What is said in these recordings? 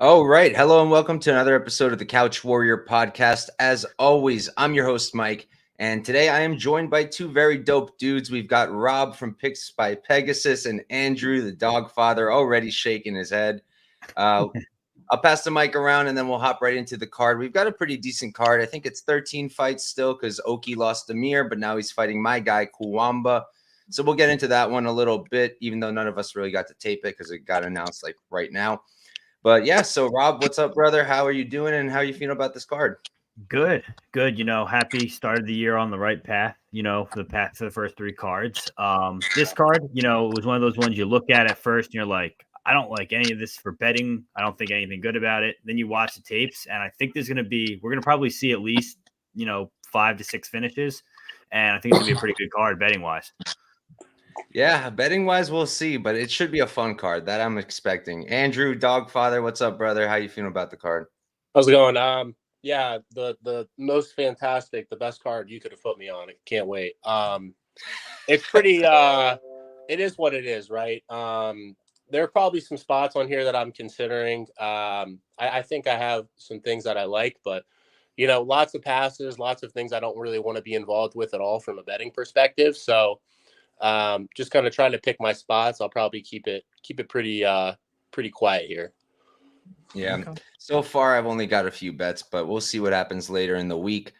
All right. Hello and welcome to another episode of the Couch Warrior podcast. As always, I'm your host, Mike. And today I am joined by two very dope dudes. We've got Rob from Picks by Pegasus and Andrew, the dog father, already shaking his head. I'll pass the mic around and then we'll hop right into the card. We've got a pretty decent card. I think it's 13 fights still because Oki lost Amir, but now he's fighting my guy, Kuwamba. So we'll get into that one a little bit, even though none of us really got to tape it because it got announced like right now. But yeah, so Rob, what's up, brother? How are you doing and how are you feeling about this card? Good. Happy start of the year on the right path, for the first three cards. This card, was one of those ones you look at first and you're like, I don't like any of this for betting. I don't think anything good about it. Then you watch the tapes and I think we're going to probably see at least, 5 to 6 finishes. And I think it's going to be a pretty good card betting wise. Yeah, betting wise, we'll see, but it should be a fun card that I'm expecting. Andrew, Dogfather, what's up, brother? How you feeling about the card? How's it going? Yeah, the most fantastic, the best card you could have put me on. Can't wait. It's pretty. It is what it is, right? There are probably some spots on here that I'm considering. I think I have some things that I like, but lots of passes, lots of things I don't really want to be involved with at all from a betting perspective. So. Just kind of trying to pick my spots. I'll probably keep it pretty quiet here. Yeah. Okay. So far I've only got a few bets, but we'll see what happens later in the week.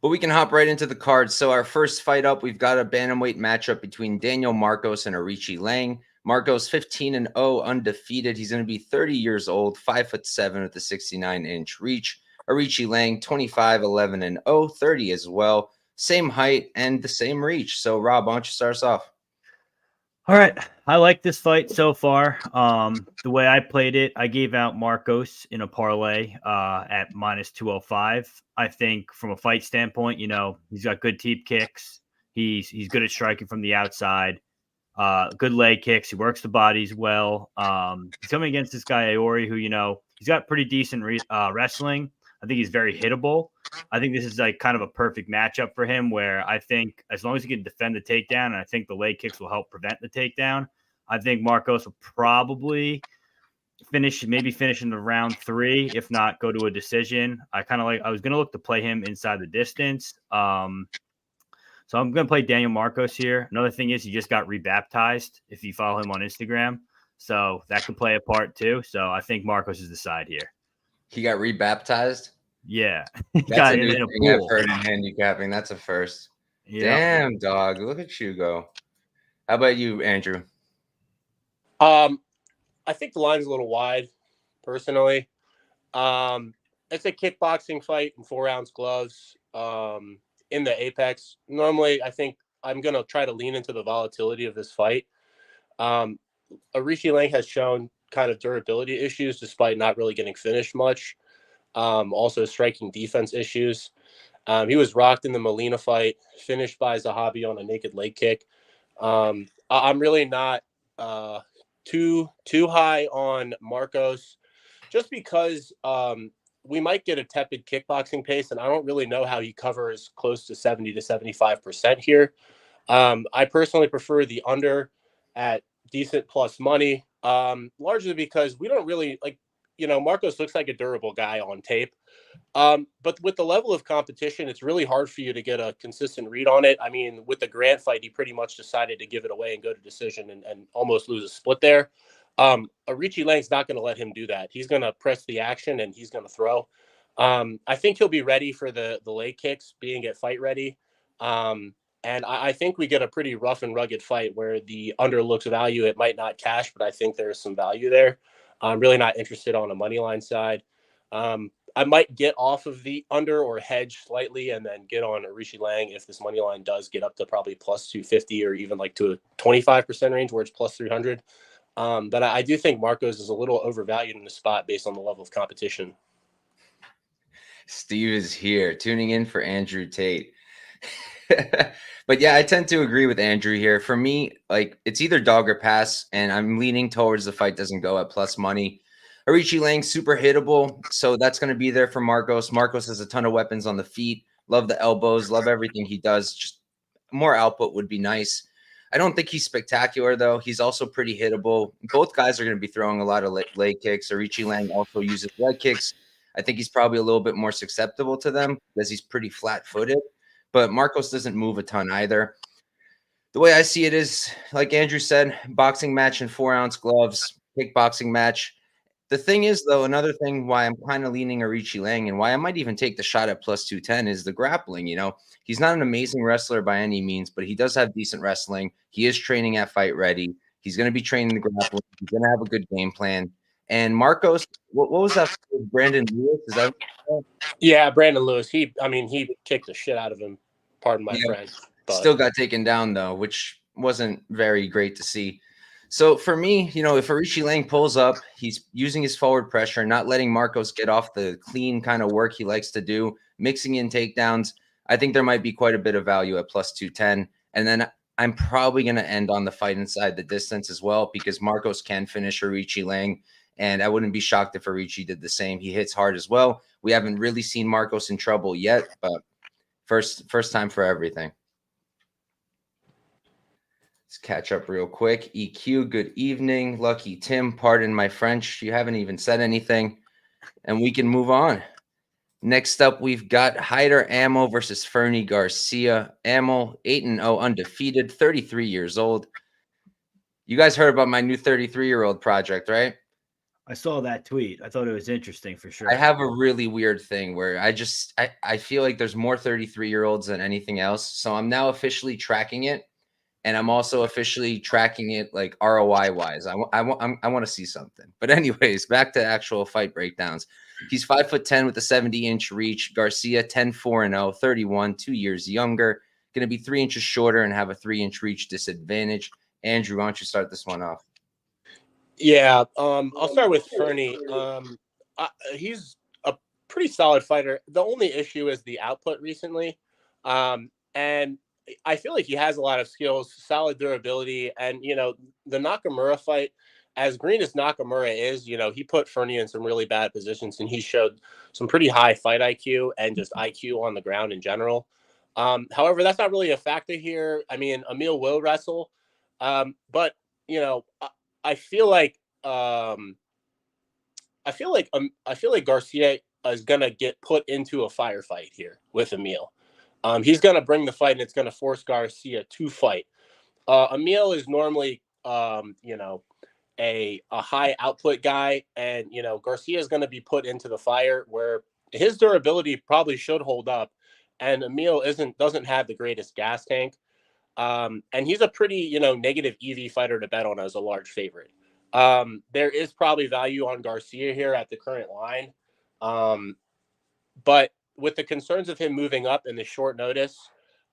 But we can hop right into the cards. So our first fight up, we've got a bantamweight matchup between Daniel Marcos and Aoriqileng. Marcos 15-0, undefeated. He's going to be 30 years old, 5'7" with a 69-inch reach. Aoriqileng 25-11-0, 30 as well. Same height and the same reach. So, Rob, why don't you start us off? All right. I like this fight so far. The way I played it, I gave out Marcos in a parlay at -205. I think from a fight standpoint, he's got good teep kicks. He's good at striking from the outside. Good leg kicks. He works the bodies well. He's coming against this guy, Ihor, who, he's got pretty decent wrestling. I think he's very hittable. I think this is like kind of a perfect matchup for him where I think as long as he can defend the takedown, and I think the leg kicks will help prevent the takedown, I think Marcos will probably finish in the round 3, if not go to a decision. I was going to look to play him inside the distance. So I'm going to play Daniel Marcos here. Another thing is he just got rebaptized if you follow him on Instagram. So that could play a part too. So I think Marcos is the side here. He got rebaptized? Yeah. That's a new thing I've heard in handicapping. That's a first. Yep. Damn, dog. Look at you go. How about you, Andrew? I think the line's a little wide, personally. It's a kickboxing fight in 4-ounce gloves in the Apex. Normally, I think I'm going to try to lean into the volatility of this fight. Aoriqileng has shown kind of durability issues despite not really getting finished much. Also striking defense issues. He was rocked in the Molina fight, finished by Zahabi on a naked leg kick. I'm really not too high on Marcos just because we might get a tepid kickboxing pace, and I don't really know how he covers close to 70 to 75% here. I personally prefer the under at decent plus money. Largely because we don't really Marcos looks like a durable guy on tape. But with the level of competition, it's really hard for you to get a consistent read on it. I mean, with the Grant fight, he pretty much decided to give it away and go to decision and almost lose a split there. Aoriqileng's not going to let him do that. He's going to press the action and he's going to throw. I think he'll be ready for the leg kicks, being at fight ready. And I think we get a pretty rough and rugged fight where the under looks value. It might not cash, but I think there's some value there. I'm really not interested on a money line side. I might get off of the under or hedge slightly and then get on Aoriqileng if this money line does get up to probably plus 250 or even like to a 25% range where it's plus 300. But I do think Marcos is a little overvalued in the spot based on the level of competition. Steve is here tuning in for Andrew Tate. But yeah, I tend to agree with Andrew here. For me, like it's either dog or pass, and I'm leaning towards the fight doesn't go at plus money. Aoriqileng super hittable, so that's going to be there for Marcos. Marcos has a ton of weapons on the feet. Love the elbows, love everything he does. Just more output would be nice. I don't think he's spectacular though. He's also pretty hittable. Both guys are going to be throwing a lot of leg kicks. Aoriqileng also uses leg kicks. I think he's probably a little bit more susceptible to them because he's pretty flat-footed. But Marcos doesn't move a ton either. The way I see it is, like Andrew said, boxing match in 4-ounce gloves, kickboxing match. The thing is, though, another thing why I'm kind of leaning Aoriqileng and why I might even take the shot at plus 210 is the grappling. You know, he's not an amazing wrestler by any means, but he does have decent wrestling. He is training at Fight Ready. He's going to be training the grappling. He's going to have a good game plan. And Marcos, what was that? Brandon Lewis? Is that? Yeah, Brandon Lewis. He kicked the shit out of him. Pardon my French. But still got taken down though, which wasn't very great to see. So for me, you know, if Aoriqileng pulls up, he's using his forward pressure, not letting Marcos get off the clean kind of work he likes to do, mixing in takedowns. I think there might be quite a bit of value at plus 210. And then I'm probably going to end on the fight inside the distance as well because Marcos can finish Aoriqileng. And I wouldn't be shocked if Aoriqileng did the same. He hits hard as well. We haven't really seen Marcos in trouble yet, but first time for everything. Let's catch up real quick. EQ, good evening. Lucky Tim, pardon my French. You haven't even said anything. And we can move on. Next up, we've got Hyder Amil versus Fernie Garcia. Amil, 8-0, undefeated, 33 years old. You guys heard about my new 33-year-old project, right? I saw that tweet. I thought it was interesting for sure. I have a really weird thing where I feel like there's more 33-year-olds than anything else. So I'm now officially tracking it. And I'm also officially tracking it like ROI wise. I want to see something. But anyways, back to actual fight breakdowns. He's 5'10" with a 70-inch reach. Garcia 10-4-0, 31, 2 years younger. Going to be 3 inches shorter and have a 3-inch reach disadvantage. Andrew, why don't you start this one off? Yeah, I'll start with Fernie. He's a pretty solid fighter. The only issue is the output recently. And I feel like he has a lot of skills, solid durability, and, you know, the Nakamura fight, as green as Nakamura is, you know, he put Fernie in some really bad positions, and he showed some pretty high fight IQ and just IQ on the ground in general. However, that's not really a factor here. I mean, Amil will wrestle, but, you know, I feel like Garcia is gonna get put into a firefight here with Amil. He's going to bring the fight, and it's going to force Garcia to fight. Amil is normally, you know, a high output guy, and, you know, Garcia is going to be put into the fire where his durability probably should hold up, and Amil doesn't have the greatest gas tank, and he's a pretty, you know, negative EV fighter to bet on as a large favorite. There is probably value on Garcia here at the current line, but with the concerns of him moving up in the short notice,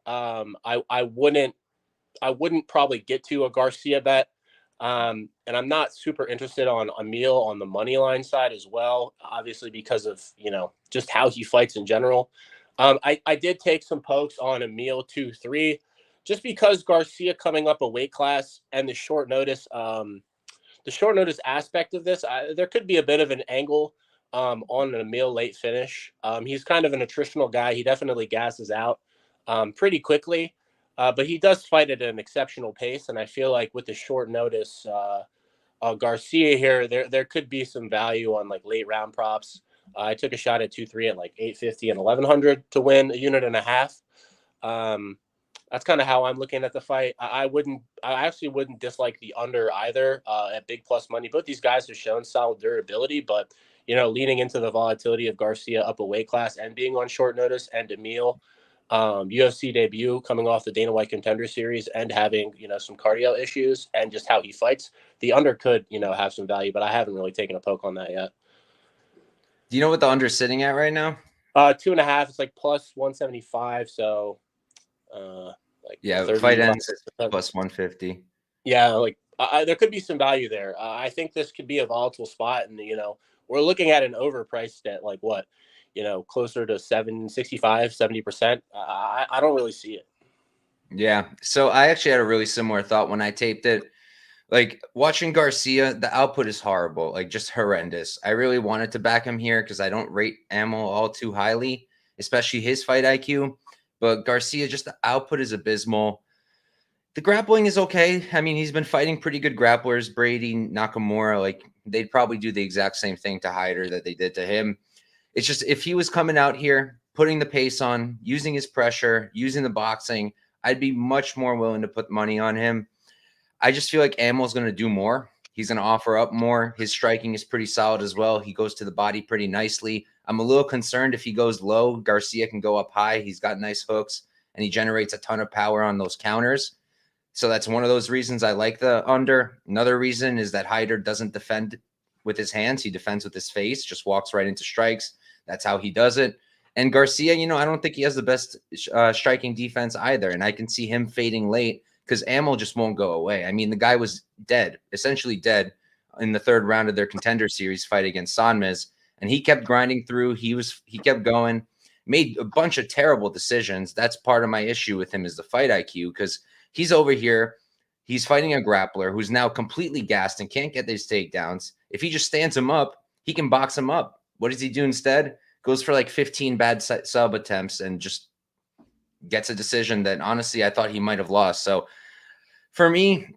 I wouldn't probably get to a Garcia bet. And I'm not super interested on Amil on the money line side as well, obviously because of, you know, just how he fights in general. I did take some pokes on Amil 2-3, just because Garcia coming up a weight class and the short notice aspect of this, there could be a bit of an angle on an Amil late finish. He's kind of an attritional guy. He definitely gasses out pretty quickly, but he does fight at an exceptional pace. And I feel like with the short notice, Garcia here, there could be some value on like late round props. I took a shot at 2-3 at like 850 and 1100 to win a unit and a half. That's kind of how I'm looking at the fight. I actually wouldn't dislike the under either at big plus money. Both these guys have shown solid durability, but, you know, leaning into the volatility of Garcia up a weight class and being on short notice, and Amil, UFC debut coming off the Dana White Contender Series and having, you know, some cardio issues and just how he fights, the under could, you know, have some value, but I haven't really taken a poke on that yet. Do you know what the under's sitting at right now? 2.5. It's like plus 175. So, fight ends at plus 150. Yeah, like there could be some value there. I think this could be a volatile spot, and we're looking at an overpriced at like what, closer to 70%. I don't really see it. Yeah. So I actually had a really similar thought when I taped it. Like watching Garcia, the output is horrible, like just horrendous. I really wanted to back him here because I don't rate Amil all too highly, especially his fight IQ. But Garcia, just the output is abysmal. The grappling is okay. I mean, he's been fighting pretty good grapplers, Brady, Nakamura. Like they'd probably do the exact same thing to Hyder that they did to him. It's just if he was coming out here, putting the pace on, using his pressure, using the boxing, I'd be much more willing to put money on him. I just feel like Amil's going to do more. He's going to offer up more. His striking is pretty solid as well. He goes to the body pretty nicely. I'm a little concerned if he goes low, Garcia can go up high. He's got nice hooks, and he generates a ton of power on those counters. So that's one of those reasons I like the under. Another reason is that Hyder doesn't defend with his hands. He defends with his face, just walks right into strikes. That's how he does it. And Garcia, I don't think he has the best striking defense either, and I can see him fading late because Amil just won't go away. I mean, the guy was dead, essentially dead in the third round of their contender series fight against Sanmez, and he kept grinding through. He kept going, made a bunch of terrible decisions. That's part of my issue with him is the fight IQ because he's over here. He's fighting a grappler who's now completely gassed and can't get these takedowns. If he just stands him up, he can box him up. What does he do instead? Goes for like 15 bad sub attempts and just gets a decision that honestly I thought he might have lost. So for me,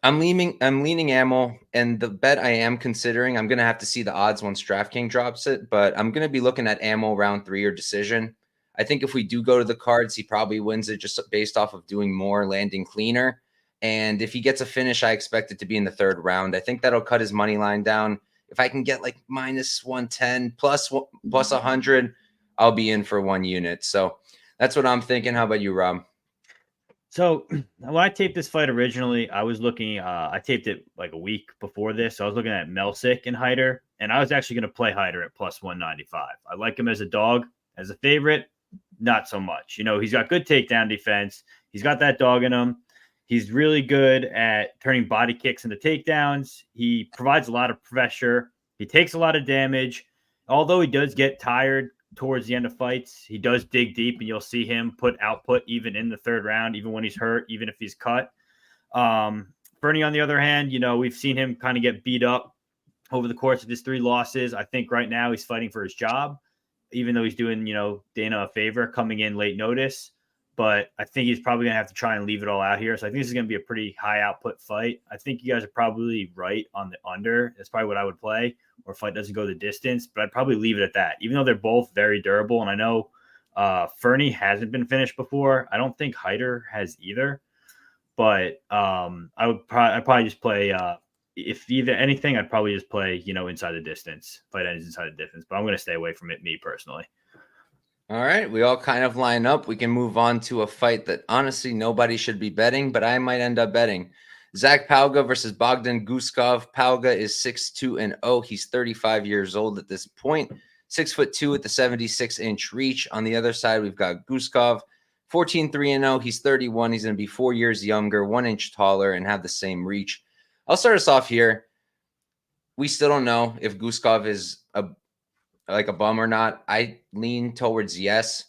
I'm leaning Amil, and the bet I am considering, I'm gonna have to see the odds once DraftKings drops it, but I'm gonna be looking at Amil round 3 or decision. I think if we do go to the cards, he probably wins it just based off of doing more, landing cleaner. And if he gets a finish, I expect it to be in the third round. I think that'll cut his money line down. If I can get like minus 110 plus 100, I'll be in for 1 unit. So that's what I'm thinking. How about you, Rob? So when I taped this fight originally, I was looking, I taped it like a week before this. So I was looking at Melsick and Hyder, and I was actually going to play Hyder at plus 195. I like him as a dog, as a favorite, not so much. He's got good takedown defense. He's got that dog in him. He's really good at turning body kicks into takedowns. He provides a lot of pressure. He takes a lot of damage. Although he does get tired towards the end of fights, he does dig deep, and you'll see him put output even in the third round, even when he's hurt, even if he's cut. Fernie, on the other hand, we've seen him kind of get beat up over the course of his 3 losses. I think right now he's fighting for his job, even though he's doing, Dana a favor coming in late notice. But I think he's probably going to have to try and leave it all out here. So I think this is going to be a pretty high output fight. I think you guys are probably right on the under. That's probably what I would play, or fight doesn't go the distance. But I'd probably leave it at that, even though they're both very durable. And I know Fernie hasn't been finished before. I don't think Hyder has either. But I'd probably just play if either anything, I'd probably just play, inside the distance. Fight ends inside the distance. But I'm going to stay away from it, me personally. All right, we all kind of line up. We can move on to a fight that honestly nobody should be betting, but I might end up betting. Zac Pauga versus Bogdan Guskov. Pauga is 6'2" He's 35 years old at this point. 6'2" with the 76-inch reach. On the other side, we've got Guskov, 14-3-0. He's 31. He's going to be 4 years younger, 1 inch taller, and have the same reach. I'll start us off here. We still don't know if Guskov is a bum or not. I lean towards yes.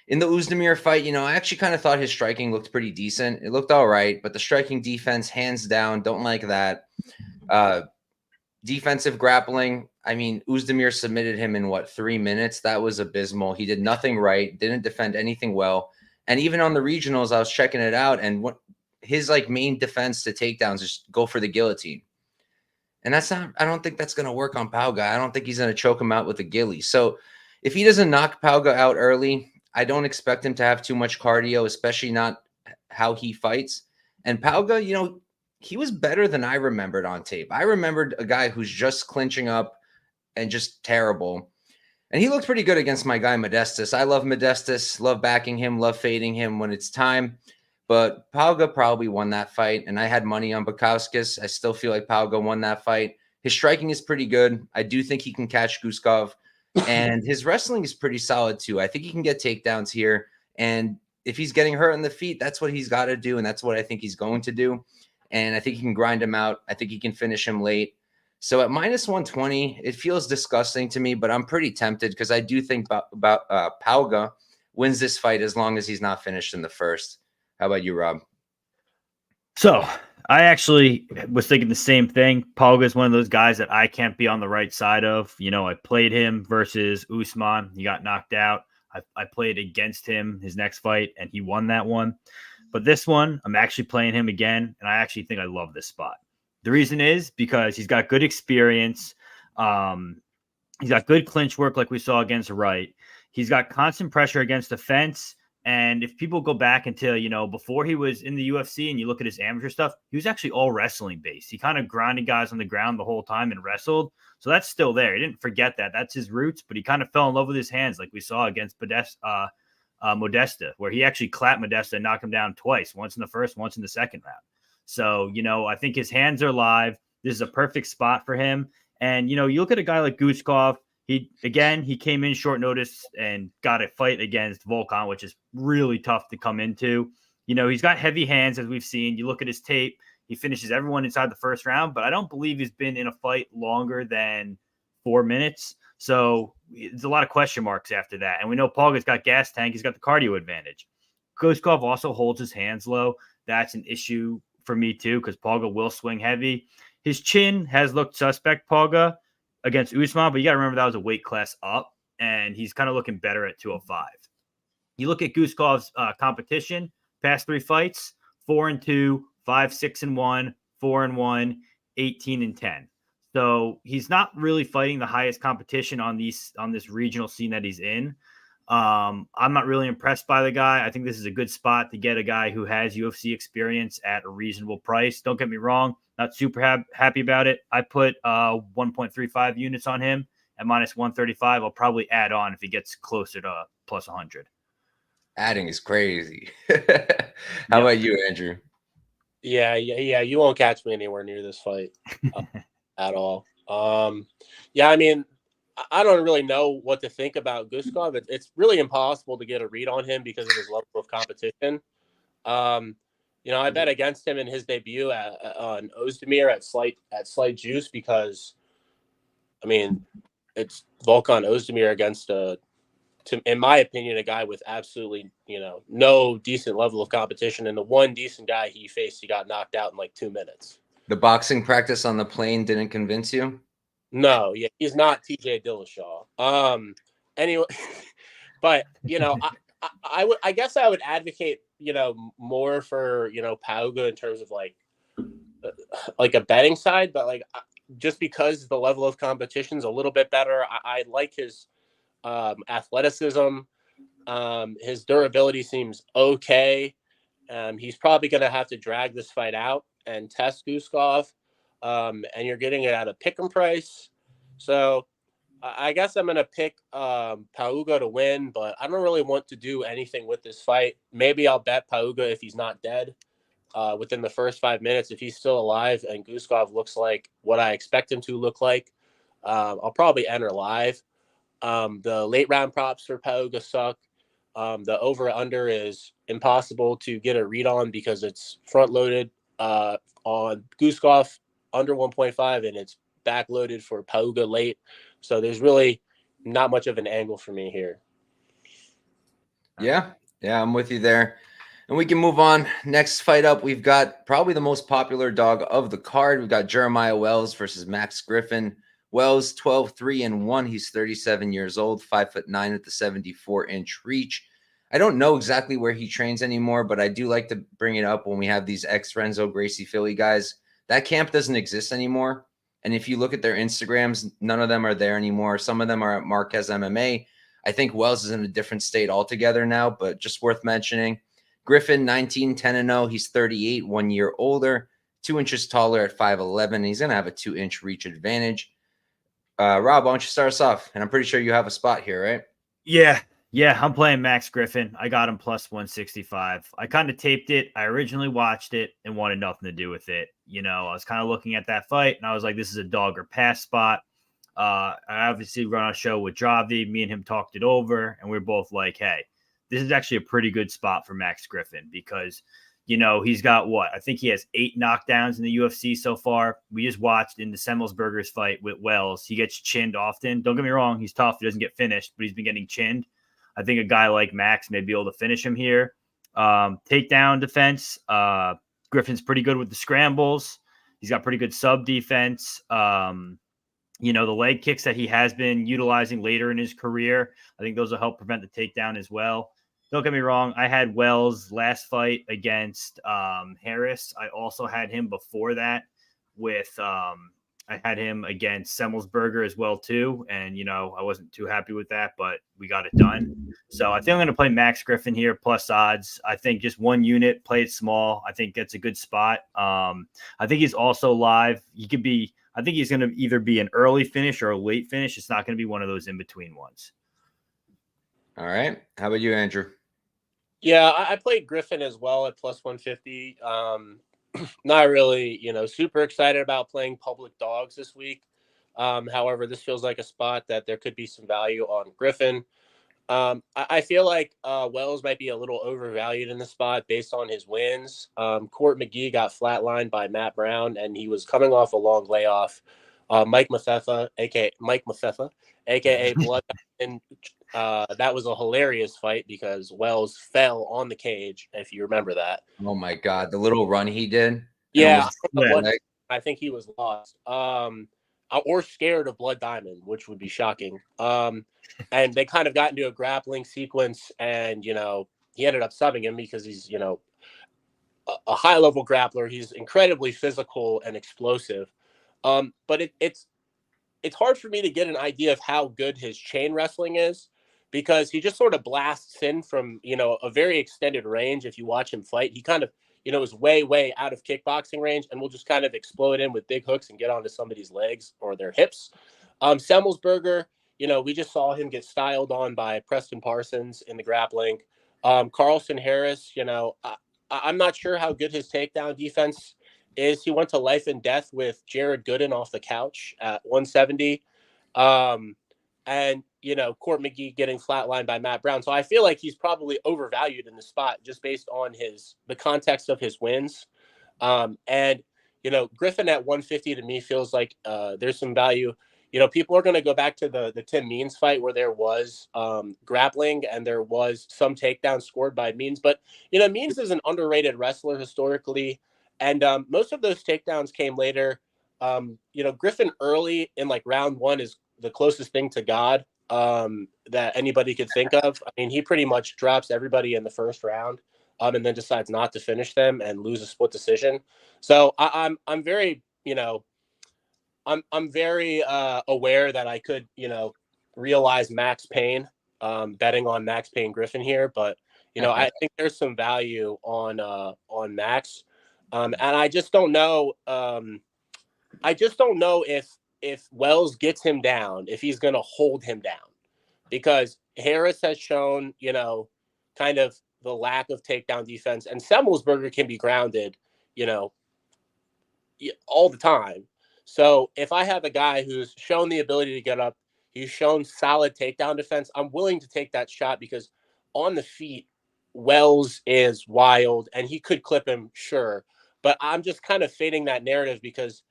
In the Oezdemir fight, I actually kind of thought his striking looked pretty decent. It looked all right, but the striking defense, hands down, don't like that. Defensive grappling, I mean, Oezdemir submitted him in 3 minutes? That was abysmal. He did nothing right, didn't defend anything well. And even on the regionals, I was checking it out, and what his main defense to takedowns is go for the guillotine. And I don't think that's going to work on Pauga. I don't think he's going to choke him out with a ghillie. So if he doesn't knock Pauga out early, I don't expect him to have too much cardio, especially not how he fights. And Pauga, he was better than I remembered on tape. I remembered a guy who's just clinching up and just terrible. And he looked pretty good against my guy Modestas. I love Modestas, love backing him, love fading him when it's time. But Pauga probably won that fight, and I had money on Bukauskas. I still feel like Pauga won that fight. His striking is pretty good. I do think he can catch Guskov. And his wrestling is pretty solid too. I think he can get takedowns here. And if he's getting hurt on the feet, that's what he's got to do. And that's what I think he's going to do. And I think he can grind him out. I think he can finish him late. So at minus 120, it feels disgusting to me, but I'm pretty tempted because I do think about Pauga wins this fight as long as he's not finished in the first. How about you, Rob? So I actually was thinking the same thing. Pauga is one of those guys that I can't be on the right side of. You know, I played him versus Usman. He got knocked out. I played against him his next fight, and he won that one. But this one, I'm actually playing him again, and I actually think I love this spot. The reason is because he's got good experience. He's got good clinch work like we saw against Wright. He's got constant pressure against the fence. And if people go back until, you know, before he was in the UFC and you look at his amateur stuff, he was actually all wrestling based. He kind of grinded guys on the ground the whole time and wrestled. So that's still there. He didn't forget that. That's his roots, but he kind of fell in love with his hands like we saw against Modesta, where he actually clapped Modesta and knocked him down twice, once in the first, once in the second round. So, you know, I think his hands are live. This is a perfect spot for him. And, you know, you look at a guy like Guskov, he came in short notice and got a fight against Volkan, which is really tough to come into. You know, he's got heavy hands, as we've seen. You look at his tape, he finishes everyone inside the first round, but I don't believe he's been in a fight longer than 4 minutes. So there's a lot of question marks after that. And we know Pauga's got gas tank. He's got the cardio advantage. Guskov also holds his hands low. That's an issue for me too, because Pauga will swing heavy. His chin has looked suspect, Pauga, against Usman, but you got to remember that was a weight class up, and he's kind of looking better at 205. You look at Guskov's competition, past 3 fights, 4-2, 5-6-1, 4-1, 18-10. So he's not really fighting the highest competition on this regional scene that he's in. I'm not really impressed by the guy. I think this is a good spot to get a guy who has UFC experience at a reasonable price. Don't get me wrong. Not super happy about it. I put 1.35 units on him at minus 135. I'll probably add on if he gets closer to plus 100. Adding is crazy. How about you, Andrew? Yeah. You won't catch me anywhere near this fight at all. I mean, I don't really know what to think about Guskov. It's really impossible to get a read on him because of his level of competition. You know, I bet against him in his debut on Ozdemir at slight juice because, I mean, it's Volkan Ozdemir against in my opinion, a guy with absolutely, you know, no decent level of competition, and the one decent guy he faced, he got knocked out in like 2 minutes. The boxing practice on the plane didn't convince you? No, yeah, he's not TJ Dillashaw. Anyway, but you know, I guess I would advocate, you know, more for, you know, Pauga in terms of like a betting side, but like just because the level of competition is a little bit better, I like his athleticism. His durability seems okay. He's probably going to have to drag this fight out and test Guskov, and you're getting it at a pick'em price. So I guess I'm going to pick Pauga to win, but I don't really want to do anything with this fight. Maybe I'll bet Pauga if he's not dead within the first 5 minutes. If he's still alive and Guskov looks like what I expect him to look like, I'll probably enter live. The late round props for Pauga suck. The over-under is impossible to get a read on because it's front-loaded on Guskov under 1.5, and it's back-loaded for Pauga late. So there's really not much of an angle for me here. Yeah, I'm with you there. And we can move on. Next fight up, we've got probably the most popular dog of the card. We've got Jeremiah Wells versus Max Griffin. Wells 12-3-1. He's 37 years old, 5'9" at the 74-inch reach. I don't know exactly where he trains anymore, but I do like to bring it up when we have these ex-Renzo Gracie Philly guys. That camp doesn't exist anymore. And if you look at their Instagrams, none of them are there anymore. Some of them are at Marquez MMA. I think Wells is in a different state altogether now, but just worth mentioning. Griffin, 19-10-0. He's 38, 1 year older, 2 inches taller at 5'11". He's going to have a 2-inch reach advantage. Rob, why don't you start us off? And I'm pretty sure you have a spot here, right? Yeah, I'm playing Max Griffin. I got him plus 165. I kind of taped it. I originally watched it and wanted nothing to do with it. You know, I was kind of looking at that fight, and I was like, this is a dog or pass spot. I obviously run a show with Javi. Me and him talked it over, and we're both like, hey, this is actually a pretty good spot for Max Griffin because, he's got what? I think he has 8 knockdowns in the UFC so far. We just watched in the Semmelsberger's fight with Wells. He gets chinned often. Don't get me wrong. He's tough. He doesn't get finished, but he's been getting chinned. I think a guy like Max may be able to finish him here. Takedown defense. Griffin's pretty good with the scrambles. He's got pretty good sub defense. The leg kicks that he has been utilizing later in his career, I think those will help prevent the takedown as well. Don't get me wrong. I had Wells last fight against Harris. I also had him before that with I had him against Semmelsberger as well too. And, I wasn't too happy with that, but we got it done. So I think I'm going to play Max Griffin here plus odds. I think just one unit, play it small. I think that's a good spot. I think he's also live. I think he's going to either be an early finish or a late finish. It's not going to be one of those in-between ones. All right. How about you, Andrew? Yeah, I played Griffin as well at plus 150. Not really, super excited about playing public dogs this week. However, this feels like a spot that there could be some value on Griffin. I feel like Wells might be a little overvalued in the spot based on his wins. Court McGee got flatlined by Matt Brown, and he was coming off a long layoff. Mike Mafefa, aka Blood, and that was a hilarious fight because Wells fell on the cage, if you remember that. Oh my God, the little run he did. Yeah, I think he was lost. Or scared of Blood Diamond, which would be shocking. And they kind of got into a grappling sequence, and he ended up subbing him because he's a high level grappler. He's incredibly physical and explosive. But it's hard for me to get an idea of how good his chain wrestling is because he just sort of blasts in from a very extended range. If you watch him fight, he kind of is way out of kickboxing range and will just kind of explode in with big hooks and get onto somebody's legs or their hips. Semmelsberger, we just saw him get styled on by Preston Parsons in the grappling. Carlson Harris, I'm not sure how good his takedown defense is. He went to life and death with Jared Gooden off the couch at 170. And Court McGee getting flatlined by Matt Brown. So I feel like he's probably overvalued in the spot just based on the context of his wins. And Griffin at 150 to me feels like there's some value. People are going to go back to the Tim Means fight where there was grappling and there was some takedowns scored by Means. But, Means is an underrated wrestler historically. And most of those takedowns came later. Griffin early in round 1 is the closest thing to God that anybody could think of. I mean, he pretty much drops everybody in the first round and then decides not to finish them and lose a split decision. So I'm very, I'm very aware that I could, realize Max Payne, betting on Max Payne Griffin here, but I think there's some value on Max, and I just don't know. If Wells gets him down, if he's going to hold him down, because Harris has shown, kind of the lack of takedown defense, and Semmelsberger can be grounded, all the time. So if I have a guy who's shown the ability to get up, he's shown solid takedown defense, I'm willing to take that shot because on the feet, Wells is wild and he could clip him, sure. But I'm just kind of fading that narrative because,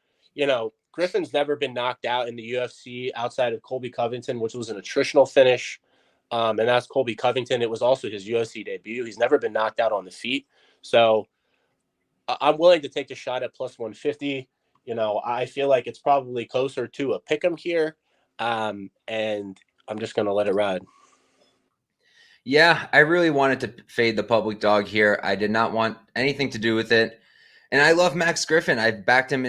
Griffin's never been knocked out in the UFC outside of Colby Covington, which was an attritional finish. And that's Colby Covington. It was also his UFC debut. He's never been knocked out on the feet. So I'm willing to take the shot at plus 150. I feel like it's probably closer to a pick 'em here. And I'm just going to let it ride. Yeah, I really wanted to fade the public dog here. I did not want anything to do with it. And I love Max Griffin. I've backed him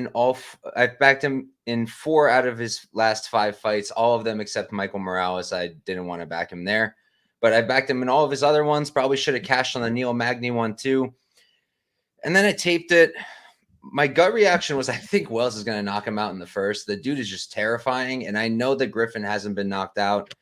in 4 out of his last 5 fights, all of them except Michael Morales. I didn't want to back him there. But I backed him in all of his other ones. Probably should have cashed on the Neil Magny one too. And then I taped it. My gut reaction was I think Wells is going to knock him out in the first. The dude is just terrifying. And I know that Griffin hasn't been knocked out.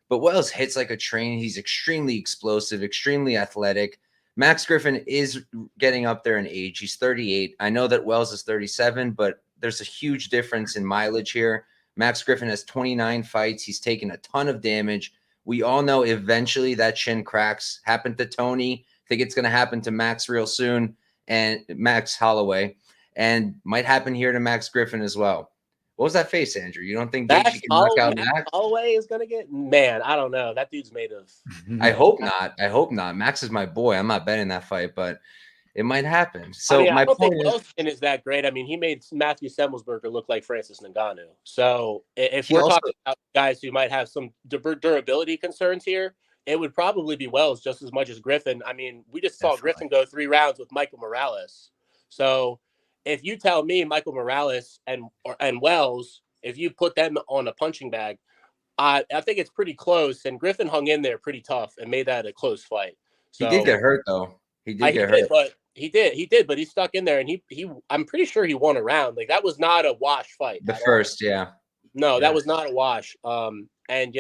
But Wells hits like a train. He's extremely explosive, extremely athletic. Max Griffin is getting up there in age. He's 38. I know that Wells is 37, but there's a huge difference in mileage here. Max Griffin has 29 fights. He's taken a ton of damage. We all know eventually that shin cracks. Happened to Tony. I think it's going to happen to Max real soon, and Max Holloway, and might happen here to Max Griffin as well. What was that face, Andrew? You don't think Gaethje can knock out Max? Holloway is going to get, man, I don't know. That dude's made of. I hope not. I hope not. Max is my boy. I'm not betting that fight, but it might happen. So I don't think Wilson is that great. I mean, he made Matthew Semelsberger look like Francis Ngannou. So if we're talking about guys who might have some durability concerns here, it would probably be Wells just as much as Griffin. I mean, we just saw Griffin go 3 rounds with Michael Morales. So if you tell me Michael Morales and Wells, if you put them on a punching bag, I think it's pretty close. And Griffin hung in there pretty tough and made that a close fight. So, he did get hurt, though. He did get hurt. But he did, but he stuck in there, and he I'm pretty sure he won a round. Like, that was not a wash fight. The first, yeah. No, that was not a wash. And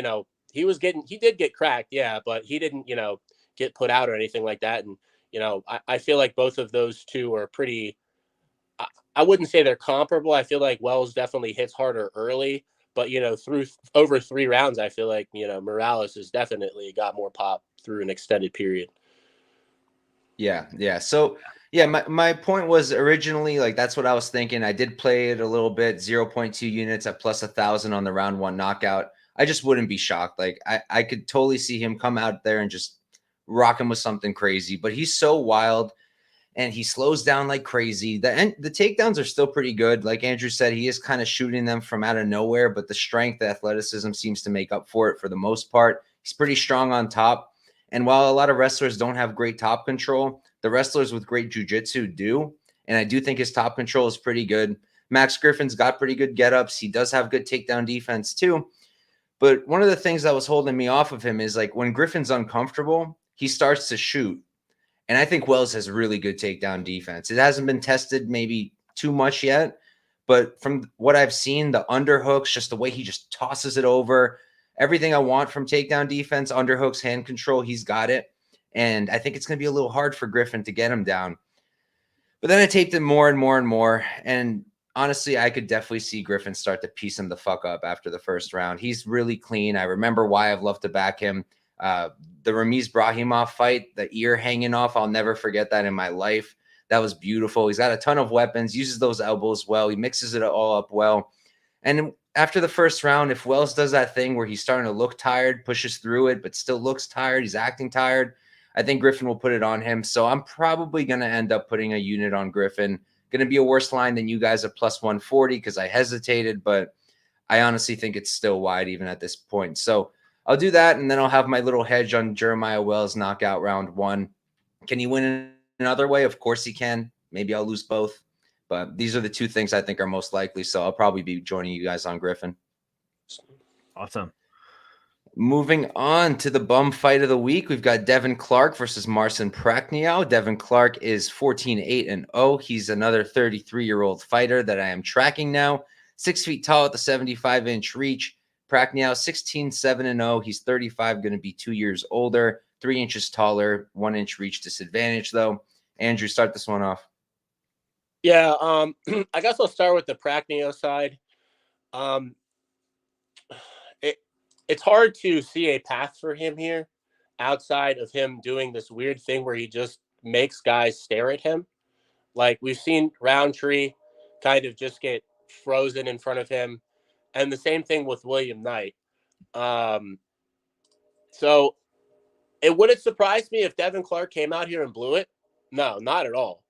he did get cracked, yeah, but he didn't, get put out or anything like that. And, I feel like both of those two are pretty, I wouldn't say they're comparable. I feel like Wells definitely hits harder early, but, through over 3 rounds, I feel like, Morales has definitely got more pop through an extended period. Yeah. So, yeah, my point was originally, like, that's what I was thinking. I did play it a little bit, 0.2 units at plus 1,000 on the round 1 knockout. I just wouldn't be shocked. Like, I could totally see him come out there and just rock him with something crazy. But he's so wild, and he slows down like crazy. The takedowns are still pretty good. Like Andrew said, he is kind of shooting them from out of nowhere, but the strength, the athleticism seems to make up for it for the most part. He's pretty strong on top. And while a lot of wrestlers don't have great top control, the wrestlers with great jiu-jitsu do. And I do think his top control is pretty good. Max Griffin's got pretty good get-ups. He does have good takedown defense too. But one of the things that was holding me off of him is, like, when Griffin's uncomfortable, he starts to shoot. And I think Wells has really good takedown defense. It hasn't been tested maybe too much yet. But from what I've seen, the underhooks, just the way he just tosses it over, everything I want from takedown defense, underhooks, hand control, he's got it. And I think it's going to be a little hard for Griffin to get him down. But then I taped it more and more and more. And honestly, I could definitely see Griffin start to piece him the fuck up after the first round. He's really clean. I remember why I've loved to back him. The Ramiz Brahimov fight, the ear hanging off, I'll never forget that in my life. That was beautiful. He's got a ton of weapons, uses those elbows well. He mixes it all up well. And after the first round, if Wells does that thing where he's starting to look tired, pushes through it, but still looks tired, he's acting tired, I think Griffin will put it on him. So I'm probably going to end up putting a unit on Griffin. Going to be a worse line than you guys at plus 140 because I hesitated, but I honestly think it's still wide even at this point. So I'll do that, and then I'll have my little hedge on Jeremiah Wells knockout round 1. Can he win in another way? Of course he can. Maybe I'll lose both. But these are the 2 things I think are most likely. So I'll probably be joining you guys on Griffin. Awesome. Moving on to the bum fight of the week, we've got Devin Clark versus Marcin Prachnio. Devin Clark is 14-8-0. He's another 33-year-old fighter that I am tracking now. 6 feet tall with a 75-inch reach. Prachnio 16-7-0. He's 35, going to be 2 years older, 3 inches taller, 1 inch reach disadvantage though. Andrew, start this one off. Yeah, I guess I'll start with the Prachnio side. It's hard to see a path for him here outside of him doing this weird thing where he just makes guys stare at him. Like, we've seen Roundtree kind of just get frozen in front of him, and the same thing with William Knight. So would it surprise me if Devin Clark came out here and blew it? No, not at all.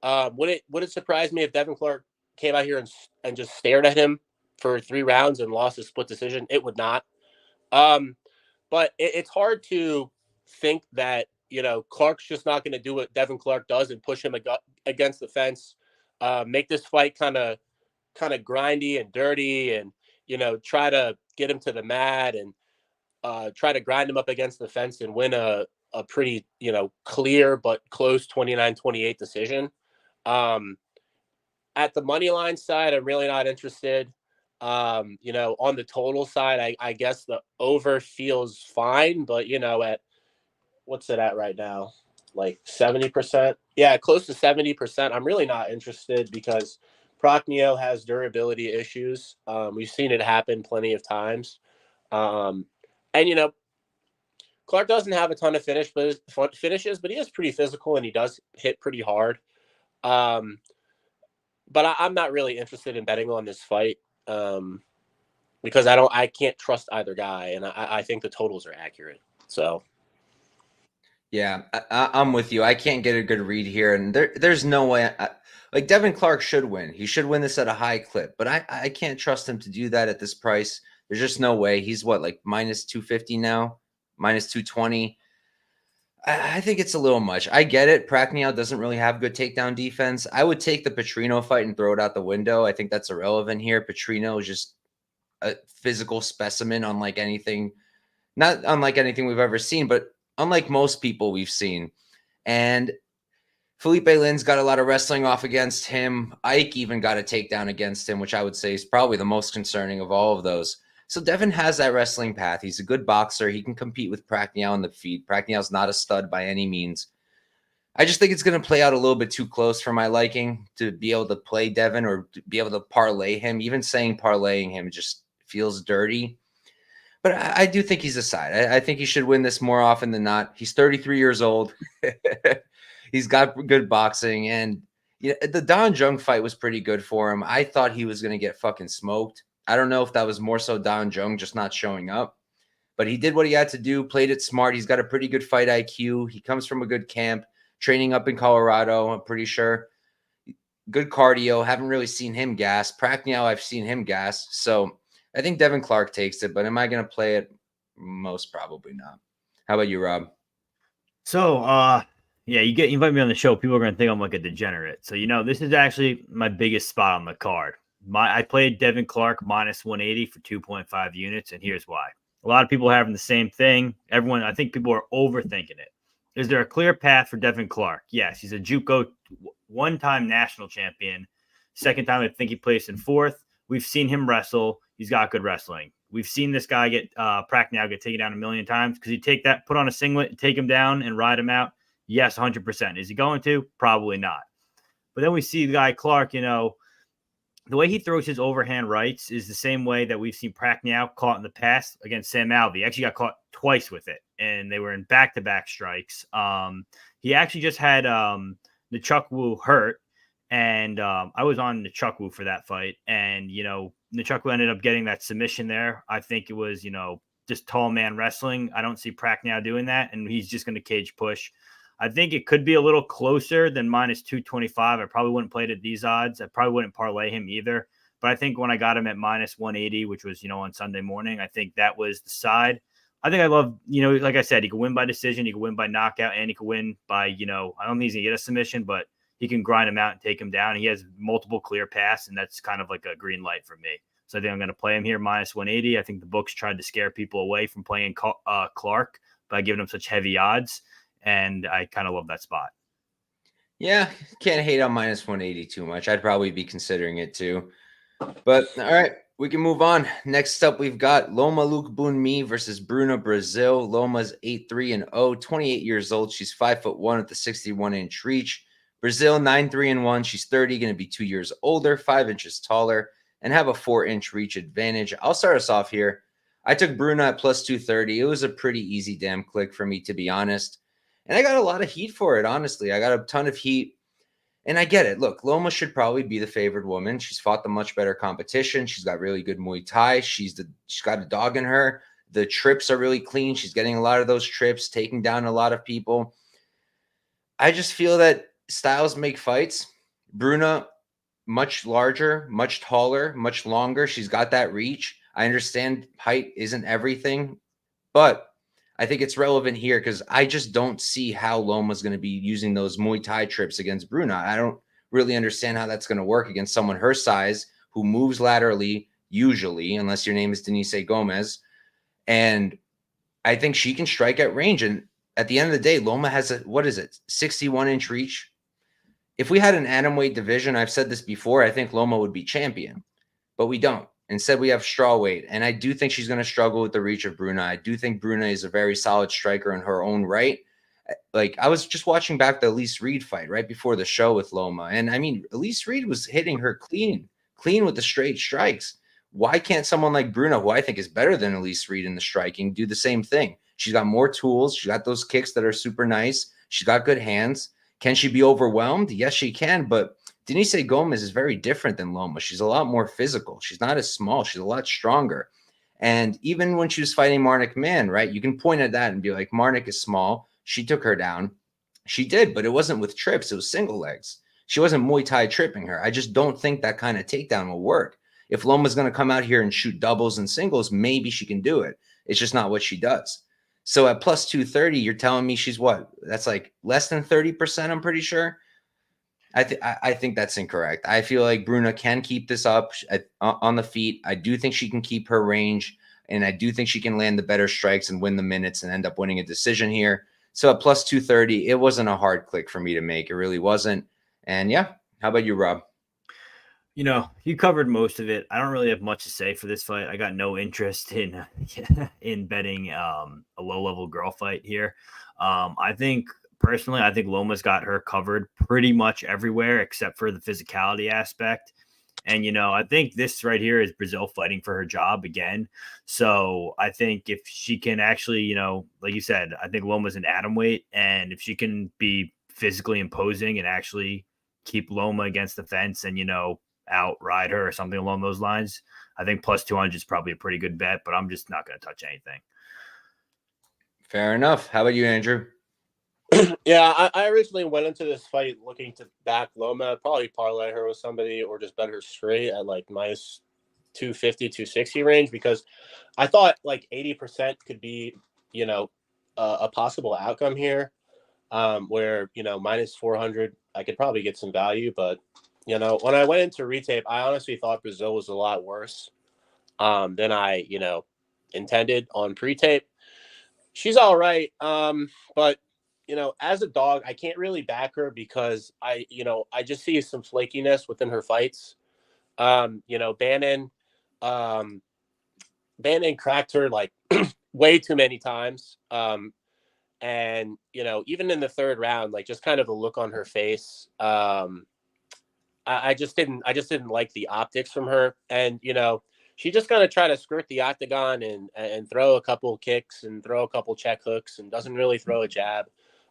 Would it surprise me if Devin Clark came out here and just stared at him for 3 rounds and lost a split decision? It would not. But it's hard to think that, Clark's just not going to do what Devin Clark does and push him against the fence, make this fight kind of grindy and dirty, and, try to get him to the mat and try to grind him up against the fence and win a pretty, clear but close 29-28 decision. At the money line side, I'm really not interested. On the total side, I guess the over feels fine, but at what's it at right now? Like 70%? Yeah, close to 70%. I'm really not interested because Prachnio has durability issues. We've seen it happen plenty of times. And, Clark doesn't have a ton of finishes, but he is pretty physical and he does hit pretty hard. But I'm not really interested in betting on this fight because I can't trust either guy, and I think the totals are accurate. So. Yeah, I'm with you. I can't get a good read here, and there's no way. Like Devin Clark should win. He should win this at a high clip, but I can't trust him to do that at this price. There's just no way. He's what, like minus 250 now, minus 220. I think it's a little much. I get it. Prachnio doesn't really have good takedown defense. I would take the Petrino fight and throw it out the window. I think that's irrelevant here. Petrino is just a physical specimen, unlike anything, not unlike anything we've ever seen, but unlike most people we've seen. And Felipe Lin's got a lot of wrestling off against him. Ike even got a takedown against him, which I would say is probably the most concerning of all of those. So Devin has that wrestling path. He's a good boxer. He can compete with Prachnio on the feet. Prachnio's not a stud by any means. I just think it's going to play out a little bit too close for my liking to be able to play Devin or to be able to parlay him. Even saying parlaying him just feels dirty. But I do think he's a side. I think he should win this more often than not. He's 33 years old. He's got good boxing. And the Don Jung fight was pretty good for him. I thought he was going to get fucking smoked. I don't know if that was more so Don Jung just not showing up. But he did what he had to do, played it smart. He's got a pretty good fight IQ. He comes from a good camp, training up in Colorado, I'm pretty sure. Good cardio. Haven't really seen him gas. Prachnio, I've seen him gas. So I think Devin Clark takes it, but am I going to play it? Most probably not. How about you, Rob? So, yeah, you invite me on the show. People are going to think I'm like a degenerate. So, this is actually my biggest spot on the card. I played Devin Clark minus 180 for 2.5 units, and here's why. A lot of people are having the same thing. I think people are overthinking it. Is there a clear path for Devin Clark? Yes, he's a JUCO one-time national champion. Second time, I think he placed in fourth. We've seen him wrestle. He's got good wrestling. We've seen this guy Prachnio get taken down a million times. Because he put on a singlet, take him down, and ride him out? Yes, 100%. Is he going to? Probably not. But then we see the guy Clark, the way he throws his overhand rights is the same way that we've seen Prachnio caught in the past against Sam Alvey. He actually got caught twice with it, and they were in back-to-back strikes. He actually just had Nchukwu hurt, and I was on Nchukwu for that fight, and, Nchukwu ended up getting that submission there. I think it was, just tall man wrestling. I don't see Prachnio doing that, and he's just going to cage push. I think it could be a little closer than minus 225. I probably wouldn't play it at these odds. I probably wouldn't parlay him either. But I think when I got him at minus 180, which was, on Sunday morning, I think that was the side. I think I love, like I said, he could win by decision. He could win by knockout, and he could win by, I don't think he's going to get a submission, but he can grind him out and take him down. He has multiple clear paths, and that's kind of like a green light for me. So I think I'm going to play him here minus 180. I think the books tried to scare people away from playing Clark by giving him such heavy odds. And I kind of love that spot. Yeah, can't hate on minus 180 too much. I'd probably be considering it too. But all right, we can move on. Next up, we've got Loma Lookboonme versus Bruna Brasil. Loma's 8-3-0, 28 years old. She's 5'1" with the 61-inch reach. Brazil 9-3-1. She's 30, going to be 2 years older, 5 inches taller, and have a 4-inch reach advantage. I'll start us off here. I took Bruna at plus 230. It was a pretty easy damn click for me, to be honest. And I got a lot of heat for it, honestly. I got a ton of heat. And I get it. Look, Loma should probably be the favored woman. She's fought the much better competition. She's got really good Muay Thai. She's got a dog in her. The trips are really clean. She's getting a lot of those trips, taking down a lot of people. I just feel that styles make fights. Bruna, much larger, much taller, much longer. She's got that reach. I understand height isn't everything, but I think it's relevant here because I just don't see how Loma's going to be using those Muay Thai trips against Bruna. I don't really understand how that's going to work against someone her size who moves laterally, usually, unless your name is Denise Gomez. And I think she can strike at range. And at the end of the day, Loma has 61-inch reach. If we had an atomweight division, I've said this before, I think Loma would be champion, but we don't. Instead, we have strawweight, and I do think she's going to struggle with the reach of Bruna. I do think Bruna is a very solid striker in her own right. Like, I was just watching back the Elise Reed fight right before the show with Loma, and I mean, Elise Reed was hitting her clean with the straight strikes. Why can't someone like Bruna, who I think is better than Elise Reed in the striking, do the same thing? She's got more tools. She got those kicks that are super nice. She's got good hands. Can she be overwhelmed? Yes, she can. But Denise Gomez is very different than Loma. She's a lot more physical. She's not as small. She's a lot stronger. And even when she was fighting Marnik Man, right, you can point at that and be like, Marnik is small. She took her down. She did, but it wasn't with trips. It was single legs. She wasn't Muay Thai tripping her. I just don't think that kind of takedown will work. If Loma's going to come out here and shoot doubles and singles, maybe she can do it. It's just not what she does. So at plus 230, you're telling me she's what? That's like less than 30%, I'm pretty sure. I think that's incorrect. I feel like Bruna can keep this up on the feet. I do think she can keep her range, and I do think she can land the better strikes and win the minutes and end up winning a decision here. So at plus 230, it wasn't a hard click for me to make. It really wasn't. And yeah, how about you, Rob? You covered most of it. I don't really have much to say for this fight. I got no interest in betting a low-level girl fight here. Personally, I think Loma's got her covered pretty much everywhere except for the physicality aspect. And, I think this right here is Brazil fighting for her job again. So I think if she can actually, like you said, I think Loma's an atom weight. And if she can be physically imposing and actually keep Loma against the fence and, outride her or something along those lines, I think plus 200 is probably a pretty good bet, but I'm just not going to touch anything. Fair enough. How about you, Andrew? Yeah, I originally went into this fight looking to back Loma, probably parlay her with somebody or just bet her straight at like minus 250, 260 range, because I thought like 80% could be, a possible outcome here, where, minus 400, I could probably get some value. But, when I went into retape, I honestly thought Brazil was a lot worse than I, intended on pre-tape. She's all right. But as a dog, I can't really back her because I just see some flakiness within her fights. Bannon cracked her like way too many times. And even in the third round, like just kind of the look on her face, I just didn't like the optics from her. And she just kind of try to skirt the octagon and throw a couple kicks and throw a couple check hooks and doesn't really throw a jab.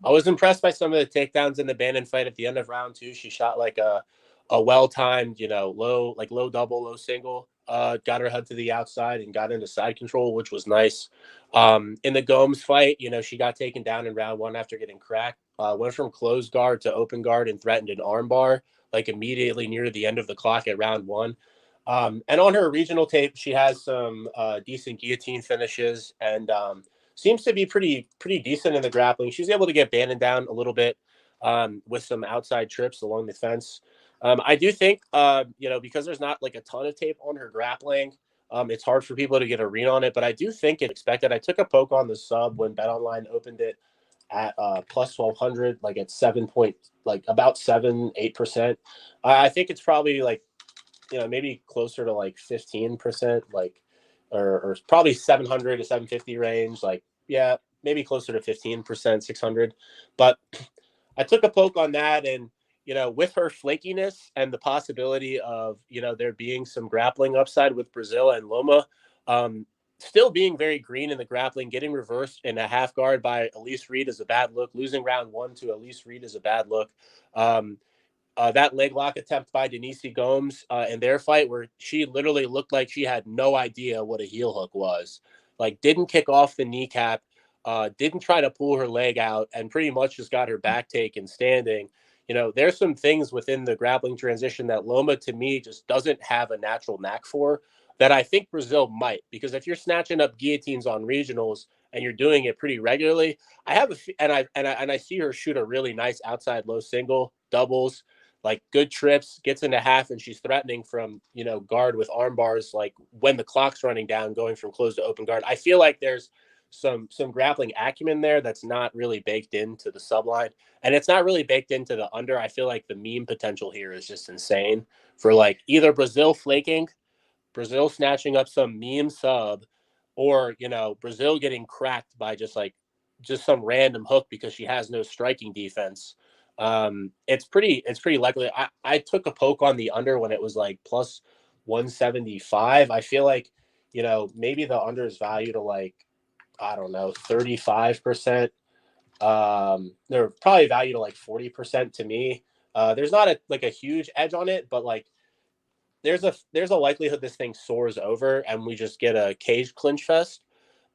I was impressed by some of the takedowns in the Bannon fight at the end of round 2. She shot like a well-timed, low double, low single, got her head to the outside and got into side control, which was nice. In the Gomes fight, she got taken down in round 1 after getting cracked, went from closed guard to open guard and threatened an arm bar, like immediately near the end of the clock at round 1. And on her regional tape, she has some decent guillotine finishes and seems to be pretty decent in the grappling. She's able to get Bannon down a little bit with some outside trips along the fence. I do think, because there's not like a ton of tape on her grappling, it's hard for people to get a read on it. But I do think it's expected. I took a poke on the sub when BetOnline opened it at plus 1,200, like at about 7-8%. I think it's probably like, maybe closer to like 15%, like, or probably 700 to 750 range. Like, yeah, maybe closer to 15%, 600. But I took a poke on that, and with her flakiness and the possibility of there being some grappling upside with Brazil and Loma, still being very green in the grappling, getting reversed in a half guard by Elise Reed is a bad look. Losing round 1 to Elise Reed is a bad look. That leg lock attempt by Denise Gomes in their fight, where she literally looked like she had no idea what a heel hook was, like didn't kick off the kneecap, didn't try to pull her leg out, and pretty much just got her back taken standing. There's some things within the grappling transition that Loma, to me, just doesn't have a natural knack for, that I think Brazil might, because if you're snatching up guillotines on regionals and you're doing it pretty regularly, I see her shoot a really nice outside low single, doubles, like good trips, gets into half, and she's threatening from, guard with arm bars, like when the clock's running down, going from closed to open guard. I feel like there's some grappling acumen there that's not really baked into the subline, and it's not really baked into the under. I feel like the meme potential here is just insane for like either Brazil flaking, Brazil snatching up some meme sub, or Brazil getting cracked by just like just some random hook because she has no striking defense, it's pretty likely. I took a poke on the under when it was like plus 175. I feel like, maybe the under is valued to like, I don't know, 35%. They're probably valued to like 40% to me. There's not a huge edge on it, but like there's a likelihood this thing soars over and we just get a cage clinch fest.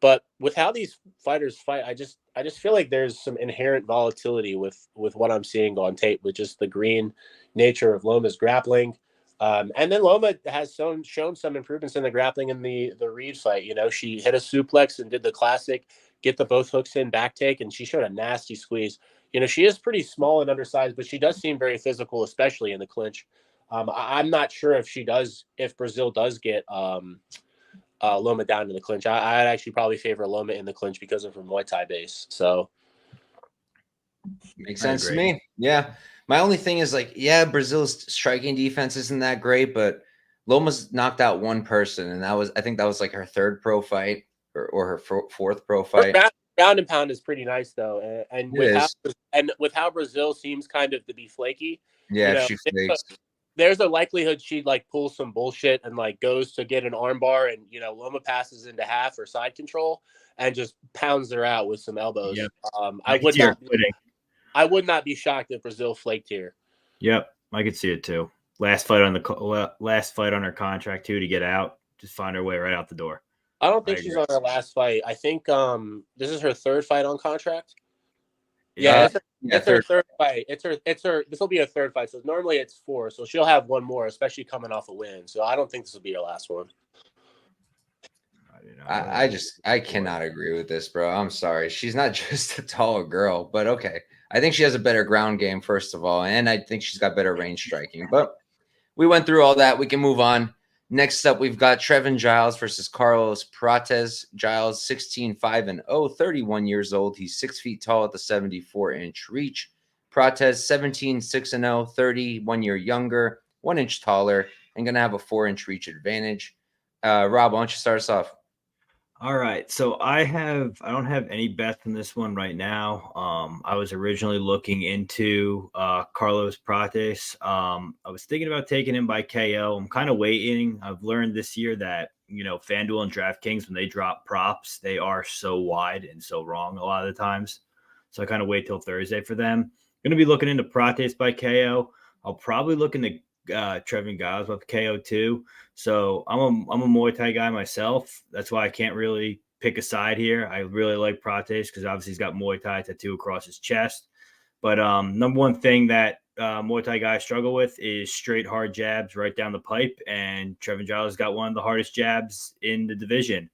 But with how these fighters fight, I just feel like there's some inherent volatility with what I'm seeing on tape, with just the green nature of Loma's grappling. And then Loma has shown some improvements in the grappling in the Reed fight. She hit a suplex and did the classic get the both hooks in back take, and she showed a nasty squeeze. She is pretty small and undersized, but she does seem very physical, especially in the clinch. I'm not sure if Brazil does get Loma down in the clinch. I'd actually probably favor Loma in the clinch because of her Muay Thai base. So makes sense to me. Yeah. My only thing is like, yeah, Brazil's striking defense isn't that great, but Loma's knocked out one person, and I think that was like her third pro fight or her fourth pro fight. Her ground and pound is pretty nice though, and with how Brazil seems kind of to be flaky. Yeah, she flakes. There's a likelihood she'd like pull some bullshit and like goes to get an armbar, and Loma passes into half or side control and just pounds her out with some elbows. Yep. I would not be shocked if Brazil flaked here. Yep, I could see it too. Last fight on her contract too, to get out, just find her way right out the door. I don't think she's on her last fight. I think this is her third fight on contract. Yeah, it's her third fight. This will be her third fight. So normally it's 4. So she'll have one more, especially coming off a win. So I don't think this will be her last one. I cannot agree with this, bro. I'm sorry. She's not just a taller girl, but okay. I think she has a better ground game, first of all, and I think she's got better range striking. But we went through all that. We can move on. Next up, we've got Trevin Giles versus Carlos Prates. Giles, 16-5-0, 31 years old. He's 6 feet tall at the 74-inch reach. Prates, 17-6-0, 31 year younger, 1 inch taller, and going to have a 4-inch reach advantage. Rob, why don't you start us off? All right, so I don't have any bets in this one right now. I was originally looking into Carlos Prates. I was thinking about taking him by KO. I'm kind of waiting. I've learned this year that FanDuel and DraftKings, when they drop props, they are so wide and so wrong a lot of the times. So I kind of wait till Thursday for them. Going to be looking into Prates by KO. I'll probably look into Trevin Giles with KO too. So I'm a Muay Thai guy myself. That's why I can't really pick a side here. I really like Prates because obviously he's got Muay Thai tattoo across his chest. But number one thing that Muay Thai guys struggle with is straight hard jabs right down the pipe. And Trevin Giles got one of the hardest jabs in the division.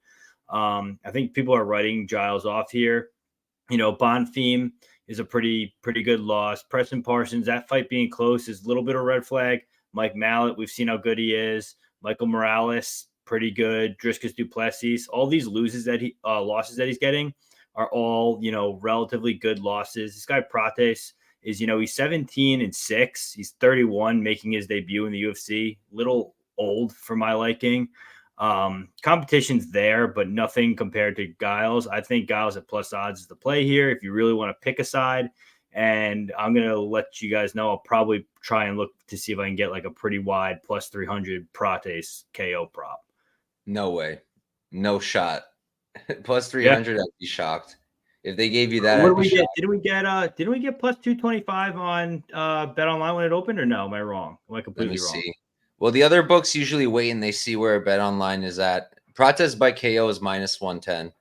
I think people are writing Giles off here. Bonfim is a pretty good loss. Preston Parsons, that fight being close is a little bit of a red flag. Mike Mallet, we've seen how good he is. Michael Morales, pretty good. Driscus Duplessis, all these losses that losses that he's getting are all, relatively good losses. This guy Prates is, he's 17-6. He's 31, making his debut in the UFC. Little old for my liking. Competition's there, but nothing compared to Giles. I think Giles at plus odds is the play here if you really want to pick a side. And I'm going to let you guys know, I'll probably try and look to see if I can get like a pretty wide plus 300 Prates KO prop. No way. No shot. Plus 300, I'd be shocked. If they gave you that, what did we get? Didn't we get plus 225 on Bet Online when it opened, or no? Am I wrong? Am I completely wrong? See. Well, the other books usually wait and they see where Bet Online is at. Prates by KO is minus 110.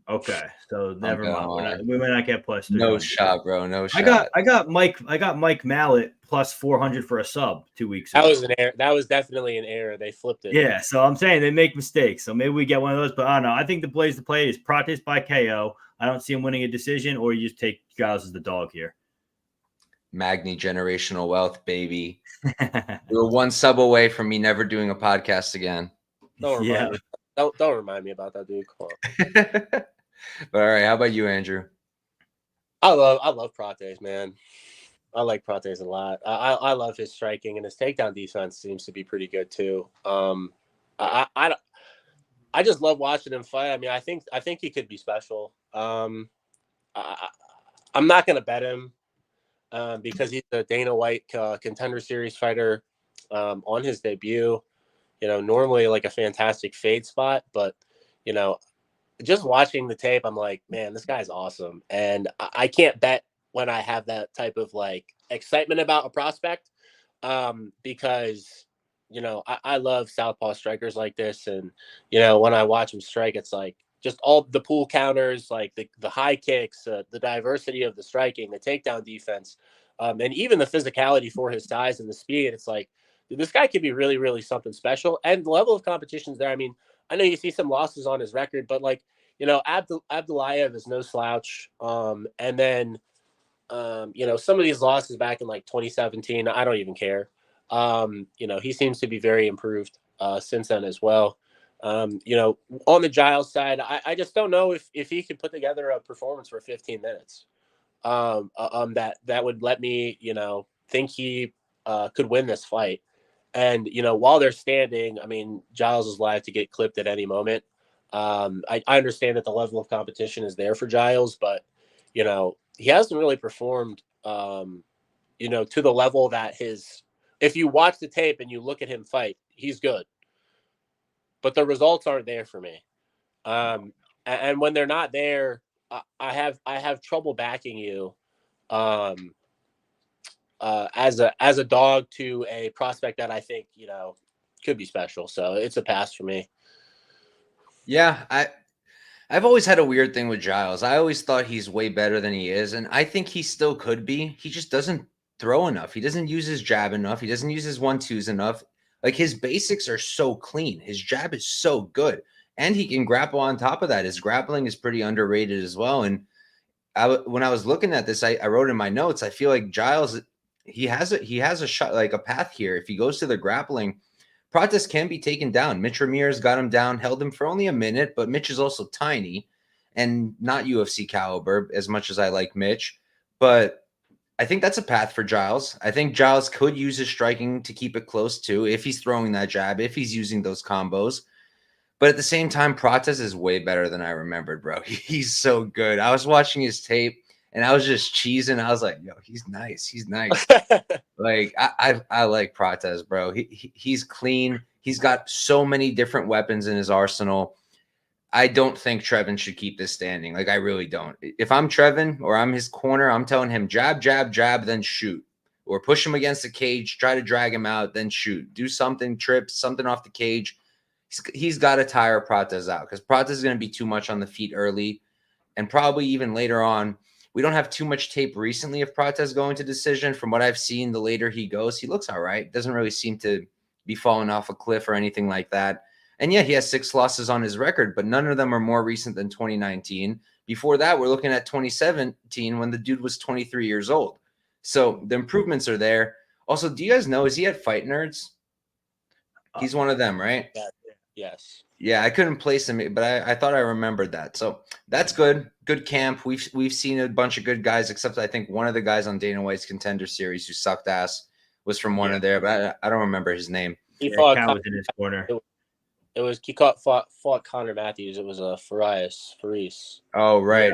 Okay, so never mind. We might not get plus 300. No shot, bro. No shot. I got Mike Mallet plus 400 for a sub 2 weeks ago. That was an error. That was definitely an error. They flipped it. Yeah, so I'm saying they make mistakes. So maybe we get one of those, but I don't know. I think the plays to play is Prates by KO. I don't see him winning a decision, or you just take Giles as the dog here. Magni generational wealth, baby. We're one sub away from me never doing a podcast again. Don't remind me about that, dude. Come on. But all right, how about you, Andrew? I love Prates, man. I like Prates a lot. I love his striking, and his takedown defense seems to be pretty good too. I just love watching him fight. I mean, I think he could be special. I'm not going to bet him because he's a Dana White Contender Series fighter on his debut. Normally like a fantastic fade spot, but just watching the tape, I'm like, man, this guy's awesome, and I can't bet when I have that type of like excitement about a prospect because I love southpaw strikers like this, and when I watch him strike, it's like just all the pool counters, like the high kicks, the diversity of the striking, the takedown defense, and even the physicality for his size and the speed. It's like, dude, this guy could be really, really something special, and the level of competition's there. I mean, I know you see some losses on his record, but like, Abdullayev is no slouch. And then, some of these losses back in like 2017, I don't even care. He seems to be very improved since then as well. On the Giles side, I just don't know if he could put together a performance for 15 minutes. That would let me, think he could win this fight. And, while they're standing, I mean, Giles is live to get clipped at any moment. I understand that the level of competition is there for Giles, but, he hasn't really performed, to the level that if you watch the tape and you look at him fight, he's good. But the results aren't there for me. And when they're not there, I have trouble backing you as a dog to a prospect that I think could be special. So it's a pass for me. Yeah, I've always had a weird thing with Giles. I always thought he's way better than he is, and I think he still could be. He just doesn't throw enough. He doesn't use his jab enough. He doesn't use his 1-2s enough. Like, his basics are so clean. His jab is so good, and he can grapple on top of that. His grappling is pretty underrated as well. And when I was looking at this, I wrote in my notes, I feel like Giles, he has a shot, like a path here. If he goes to the grappling, Prates can be taken down. Mitch Ramirez got him down, held him for only a minute, but Mitch is also tiny and not UFC caliber as much as I like Mitch. But I think that's a path for Giles. I think Giles could use his striking to keep it close too, if he's throwing that jab, if he's using those combos. But at the same time, Prates is way better than I remembered, bro. He's so good. I was watching his tape and I was just cheesing. I was like, yo, he's nice. He's nice. Like, I like Prates, bro. He's clean. He's got so many different weapons in his arsenal. I don't think Trevin should keep this standing. Like, I really don't. If I'm Trevin or I'm his corner, I'm telling him jab, jab, jab, then shoot. Or push him against the cage, try to drag him out, then shoot. Do something, trip, something off the cage. He's got to tire Prates out because Prates is going to be too much on the feet early and probably even later on. We don't have too much tape recently of Prates going to decision. From what I've seen, the later he goes, he looks all right. Doesn't really seem to be falling off a cliff or anything like that. And yeah, he has 6 losses on his record, but none of them are more recent than 2019. Before that, we're looking at 2017 when the dude was 23 years old. So the improvements are there. Also, do you guys know, is he at Fight Nerds? He's one of them, right? Yes. Yeah, I couldn't place him, but I thought I remembered that. So that's good. Good camp. We've seen a bunch of good guys, except I think one of the guys on Dana White's Contender Series who sucked ass was from one of there, but I don't remember his name. He fought was in his corner. It was he fought Connor Matthews. It was Faris. Oh, right.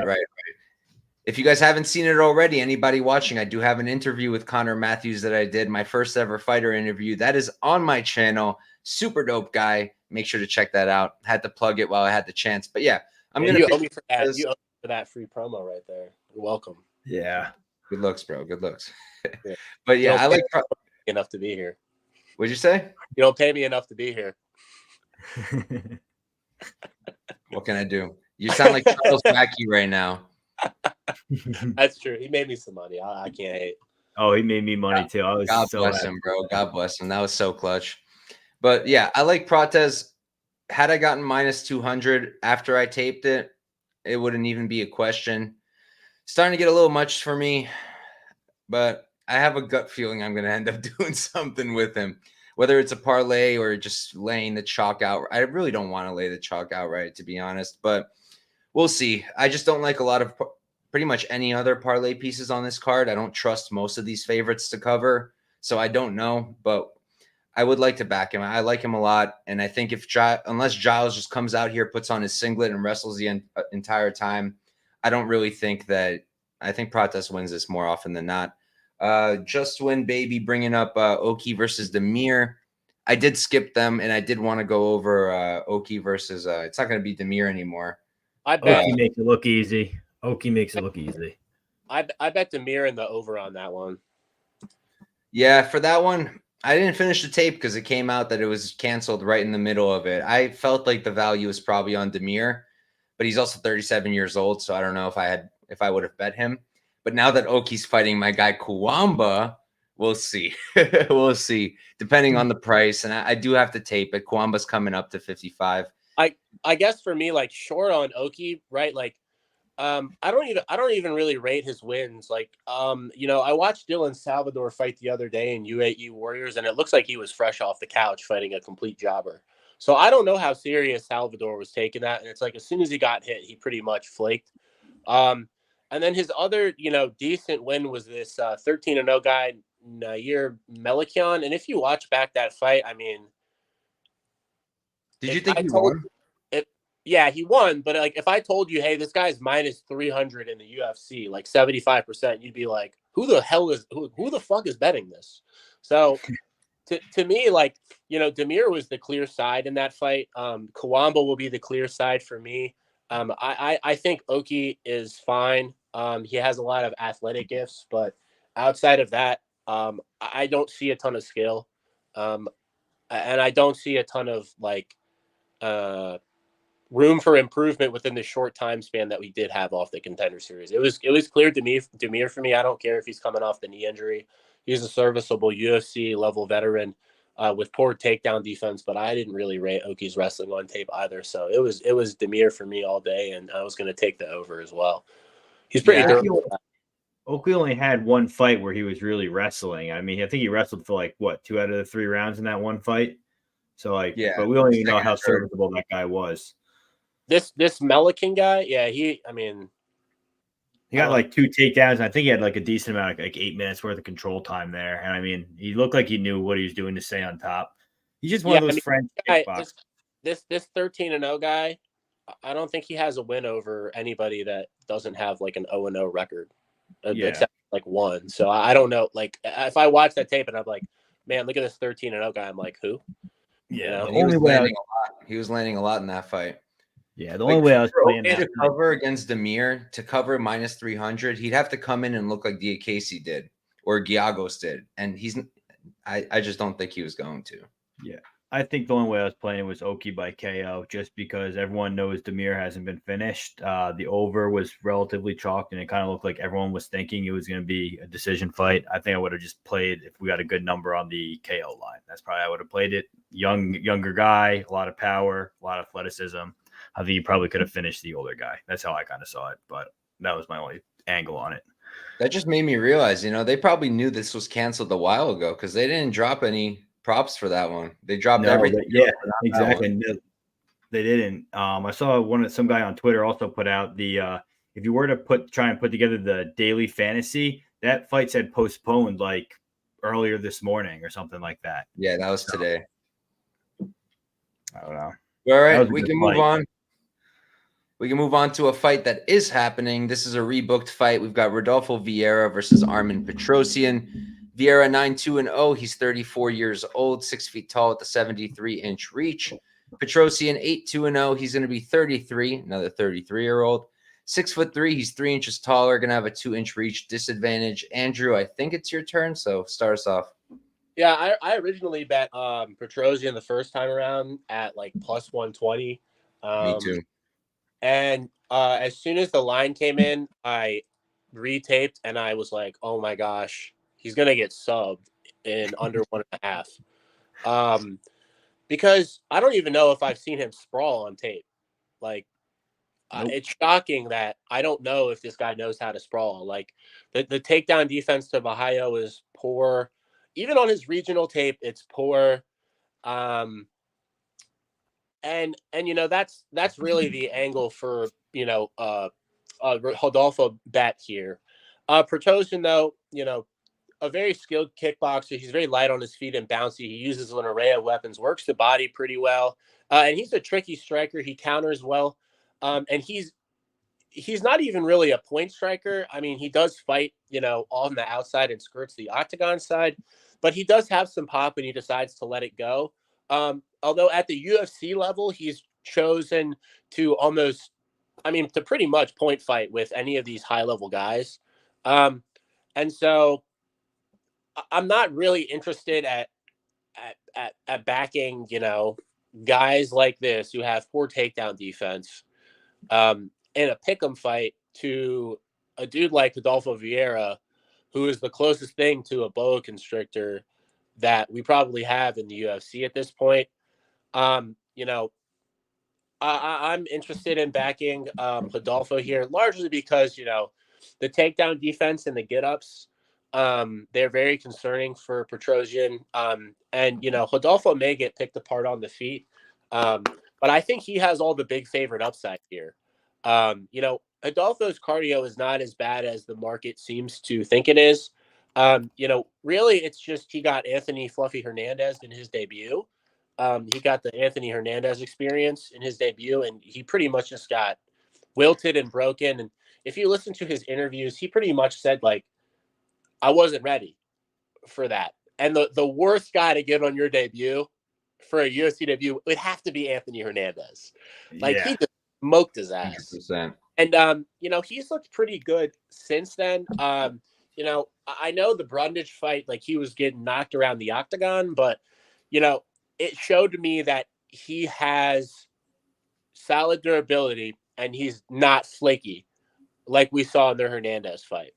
If you guys haven't seen it already, anybody watching, I do have an interview with Connor Matthews that I did, my first ever fighter interview. That is on my channel. Super dope guy. Make sure to check that out. Had to plug it while I had the chance. But yeah, you owe me for that. You owe me for that free promo right there. You're welcome. Yeah. Good looks, bro. Good looks. Yeah. But yeah, I like enough to be here. What'd you say? You don't pay me enough to be here. What can I do? You sound like Charles Mackey right now. That's true. He made me some money. I can't hate. Oh, he made me money too. I was God so bless happy. him, bro. God bless him. That was so clutch. But yeah, I like Prates. Had I gotten minus 200 after I taped it, it wouldn't even be a question. Starting to get a little much for me, but I have a gut feeling I'm going to end up doing something with him, whether it's a parlay or just laying the chalk out. I really don't want to lay the chalk outright, to be honest, but we'll see. I just don't like a lot of pretty much any other parlay pieces on this card. I don't trust most of these favorites to cover, so I don't know, but I would like to back him. I like him a lot, and I think unless Giles just comes out here, puts on his singlet, and wrestles the entire time, I don't really think that. I think Prates wins this more often than not. Just Win Baby bringing up Oki versus Demir. I did skip them, and I did want to go over Oki versus. It's not going to be Demir anymore. I bet Oki makes it look easy. Oki makes it look easy. I bet Demir in the over on that one. Yeah, for that one, I didn't finish the tape because it came out that it was canceled right in the middle of it. I felt like the value was probably on Demir, but he's also 37 years old, so I don't know if I would have bet him. But now that Oki's fighting my guy Kuwamba, we'll see. We'll see, depending on the price. And I do have to tape it. Kuwamba's coming up to 55. I guess for me, like short on Oki, right? Like, I don't even really rate his wins. Like, I watched Dylan Salvador fight the other day in UAE Warriors, and it looks like he was fresh off the couch fighting a complete jobber. So I don't know how serious Salvador was taking that. And it's like, as soon as he got hit, he pretty much flaked. And then his other, decent win was this 13-0 guy, Nair Melikian. And if you watch back that fight, I mean, did you think he won? Yeah, he won. But like, if I told you, hey, this guy's minus 300 in the UFC, like 75%, you'd be like, who the fuck is betting this? So to me, like, Demir was the clear side in that fight. Kuwamba will be the clear side for me. I think Oki is fine. He has a lot of athletic gifts, but outside of that, I don't see a ton of skill. And I don't see a ton of like room for improvement within the short time span that we did have off the Contender Series. It was clear to me, Demir for me. I don't care if he's coming off the knee injury. He's a serviceable UFC level veteran with poor takedown defense, but I didn't really rate Oki's wrestling on tape either. So it was Demir for me all day, and I was going to take the over as well. He's pretty durable. Oki only had one fight where he was really wrestling. I mean, I think he wrestled for like 2 out of the 3 rounds in that one fight. So but we don't even know how serviceable that guy was. This Melikian guy, yeah, he got like 2 takedowns. And I think he had like a decent amount, like 8 minutes worth of control time there. And I mean, he looked like he knew what he was doing to stay on top. He's just one of those French kickboxers. This 13-0 guy, I don't think he has a win over anybody that doesn't have like an 0-0 record, except like one. So I don't know. Like if I watch that tape and I'm like, man, look at this 13-0 guy. I'm like, who? Yeah, he was landing a lot in that fight. Yeah, the only way I was playing that to cover against Demir, to cover minus 300, he'd have to come in and look like Diakese did or Giagos did, and I just don't think he was going to. Yeah, I think the only way I was playing was Oki by KO, just because everyone knows Demir hasn't been finished. The over was relatively chalked, and it kind of looked like everyone was thinking it was going to be a decision fight. I think I would have just played if we got a good number on the KO line. That's probably how I would have played it. Younger guy, a lot of power, a lot of athleticism. I think you probably could have finished the older guy. That's how I kind of saw it, but that was my only angle on it. That just made me realize, they probably knew this was canceled a while ago because they didn't drop any props for that one. They dropped everything. Yeah, exactly. They didn't. I saw some guy on Twitter also put out the if you were to try and put together the daily fantasy, that fight said postponed like earlier this morning or something like that. Yeah, that was today. I don't know. All right, we can move on. We can move on to a fight that is happening. This is a rebooked fight. We've got Rodolfo Vieira versus Armen Petrosyan. Vieira 9-2-0. He's 34 years old, 6 feet tall with a 73-inch reach. Petrosyan 8-2-0. He's going to be 33, another 33-year-old. 6'3". He's 3 inches taller. Going to have a 2-inch reach disadvantage. Andrew, I think it's your turn, so start us off. Yeah, I originally bet Petrosyan the first time around at like plus 120. Me too. And as soon as the line came in, I retaped and I was like, oh my gosh, he's going to get subbed in under 1.5. Because I don't even know if I've seen him sprawl on tape. Like, nope. It's shocking that I don't know if this guy knows how to sprawl. Like, the takedown defense to Bahio is poor. Even on his regional tape, it's poor. And that's really the angle for Rodolfo bet here. Petrosyan, though, a very skilled kickboxer. He's very light on his feet and bouncy. He uses an array of weapons, works the body pretty well, and he's a tricky striker. He counters well, and he's he's not even really a point striker. I mean, he does fight, on the outside and skirts the octagon side, but he does have some pop when he decides to let it go. Although at the UFC level, he's chosen to to pretty much point fight with any of these high level guys. And so I'm not really interested at backing, guys like this who have poor takedown defense in a pick'em fight to a dude like Rodolfo Vieira, who is the closest thing to a boa constrictor that we probably have in the UFC at this point. I'm interested in backing Rodolfo here, largely because, the takedown defense and the get-ups, they're very concerning for Petrosyan. And, Rodolfo may get picked apart on the feet, but I think he has all the big favorite upside here. Rodolfo's cardio is not as bad as the market seems to think it is. Really, it's just he got Anthony Fluffy Hernandez in his debut. He got the Anthony Hernandez experience in his debut, and he pretty much just got wilted and broken. And if you listen to his interviews, he pretty much said, like, I wasn't ready for that. And the worst guy to get on your debut for a UFC debut would have to be Anthony Hernandez. Like, he just smoked his ass. 100%. And, he's looked pretty good since then. I know the Brundage fight, like, he was getting knocked around the octagon, but, it showed me that he has solid durability and he's not flaky like we saw in the Hernandez fight.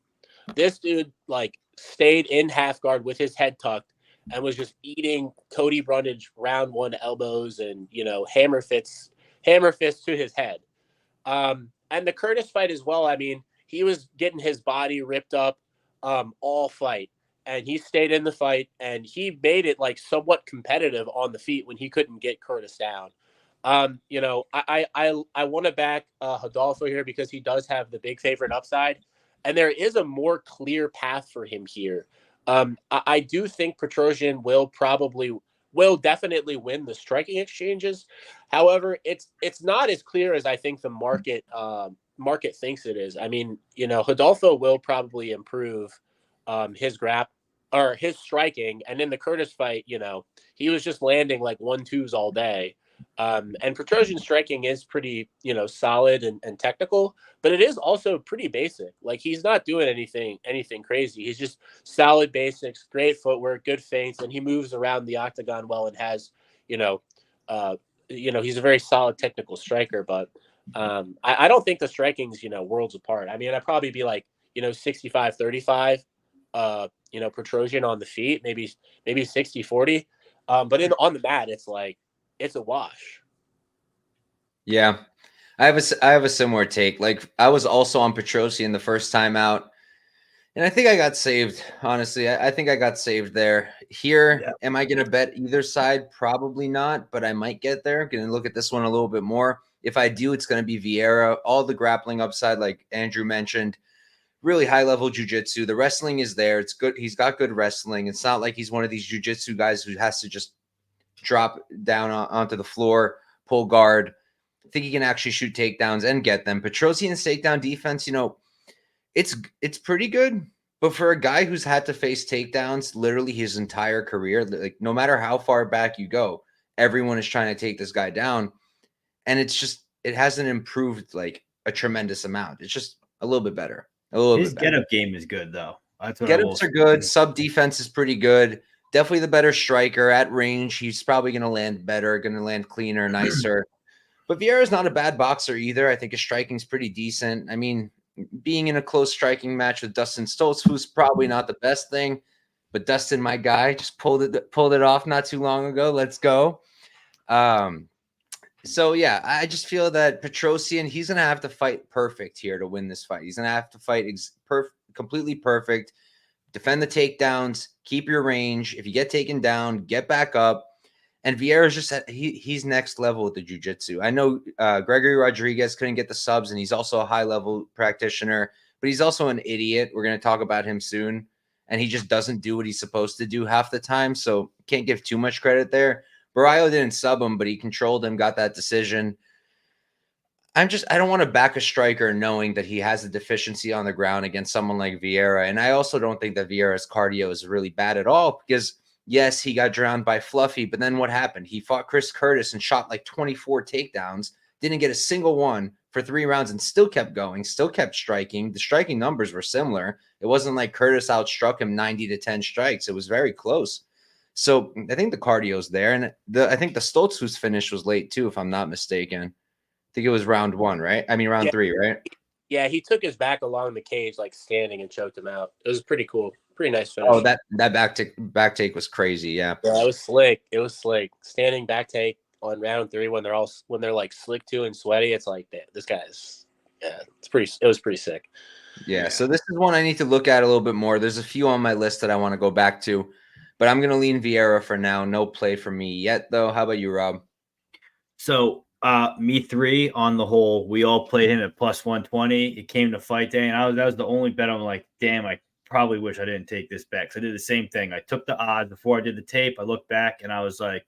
This dude, like, stayed in half guard with his head tucked and was just eating Cody Brundage round one elbows and, hammer fists to his head. And the Curtis fight as well. I mean, he was getting his body ripped up all fight. And he stayed in the fight, and he made it, like, somewhat competitive on the feet when he couldn't get Curtis down. I want to back Rodolfo here because he does have the big favorite upside, and there is a more clear path for him here. I do think Petrosyan will definitely win the striking exchanges. However, it's not as clear as I think the market thinks it is. I mean, Rodolfo will probably improve his his striking, and in the Curtis fight, he was just landing like 1-2s all day. And Petrosyan's striking is pretty, solid and technical, but it is also pretty basic. Like, he's not doing anything crazy. He's just solid basics, great footwork, good feints, and he moves around the octagon well and has, he's a very solid technical striker. But I don't think the striking's, worlds apart. I mean, I'd probably be like, 65-35. Petrosyan on the feet, maybe 60-40. But on the mat, it's like, it's a wash. Yeah. I have a similar take. Like, I was also on Petrosyan the first time out, and I think I got saved. Honestly, I think I got saved there. Here, yeah. Am I going to bet either side? Probably not, but I might get there. Going to look at this one a little bit more. If I do, it's going to be Vieira. All the grappling upside, like Andrew mentioned, really high level jiu-jitsu. The wrestling is there. It's good. He's got good wrestling. It's not like he's one of these jiu-jitsu guys who has to just drop down onto the floor, pull guard. I think he can actually shoot takedowns and get them. Petrosyan's takedown defense, it's pretty good. But for a guy who's had to face takedowns literally his entire career, like, no matter how far back you go, everyone is trying to take this guy down. And it hasn't improved like a tremendous amount. It's just a little bit better. His get-up game is good, though. Get-ups are good. Sub defense is pretty good. Definitely the better striker at range. He's probably going to land better, going to land cleaner, nicer. But Vieira's not a bad boxer either. I think his striking's pretty decent. I mean, being in a close striking match with Dustin Stoltz, who's probably not the best thing, but Dustin, my guy, just pulled it off not too long ago. Let's go. So, yeah, I just feel that Petrosyan, he's going to have to fight perfect here to win this fight. He's going to have to fight completely perfect, defend the takedowns, keep your range. If you get taken down, get back up. And Vieira's just he's next level with the jiu-jitsu. I know Gregory Rodrigues couldn't get the subs, and he's also a high-level practitioner, but he's also an idiot. We're going to talk about him soon. And he just doesn't do what he's supposed to do half the time, so can't give too much credit there. Barrio didn't sub him, but he controlled him, got that decision. I don't want to back a striker knowing that he has a deficiency on the ground against someone like Vieira. And I also don't think that Vieira's cardio is really bad at all because, yes, he got drowned by Fluffy. But then what happened? He fought Chris Curtis and shot like 24 takedowns, didn't get a single one for 3 rounds and still kept going, still kept striking. The striking numbers were similar. It wasn't like Curtis outstruck him 90-10 strikes. It was very close. So I think the cardio's there. And I think the Stoltz whose finish was late too, if I'm not mistaken. I think it was round 1, right? I mean, round 3, right? Yeah, he took his back along the cage, like standing, and choked him out. It was pretty cool. Pretty nice finish. Oh, that back take was crazy. Yeah. Yeah, it was slick. It was slick. Standing back take on round 3 when they're like slick too and sweaty. It's like, this guy's it was pretty sick. Yeah. So this is one I need to look at a little bit more. There's a few on my list that I want to go back to, but I'm gonna lean Vieira for now. No play for me yet, though. How about you, Rob? So me 3 on the whole. We all played him at plus 120. It came to fight day, and that was the only bet I'm like, damn, I probably wish I didn't take this bet. So I did the same thing. I took the odds before I did the tape. I looked back and I was like,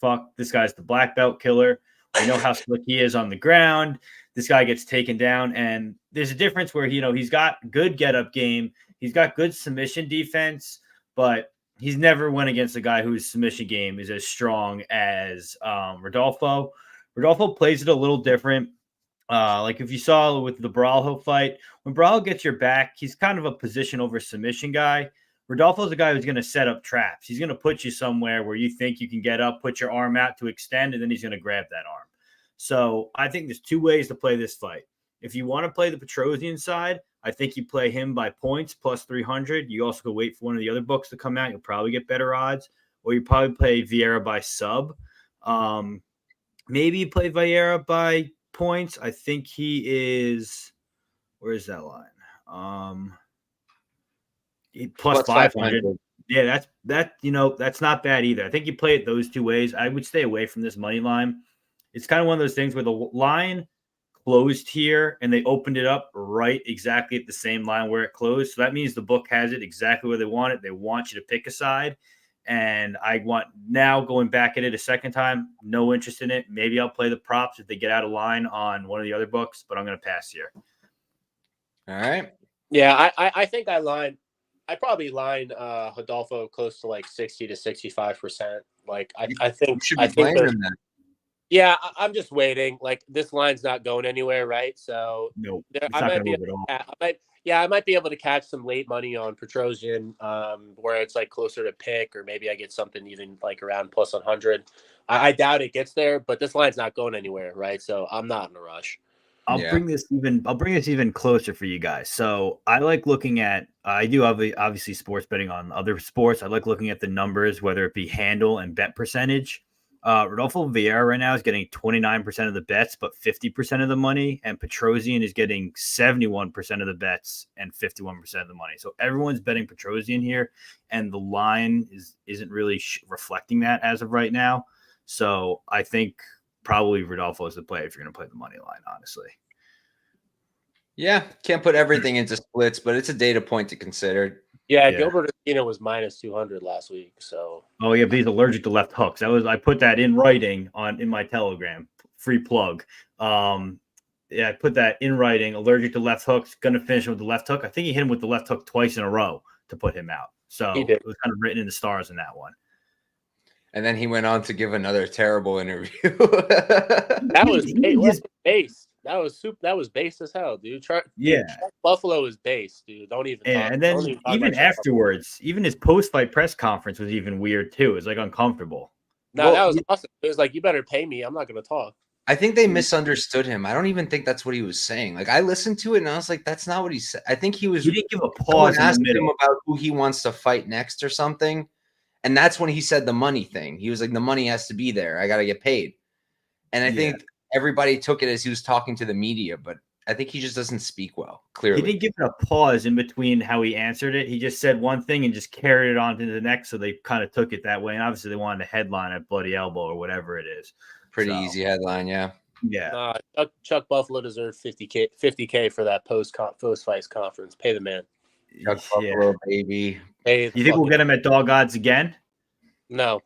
fuck, this guy's the black belt killer. I know how slick he is on the ground. This guy gets taken down, and there's a difference where he's got good get-up game. He's got good submission defense, but he's never went against a guy whose submission game is as strong as Rodolfo. Rodolfo plays it a little different. Like if you saw with the Brawlho fight, when Brawlho gets your back, he's kind of a position over submission guy. Rodolfo's a guy who's going to set up traps. He's going to put you somewhere where you think you can get up, put your arm out to extend, and then he's going to grab that arm. So I think there's 2 ways to play this fight. If you want to play the Petrosyan side, I think you play him by points plus 300. You also go wait for one of the other books to come out. You'll probably get better odds. Or you probably play Vieira by sub. Maybe you play Vieira by points. I think he is – where is that line? Plus 500. Yeah, that's not bad either. I think you play it those 2 ways. I would stay away from this money line. It's kind of one of those things where the line closed here and they opened it up right exactly at the same line where it closed. So that means the book has it exactly where they want it. They want you to pick a side. And I want now going back at it a second time, no interest in it. Maybe I'll play the props if they get out of line on one of the other books, but I'm going to pass here. All right. Yeah, I think I probably line Rodolfo close to like 60 to 65%. Like I think you should be playing him then. Yeah, I'm just waiting. Like this line's not going anywhere, right? So no, I might be able to catch some late money on Petrosyan, where it's like closer to pick, or maybe I get something even like around plus 100. I doubt it gets there, but this line's not going anywhere, right? So I'm not in a rush. I'll bring this even closer for you guys. So I like looking at, I do obviously sports betting on other sports. I like looking at the numbers, whether it be handle and bet percentage. Rodolfo Vieira right now is getting 29% of the bets, but 50% of the money. And Petrosyan is getting 71% of the bets and 51% of the money. So everyone's betting Petrosyan here. And the line isn't really reflecting that as of right now. So I think probably Rodolfo is the play if you're going to play the money line, honestly. Yeah, can't put everything into splits, but it's a data point to consider. Yeah, Gilbert was minus 200 last week. So but he's allergic to left hooks. I put that in writing in my Telegram. Free plug. I put that in writing. Allergic to left hooks. Going to finish him with the left hook. I think he hit him with the left hook twice in a row to put him out. So it was kind of written in the stars in that one. And then he went on to give another terrible interview. That was base. That was base as hell, dude. Buffalo is base, dude. Don't even. Yeah, and then even afterwards, even his post-fight press conference was even weird too. It was like uncomfortable. No, that was awesome. It was like, you better pay me. I'm not going to talk. I think they misunderstood him. I don't even think that's what he was saying. Like I listened to it and I was like, that's not what he said. I think he didn't give a pause. Asked him about who he wants to fight next or something. And that's when he said the money thing. He was like, the money has to be there. I got to get paid. And I think everybody took it as he was talking to the media, but I think he just doesn't speak well, clearly. He didn't give it a pause in between how he answered it. He just said one thing and just carried it on to the next. So they kind of took it that way. And obviously they wanted a headline at Bloody Elbow or whatever it is. Pretty easy headline, yeah. Yeah. Chuck Buffalo deserved $50K for that post-fight conference. Pay the man. Chuck Buffalo, baby. You think we'll get him at dog odds again? No.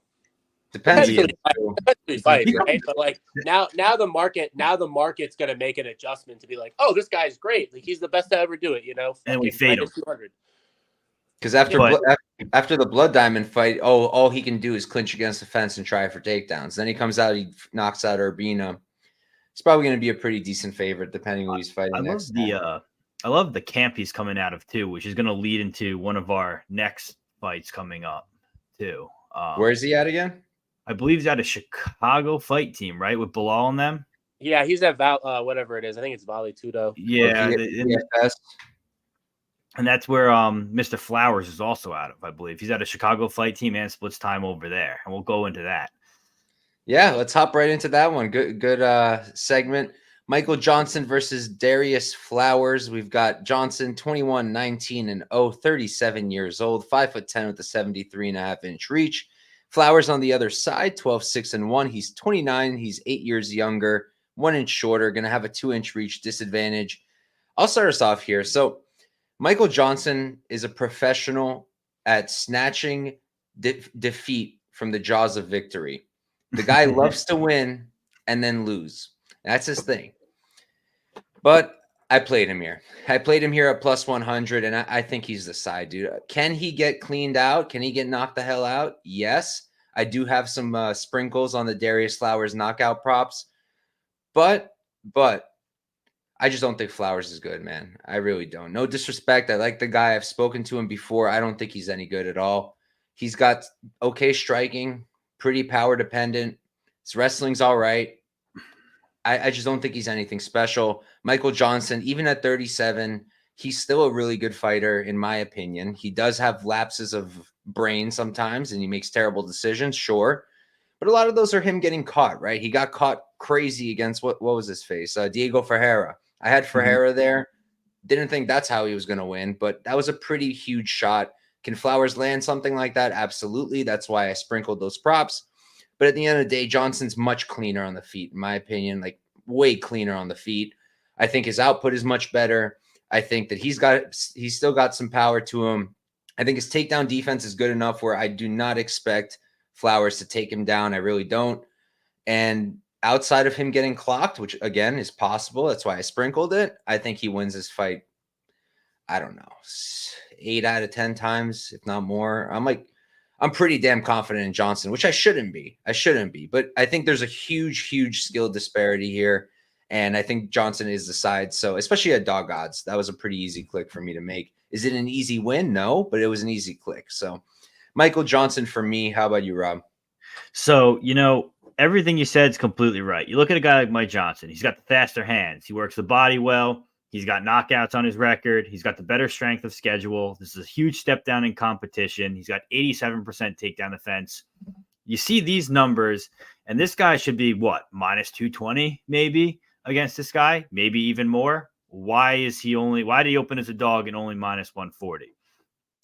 Depends. Eventually fight, right? But like now the market's gonna make an adjustment to be like, oh, this guy's great. Like he's the best to ever do it, And we fade him. 200. Because after the Blood Diamond fight, all he can do is clinch against the fence and try for takedowns. Then he comes out, he knocks out Urbina. He's probably going to be a pretty decent favorite, depending who he's fighting next. I love the camp he's coming out of too, which is going to lead into one of our next fights coming up too. Where is he at again? I believe he's at a Chicago fight team, right, with Bilal and them. Yeah, he's at whatever it is. I think it's Vale Tudo. Yeah, and that's where Mr. Flowers is also out of, I believe. He's at a Chicago fight team and splits time over there. And we'll go into that. Yeah, let's hop right into that one. Good segment. Michael Johnson versus Darrius Flowers. We've got Johnson 21, 19, and 37 years old, 5'10" with a 73.5-inch reach. Flowers on the other side, 12, 6, and 1. He's 29. He's 8 years younger, 1 inch shorter, going to have a 2-inch reach disadvantage. I'll start us off here. So Michael Johnson is a professional at snatching defeat from the jaws of victory. The guy loves to win and then lose. That's his thing. But I played him here. I played him here at plus 100, and I think he's the side, dude. Can he get cleaned out? Can he get knocked the hell out? Yes. I do have some sprinkles on the Darrius Flowers knockout props. But I just don't think Flowers is good, man. I really don't. No disrespect. I like the guy. I've spoken to him before. I don't think he's any good at all. He's got okay striking, pretty power dependent. His wrestling's all right. I just don't think he's anything special. Michael Johnson, even at 37, he's still a really good fighter, in my opinion. He does have lapses of brain sometimes, and he makes terrible decisions, sure. But a lot of those are him getting caught, right? He got caught crazy against, what was his face? Diego Ferreira. I had Ferreira there. Didn't think that's how he was going to win, but that was a pretty huge shot. Can Flowers land something like that? Absolutely. That's why I sprinkled those props. But at the end of the day, Johnson's much cleaner on the feet, in my opinion, like way cleaner on the feet. I think his output is much better. I think that he's still got some power to him. I think his takedown defense is good enough where I do not expect Flowers to take him down. I really don't. And outside of him getting clocked, which again is possible, that's why I sprinkled it, I think he wins this fight, I don't know, 8 out of 10 times, if not more. I'm pretty damn confident in Johnson, which I shouldn't be. But I think there's a huge skill disparity here. And I think Johnson is the side. So especially at dog odds, that was a pretty easy click for me to make. Is it an easy win? No, but it was an easy click. So Michael Johnson for me. How about you, Rob? So, everything you said is completely right. You look at a guy like Mike Johnson. He's got the faster hands. He works the body well. He's got knockouts on his record. He's got the better strength of schedule. This is a huge step down in competition. He's got 87% takedown defense. You see these numbers, and this guy should be what? Minus 220 maybe against this guy, maybe even more. Why did he open as a dog and only minus 140?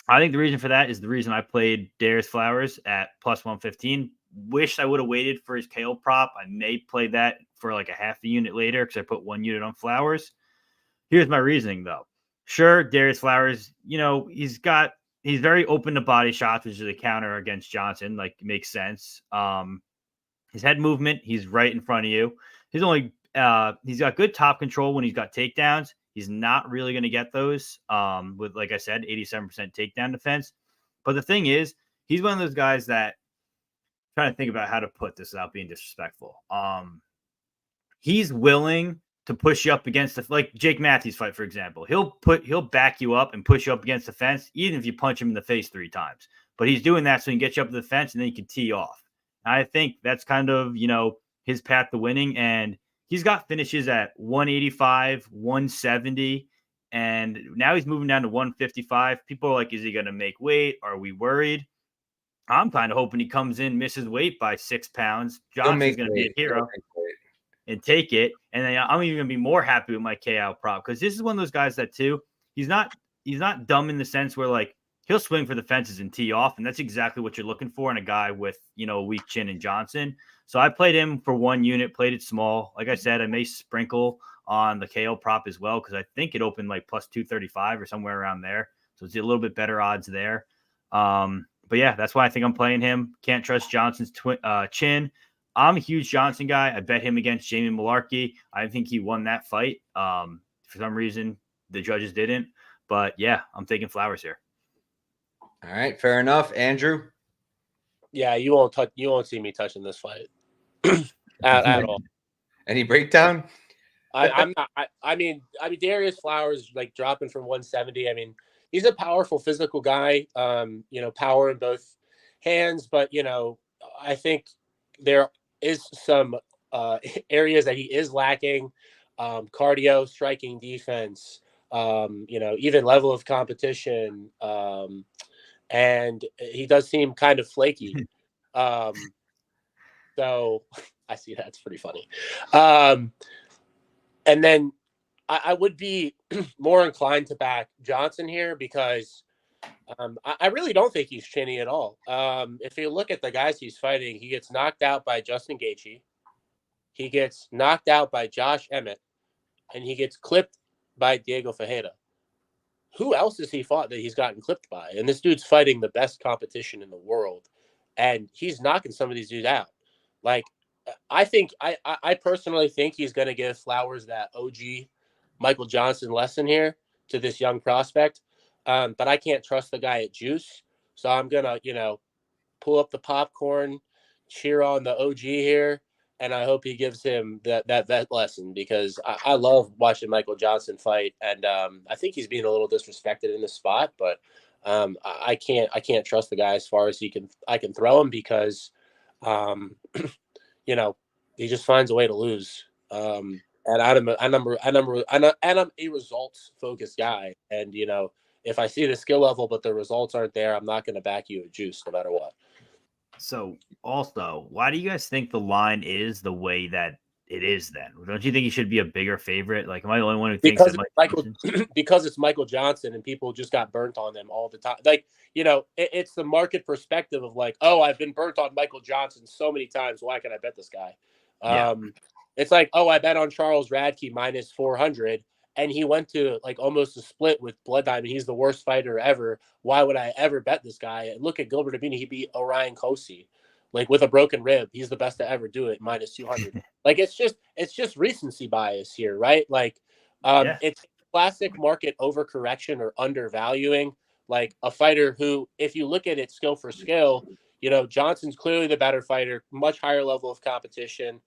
I think the reason for that is the reason I played Darrius Flowers at plus 115. Wish I would have waited for his KO prop. I may play that for like a half a unit later because I put 1 unit on Flowers. Here's my reasoning, though. Sure, Darrius Flowers, he's very open to body shots, which is a counter against Johnson. Like, it makes sense. His head movement, he's right in front of you. He's got good top control when he's got takedowns. He's not really going to get those with, like I said, 87% takedown defense. But the thing is, he's one of those guys that, trying to think about how to put this without being disrespectful. He's willing to push you up against like Jake Matthews fight, for example. He'll back you up and push you up against the fence, even if you punch him in the face 3 times. But he's doing that so he can get you up to the fence and then he can tee off. And I think that's kind of, his path to winning. And he's got finishes at 185, 170, and now he's moving down to 155. People are like, is he going to make weight? Are we worried? I'm kind of hoping he comes in, misses weight by 6 pounds. Johnson's going to be a hero and take it. And then I'm even going to be more happy with my KO prop because this is one of those guys that too, he's not dumb in the sense where like he'll swing for the fences and tee off. And that's exactly what you're looking for in a guy with, a weak chin in Johnson. So I played him for 1 unit, played it small. Like I said, I may sprinkle on the KO prop as well because I think it opened like plus 235 or somewhere around there. So it's a little bit better odds there. But yeah, that's why I think I'm playing him. Can't trust Johnson's chin. I'm a huge Johnson guy. I bet him against Jamie Malarkey. I think he won that fight. For some reason, the judges didn't. But yeah, I'm taking Flowers here. All right, fair enough. Andrew? Yeah, you won't see me touching this fight at all. Any breakdown? I'm not. I mean, Darrius Flowers like dropping from 170. I mean, he's a powerful physical guy. Power in both hands, but I think there is some areas that he is lacking: cardio, striking, defense. Even level of competition. And he does seem kind of flaky. So I see that's pretty funny. And then I would be more inclined to back Johnson here because I really don't think he's chinny at all. If you look at the guys he's fighting, he gets knocked out by Justin Gaethje. He gets knocked out by Josh Emmett. And he gets clipped by Diego Ferreira. Who else has he fought that he's gotten clipped by? And this dude's fighting the best competition in the world. And he's knocking some of these dudes out. Like, I personally think he's going to give Flowers that OG Michael Johnson lesson here to this young prospect. But I can't trust the guy at Juice. So I'm going to, pull up the popcorn, cheer on the OG here. And I hope he gives him that lesson because I love watching Michael Johnson fight. And I think he's being a little disrespected in this spot, but I can't trust the guy as far as I can throw him because, he just finds a way to lose. And I'm a results focused guy. And, if I see the skill level, but the results aren't there, I'm not going to back you at Juice no matter what. So also, why do you guys think the line is the way that it is then? Don't you think he should be a bigger favorite? Like, am I the only one who thinks that because it's Michael Johnson and people just got burnt on them all the time. Like, it's the market perspective of like, oh, I've been burnt on Michael Johnson so many times. Why can I bet this guy? Yeah. It's like, oh, I bet on Charles Radke minus 400. And he went to like almost a split with Blood Diamond. He's the worst fighter ever. Why would I ever bet this guy? And look at Gilbert Abini. He beat Orion Kosi, like with a broken rib. He's the best to ever do it, minus 200. Like it's just recency bias here, right? Like it's classic market overcorrection or undervaluing. Like a fighter who, if you look at it skill for skill, Johnson's clearly the better fighter, much higher level of competition,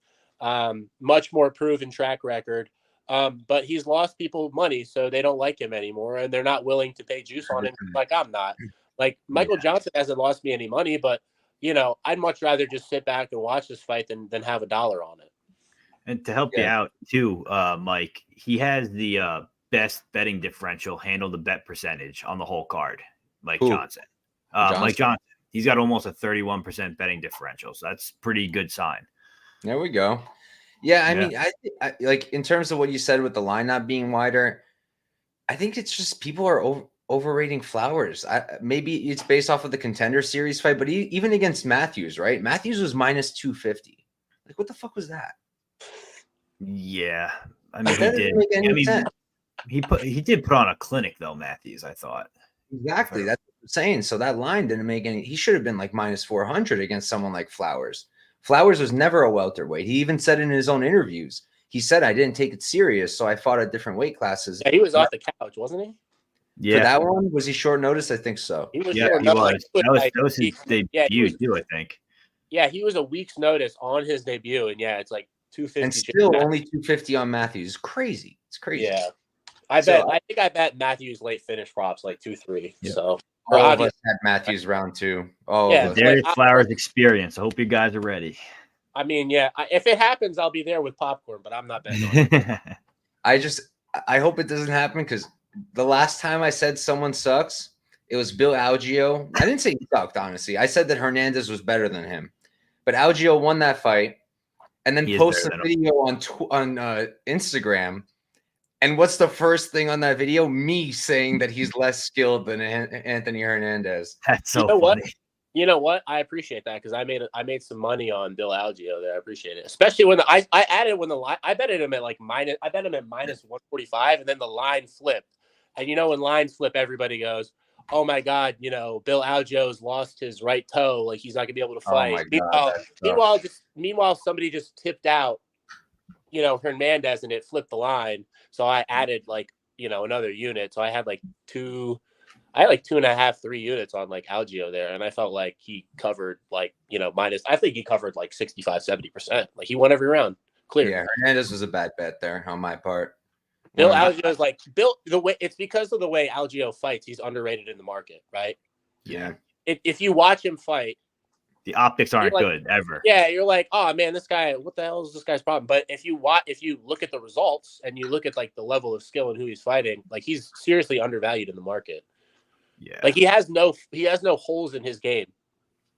much more proven track record. But he's lost people money, so they don't like him anymore, and they're not willing to pay Juice on him like I'm not. Like Michael Johnson hasn't lost me any money, but I'd much rather just sit back and watch this fight than have $1 on it. And to help you out too, Mike, he has the best betting differential, handle the bet percentage on the whole card. Mike Johnson. Mike Johnson. He's got almost a 31% betting differential, so that's pretty good sign. There we go. Yeah, I mean, I like in terms of what you said with the line not being wider, I think it's just people are overrating Flowers. Maybe it's based off of the Contender Series fight, but even against Matthews, right? Matthews was minus 250. Like, what the fuck was that? Yeah, I mean, he did. He did put on a clinic though, Matthews. I thought exactly that's what I'm saying. So that line didn't make any. He should have been like minus 400 against someone like Flowers. Flowers was never a welterweight. He even said in his own interviews, he said, I didn't take it serious, so I fought at different weight classes. Yeah, he was off the couch, wasn't he? Yeah. For that one, was he short notice? I think so. He was short notice. That was his debut, too, I think. Yeah, he was a week's notice on his debut, and it's like 250. And still only 250 on Matthews. It's crazy. It's crazy. Yeah. I think I bet Matthews late finish props like 2-3. Yeah. So all of us had Matthews round 2. Oh, yeah. There's Flowers experience. I hope you guys are ready. I mean, if it happens, I'll be there with popcorn, but I'm not betting on it. I hope it doesn't happen because the last time I said someone sucks, it was Bill Algeo. I didn't say he sucked, honestly. I said that Hernandez was better than him. But Algeo won that fight and then posted a video on Instagram. And what's the first thing on that video? Me saying that he's less skilled than Anthony Hernandez. That's so funny. You know what? I appreciate that because I made some money on Bill Algeo there. I appreciate it, especially when I added when the line. I betted him at minus 145, and then the line flipped. And when lines flip, everybody goes, oh my God, Bill Algio's lost his right toe. Like he's not gonna be able to Oh my fight. God, Meanwhile, somebody just tipped out, Hernandez, and it flipped the line. So I added another unit. So I had like 2.5, 3 units on like Algio there. And I felt like he covered I think he covered like 65, 70%. Like he won every round. Clear. Yeah, Hernandez was a bad bet there on my part. Bill Algio is like it's because of the way Algio fights, he's underrated in the market, right? Yeah. If you watch him fight, the optics aren't good ever. Yeah, you're like, oh man, this guy, what the hell is this guy's problem? But if you look at the results and you look at like the level of skill and who he's fighting, like he's seriously undervalued in the market. Yeah. Like he has no holes in his game.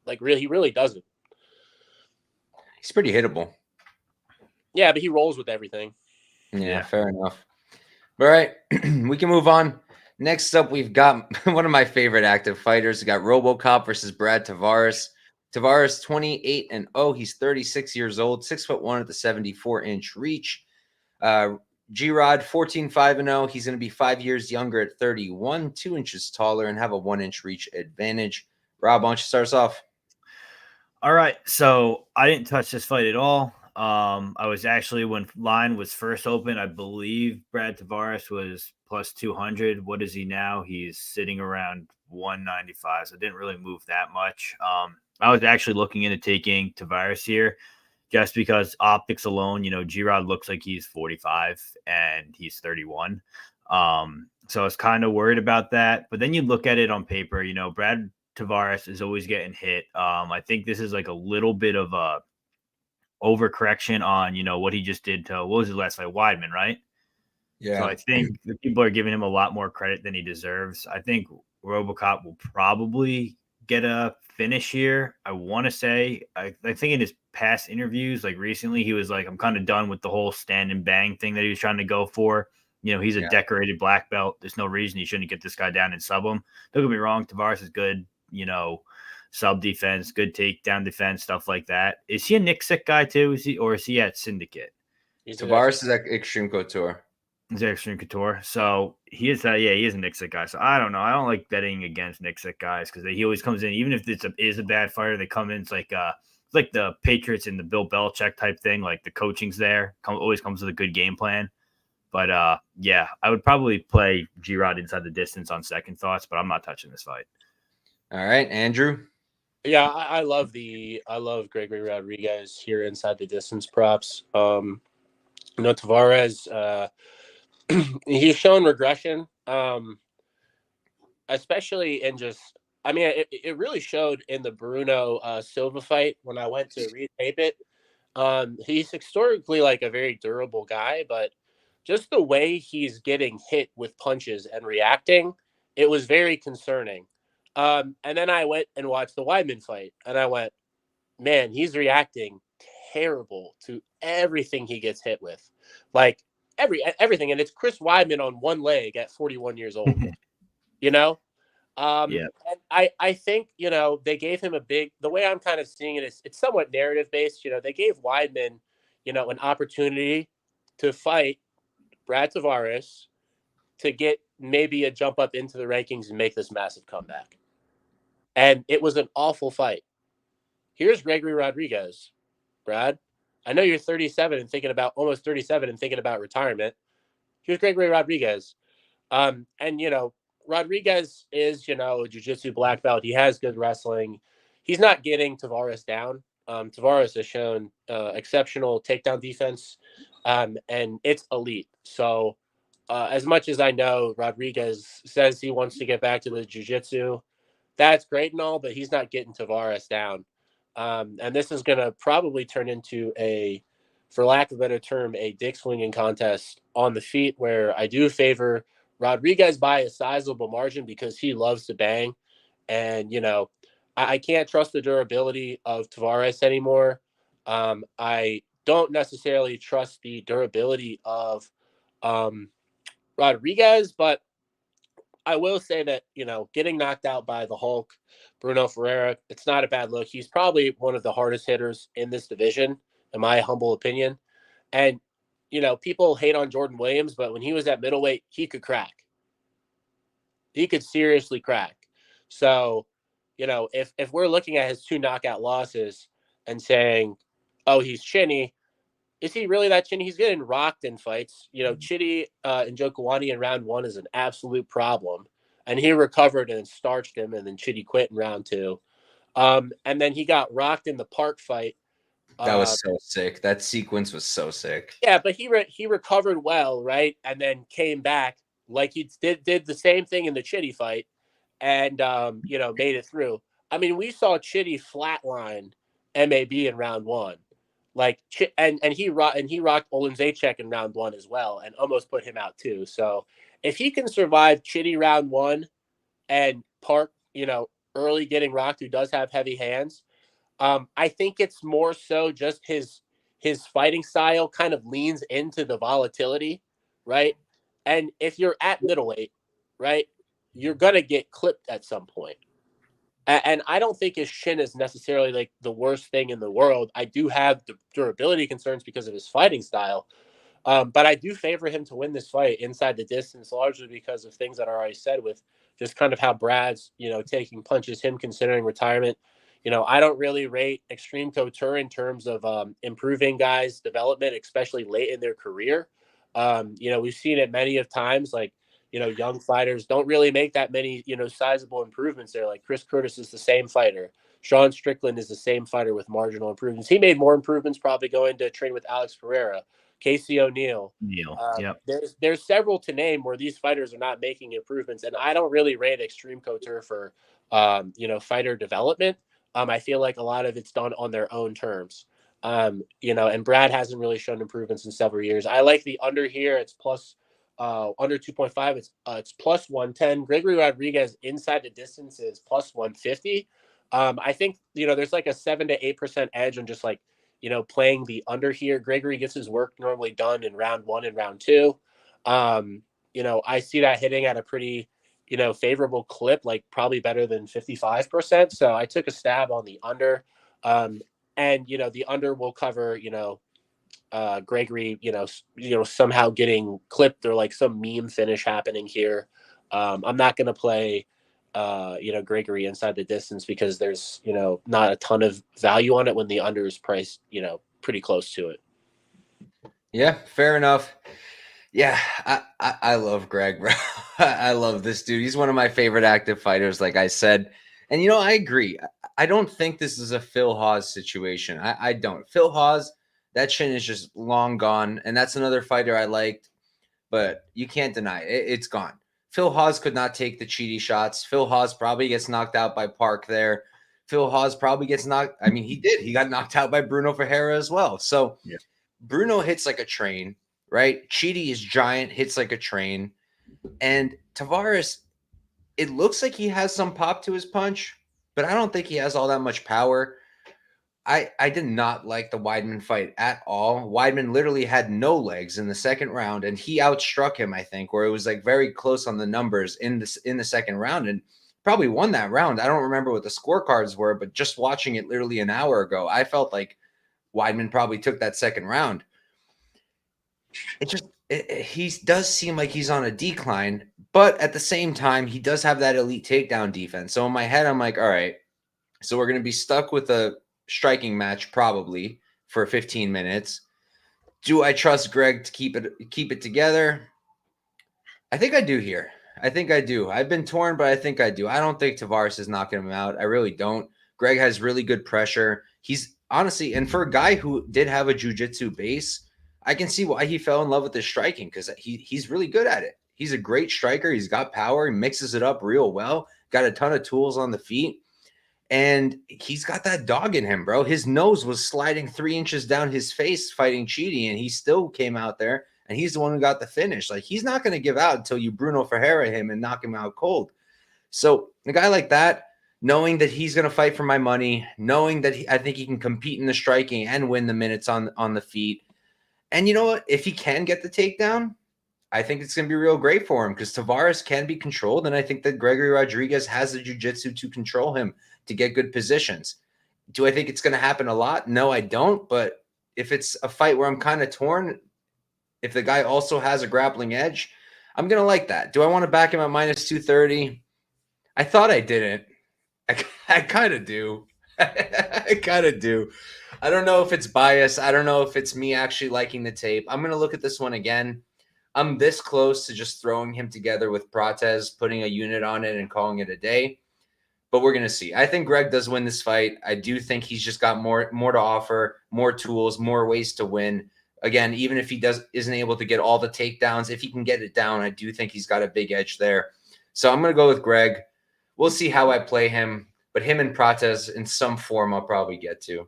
Like he really doesn't. He's pretty hittable. Yeah, but he rolls with everything. Yeah. Fair enough. All right, we can move on. Next up, we've got one of my favorite active fighters. We got RoboCop versus Brad Tavares. Tavares 28-0. He's 36 years old, 6'1" at the 74-inch reach. G-Rod 14-5-0. He's going to be 5 years younger at 31, 2 inches taller, and have a 1-inch reach advantage. Rob, why don't you start us off? All right, so I didn't touch this fight at all. I was actually, when line was first open, I believe Brad Tavares was plus 200. What is he now? He's sitting around 195. So it didn't really move that much. I was actually looking into taking Tavares here just because optics alone, G-Rod looks like he's 45 and he's 31. So I was kind of worried about that. But then you look at it on paper, Brad Tavares is always getting hit. I think this is like a little bit of a overcorrection on, what he just did to, what was his last fight? Weidman, right? Yeah. So I think the people are giving him a lot more credit than he deserves. I think RoboCop will probably get a finish here. I want to say, I think in his past interviews, like recently, he was like, I'm kind of done with the whole stand and bang thing that he was trying to go for. He's a decorated black belt. There's no reason he shouldn't get this guy down and sub him. Don't get me wrong. Tavares is good, sub defense, good takedown defense, stuff like that. Is he a Nick Sick guy too? Is he at Syndicate? Tavares is at Extreme Couture. He's at Extreme Couture. So he is he is a Nick Sick guy. So I don't know. I don't like betting against Nick Sick guys because he always comes in, even if it is a bad fighter, they come in. It's like the Patriots and the Bill Belichick type thing. Like the coaching's there, always comes with a good game plan. But I would probably play G-Rod inside the distance on second thoughts, but I'm not touching this fight. All right, Andrew. Yeah, I love Gregory Rodrigues here inside the distance props. Tavares, he's shown regression, especially in it really showed in the Bruno Silva fight when I went to retape it. He's historically like a very durable guy, but just the way he's getting hit with punches and reacting, it was very concerning. And then I went and watched the Weidman fight, and I went, man, he's reacting terrible to everything he gets hit with, like everything. And it's Chris Weidman on one leg at 41 years old, And I think, they gave him the way I'm kind of seeing it is it's somewhat narrative based. They gave Weidman, an opportunity to fight Brad Tavares to get maybe a jump up into the rankings and make this massive comeback. And it was an awful fight. Here's Gregory Rodrigues. Brad, I know you're 37 and thinking about almost 37 and thinking about retirement. Here's Gregory Rodrigues. Rodrigues is, a jiu-jitsu black belt. He has good wrestling. He's not getting Tavares down. Tavares has shown exceptional takedown defense, and it's elite. So as much as I know Rodrigues says he wants to get back to the jiu-jitsu, that's great and all, but he's not getting Tavares down. And this is going to probably turn into for lack of a better term, a dick swinging contest on the feet, where I do favor Rodrigues by a sizable margin because he loves to bang. And, I can't trust the durability of Tavares anymore. I don't necessarily trust the durability of Rodrigues, but I will say that, getting knocked out by the Hulk, Bruno Ferreira, it's not a bad look. He's probably one of the hardest hitters in this division, in my humble opinion. And, people hate on Jordan Williams, but when he was at middleweight, he could crack. He could seriously crack. So, if we're looking at his 2 knockout losses and saying, oh, he's chinny, is he really that chinny? He's getting rocked in fights. Chitty and Jokuani in round 1 is an absolute problem. And he recovered and starched him, and then Chitty quit in round 2. And then he got rocked in the Park fight. That was so sick. That sequence was so sick. Yeah, but he recovered well, right? And then came back like he did the same thing in the Chitty fight, and made it through. I mean, we saw Chitty flatline MAB in round 1, and he rocked Olendzejczyk in round 1 as well, and almost put him out too. So if he can survive Chitty round 1 and Park, early getting rocked, who does have heavy hands, I think it's more so just his fighting style kind of leans into the volatility, right? And if you're at middleweight, right, you're going to get clipped at some point. And I don't think his shin is necessarily like the worst thing in the world. I do have the durability concerns because of his fighting style. But I do favor him to win this fight inside the distance, largely because of things that are already said with just kind of how Brad's, taking punches, him considering retirement. I don't really rate Extreme Couture in terms of improving guys' development, especially late in their career. We've seen it many of times, like, young fighters don't really make that many, sizable improvements there. Like Chris Curtis is the same fighter. Sean Strickland is the same fighter with marginal improvements. He made more improvements probably going to train with Alex Pereira, Casey O'Neill. Yep. There's several to name where these fighters are not making improvements. And I don't really rate Extreme Couture for, fighter development. I feel like a lot of it's done on their own terms. And Brad hasn't really shown improvements in several years. I like the under here. It's plus under 2.5. It's plus 110. Gregory Rodrigues inside the distance is plus 150. I think, there's like a 7 to 8% edge on just like, playing the under here. Gregory gets his work normally done in round 1 and round 2. I see that hitting at a pretty, favorable clip, like probably better than 55%. So I took a stab on the under. And, the under will cover, Gregory, somehow getting clipped or like some meme finish happening here. I'm not going to play, Gregory inside the distance because there's, not a ton of value on it when the under is priced, pretty close to it. Yeah, fair enough. Yeah, I love Greg, bro. I love this dude. He's one of my favorite active fighters, like I said. And, I agree. I don't think this is a Phil Hawes situation. I don't. Phil Hawes, that shin is just long gone. And that's another fighter I liked. But you can't deny it. It's gone. Phil Hawes could not take the cheaty shots. Phil Hawes probably gets knocked out by Park there. Phil Hawes probably gets knocked. I mean, he did. He got knocked out by Bruno Ferreira as well. So yeah. Bruno hits like a train, right? Cheaty is giant, hits like a train. And Tavares, it looks like he has some pop to his punch, but I don't think he has all that much power. I did not like the Weidman fight at all. Weidman literally had no legs in the second round, and he outstruck him, I think, where it was like very close on the numbers in the second round, and probably won that round. I don't remember what the scorecards were, but just watching it literally an hour ago, I felt like Weidman probably took that second round. He does seem like he's on a decline, but at the same time, he does have that elite takedown defense. So in my head, I'm like, all right, so we're going to be stuck with a striking match probably for 15 minutes. Do I trust Greg to keep it together? I think I do here. I think I do. I've been torn, but I think I do. I don't think Tavares is knocking him out. I really don't. Greg has really good pressure. He's honestly, and for a guy who did have a jiu-jitsu base, I can see why he fell in love with his striking because he's really good at it. He's a great striker. He's got power. He mixes it up real well. Got a ton of tools on the feet. And he's got that dog in him, bro. His nose was sliding 3 inches down his face fighting Cheaty, and he still came out there, and he's the one who got the finish. Like, he's not going to give out until you Bruno Ferreira him and knock him out cold. So a guy like that, knowing that he's going to fight for my money, knowing that I think he can compete in the striking and win the minutes on the feet. And you know what? If he can get the takedown, I think it's going to be real great for him because Tavares can be controlled, and I think that Gregory Rodrigues has the jiu-jitsu to control him to get good positions. Do I think it's going to happen a lot? No, I don't. But if it's a fight where I'm kind of torn, if the guy also has a grappling edge, I'm going to like that. Do I want to back him at minus 230? I thought I didn't. I kind of do. I kind of do. I don't know if it's bias. I don't know if it's me actually liking the tape. I'm going to look at this one again. I'm this close to just throwing him together with Prates, putting a unit on it and calling it a day. But we're going to see. I think Greg does win this fight. I do think he's just got more to offer, more tools, more ways to win. Again, even if he isn't able to get all the takedowns, if he can get it down, I do think he's got a big edge there. So I'm going to go with Greg. We'll see how I play him, but him and Prates in some form I'll probably get to.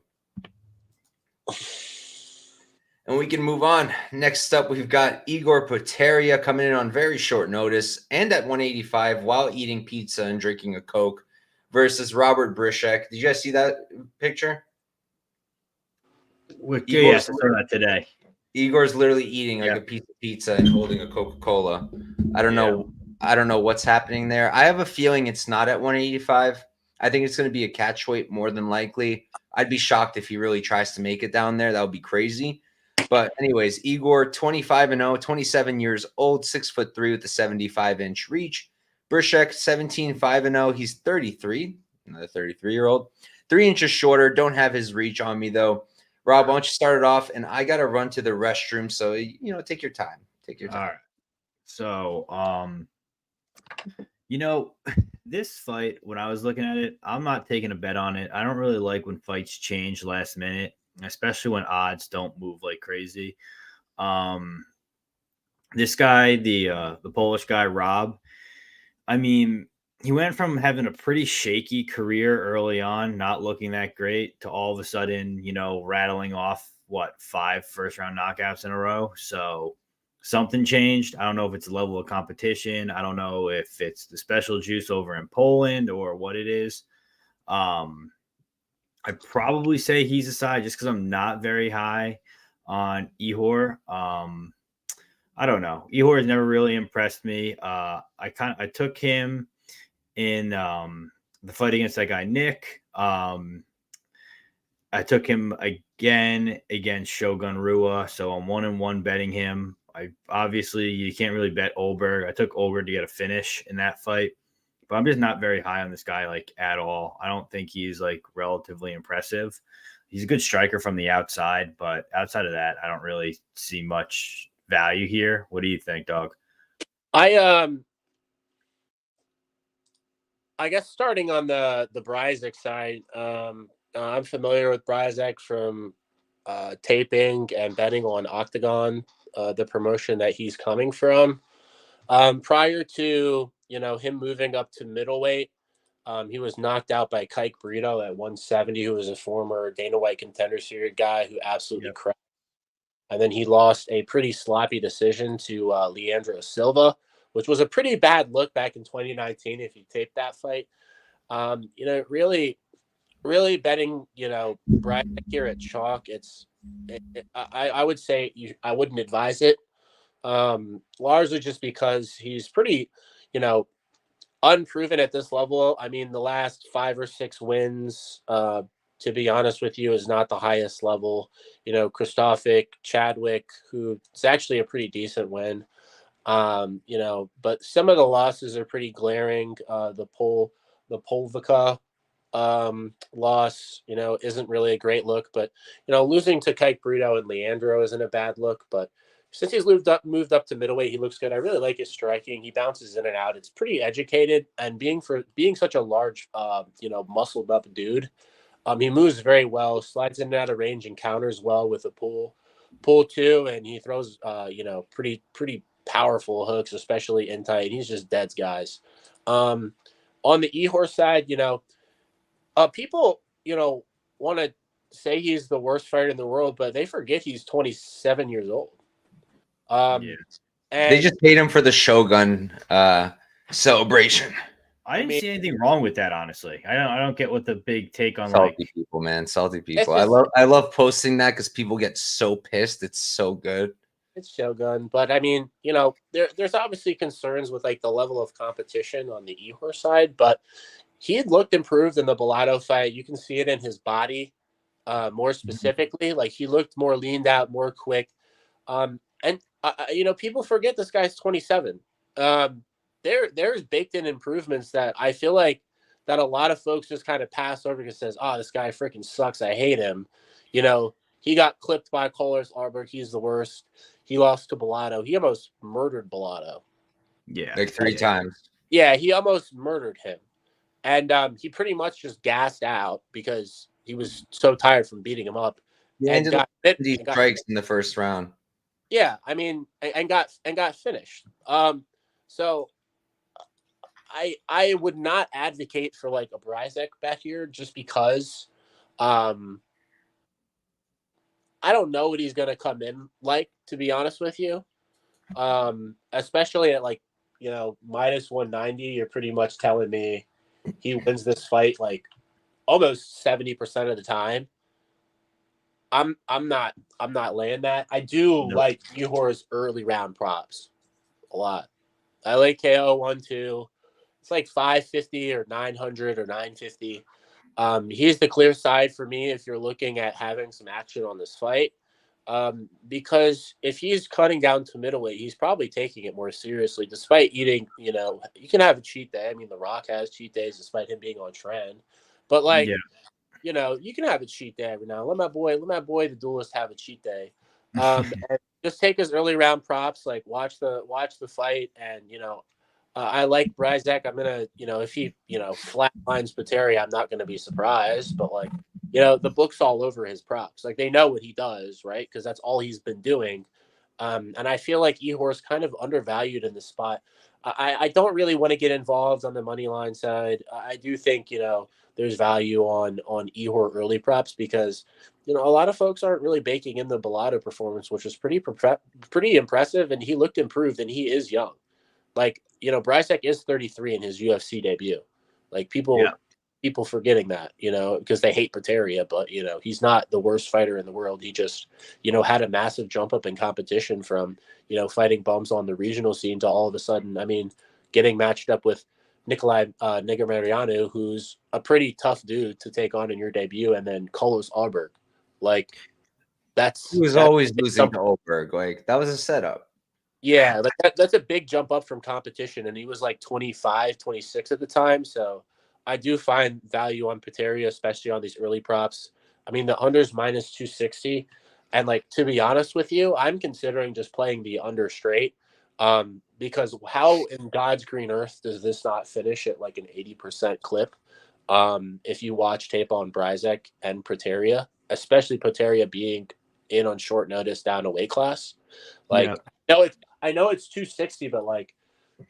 And we can move on. Next up, we've got Ihor Potieria coming in on very short notice and at 185 while eating pizza and drinking a Coke versus Robert Bryczek. Did you guys see that picture? Yeah, I saw that today. Igor's literally eating like a piece of pizza and holding a Coca-Cola. I don't know what's happening there. I have a feeling it's not at 185. I think it's going to be a catch weight more than likely. I'd be shocked if he really tries to make it down there. That would be crazy. But anyways, Ihor, 25-0, 27 years old, 6'3" with a 75-inch reach. Bryczek, 17-5-0. He's 33, another 33-year-old. 3 inches shorter. Don't have his reach on me, though. Rob, why don't you start it off? And I got to run to the restroom. So, take your time. Take your time. All right. So, this fight, when I was looking at it, I'm not taking a bet on it. I don't really like when fights change last minute, especially when odds don't move like crazy. This guy, the Polish guy, Rob, I mean, he went from having a pretty shaky career early on, not looking that great, to all of a sudden, rattling off 5 first-round knockouts in a row. So something changed. I don't know if it's the level of competition. I don't know if it's the special juice over in Poland or what it is. I'd probably say he's a side just because I'm not very high on Ihor. I don't know. Ihor has never really impressed me. I took him in the fight against that guy Nick. I took him again against Shogun Rua, so I'm 1-1 betting him. Obviously you can't really bet Oberg. I took Oberg to get a finish in that fight, but I'm just not very high on this guy at all. I don't think he's relatively impressive. He's a good striker from the outside, but outside of that, I don't really see much value here. What do you think, dog? I guess starting on the Bryczek side, I'm familiar with Bryczek from taping and betting on Octagon, the promotion that he's coming from. Prior to him moving up to middleweight, he was knocked out by Kike Brito at 170, who was a former Dana White Contender Series guy who absolutely crashed. And then he lost a pretty sloppy decision to Leandro Silva, which was a pretty bad look back in 2019 if you taped that fight. Really betting, Brad here at chalk, I would say I wouldn't advise it. Largely just because he's pretty, unproven at this level. I mean, the last 5 or 6 wins, to be honest with you, is not the highest level. Krzysztof Chadwick, who is actually a pretty decent win. But some of the losses are pretty glaring. The Polvica loss, isn't really a great look, but losing to Kike Brito and Leandro isn't a bad look. But since he's moved up to middleweight, he looks good. I really like his striking. He bounces in and out. It's pretty educated, and being such a large, muscled up dude, he moves very well, slides in and out of range, and counters well with a pull too, and he throws, pretty powerful hooks, especially in tight. He's just deads guys. On the Ihor side, people, want to say he's the worst fighter in the world, but they forget he's 27 years old. And they just paid him for the Shogun celebration. I didn't see anything wrong with that, honestly. I don't get what the big take on salty people, man. Salty people. I love posting that because people get so pissed. It's so good. It's Shogun, but I mean, there's obviously concerns with the level of competition on the Ihor side, but he had looked improved in the Bellato fight. You can see it in his body, more specifically. He looked more leaned out, more quick. And people forget this guy's 27. there's baked in improvements that I feel like that a lot of folks just kind of pass over because says, oh, this guy freaking sucks. I hate him. You know, he got clipped by Kohlers Arberg. He's the worst. He lost to Bellato. He almost murdered Bellato. Yeah. Like 3 times. Yeah, he almost murdered him. And he pretty much just gassed out because he was so tired from beating him up. He and ended got up fit. with these strikes in the first round. Yeah, I mean, and got finished. So I would not advocate for like a Bryczek bet here just because I don't know what he's gonna come in like, to be honest with you. Especially at like, you know, minus 190, you're pretty much telling me he wins this fight like almost 70% of the time. I'm not laying that. I do like Ihor's early round props a lot. I like KO 1-2. It's like 550 or 900 or 950. He's the clear side for me if you're looking at having some action on this fight. Because if he's cutting down to middleweight, he's probably taking it more seriously, despite eating, you know, you can have a cheat day. I mean, The Rock has cheat days despite him being on trend. But like, you know, you can have a cheat day every now. Let my boy, the duelist, have a cheat day. And just take his early round props, like watch the fight, and you know, I like Bryczek. I'm gonna, you know, if he, you know, flatlines Potieria, I'm not gonna be surprised. But like, you know, the book's all over his props. Like they know what he does, right? Because that's all he's been doing. And I feel like Ihor's kind of undervalued in this spot. I don't really want to get involved on the money line side. I do think, you know, there's value on Ihor early props because, you know, a lot of folks aren't really baking in the Bellato performance, which was pretty impressive, and he looked improved, and he is young. Like, you know, Bryczek is 33 in his UFC debut. Like people forgetting that, you know, because they hate Potieria, but you know, he's not the worst fighter in the world. He just, you know, had a massive jump up in competition from, you know, fighting bums on the regional scene to all of a sudden, I mean, getting matched up with Nikolai Negumereanu, who's a pretty tough dude to take on in your debut, and then Carlos Arberg. Like He was always losing to Oberg. Like that was a setup. Yeah, like that's a big jump up from competition, and he was like 25, 26 at the time. So I do find value on Potieria, especially on these early props. I mean, the under's minus 260, and like to be honest with you, I'm considering just playing the under straight, because how in God's green earth does this not finish at like an 80% clip? If you watch tape on Bryczek and Potieria, especially Potieria being in on short notice down a weight class, like. No, I know it's 260, but like,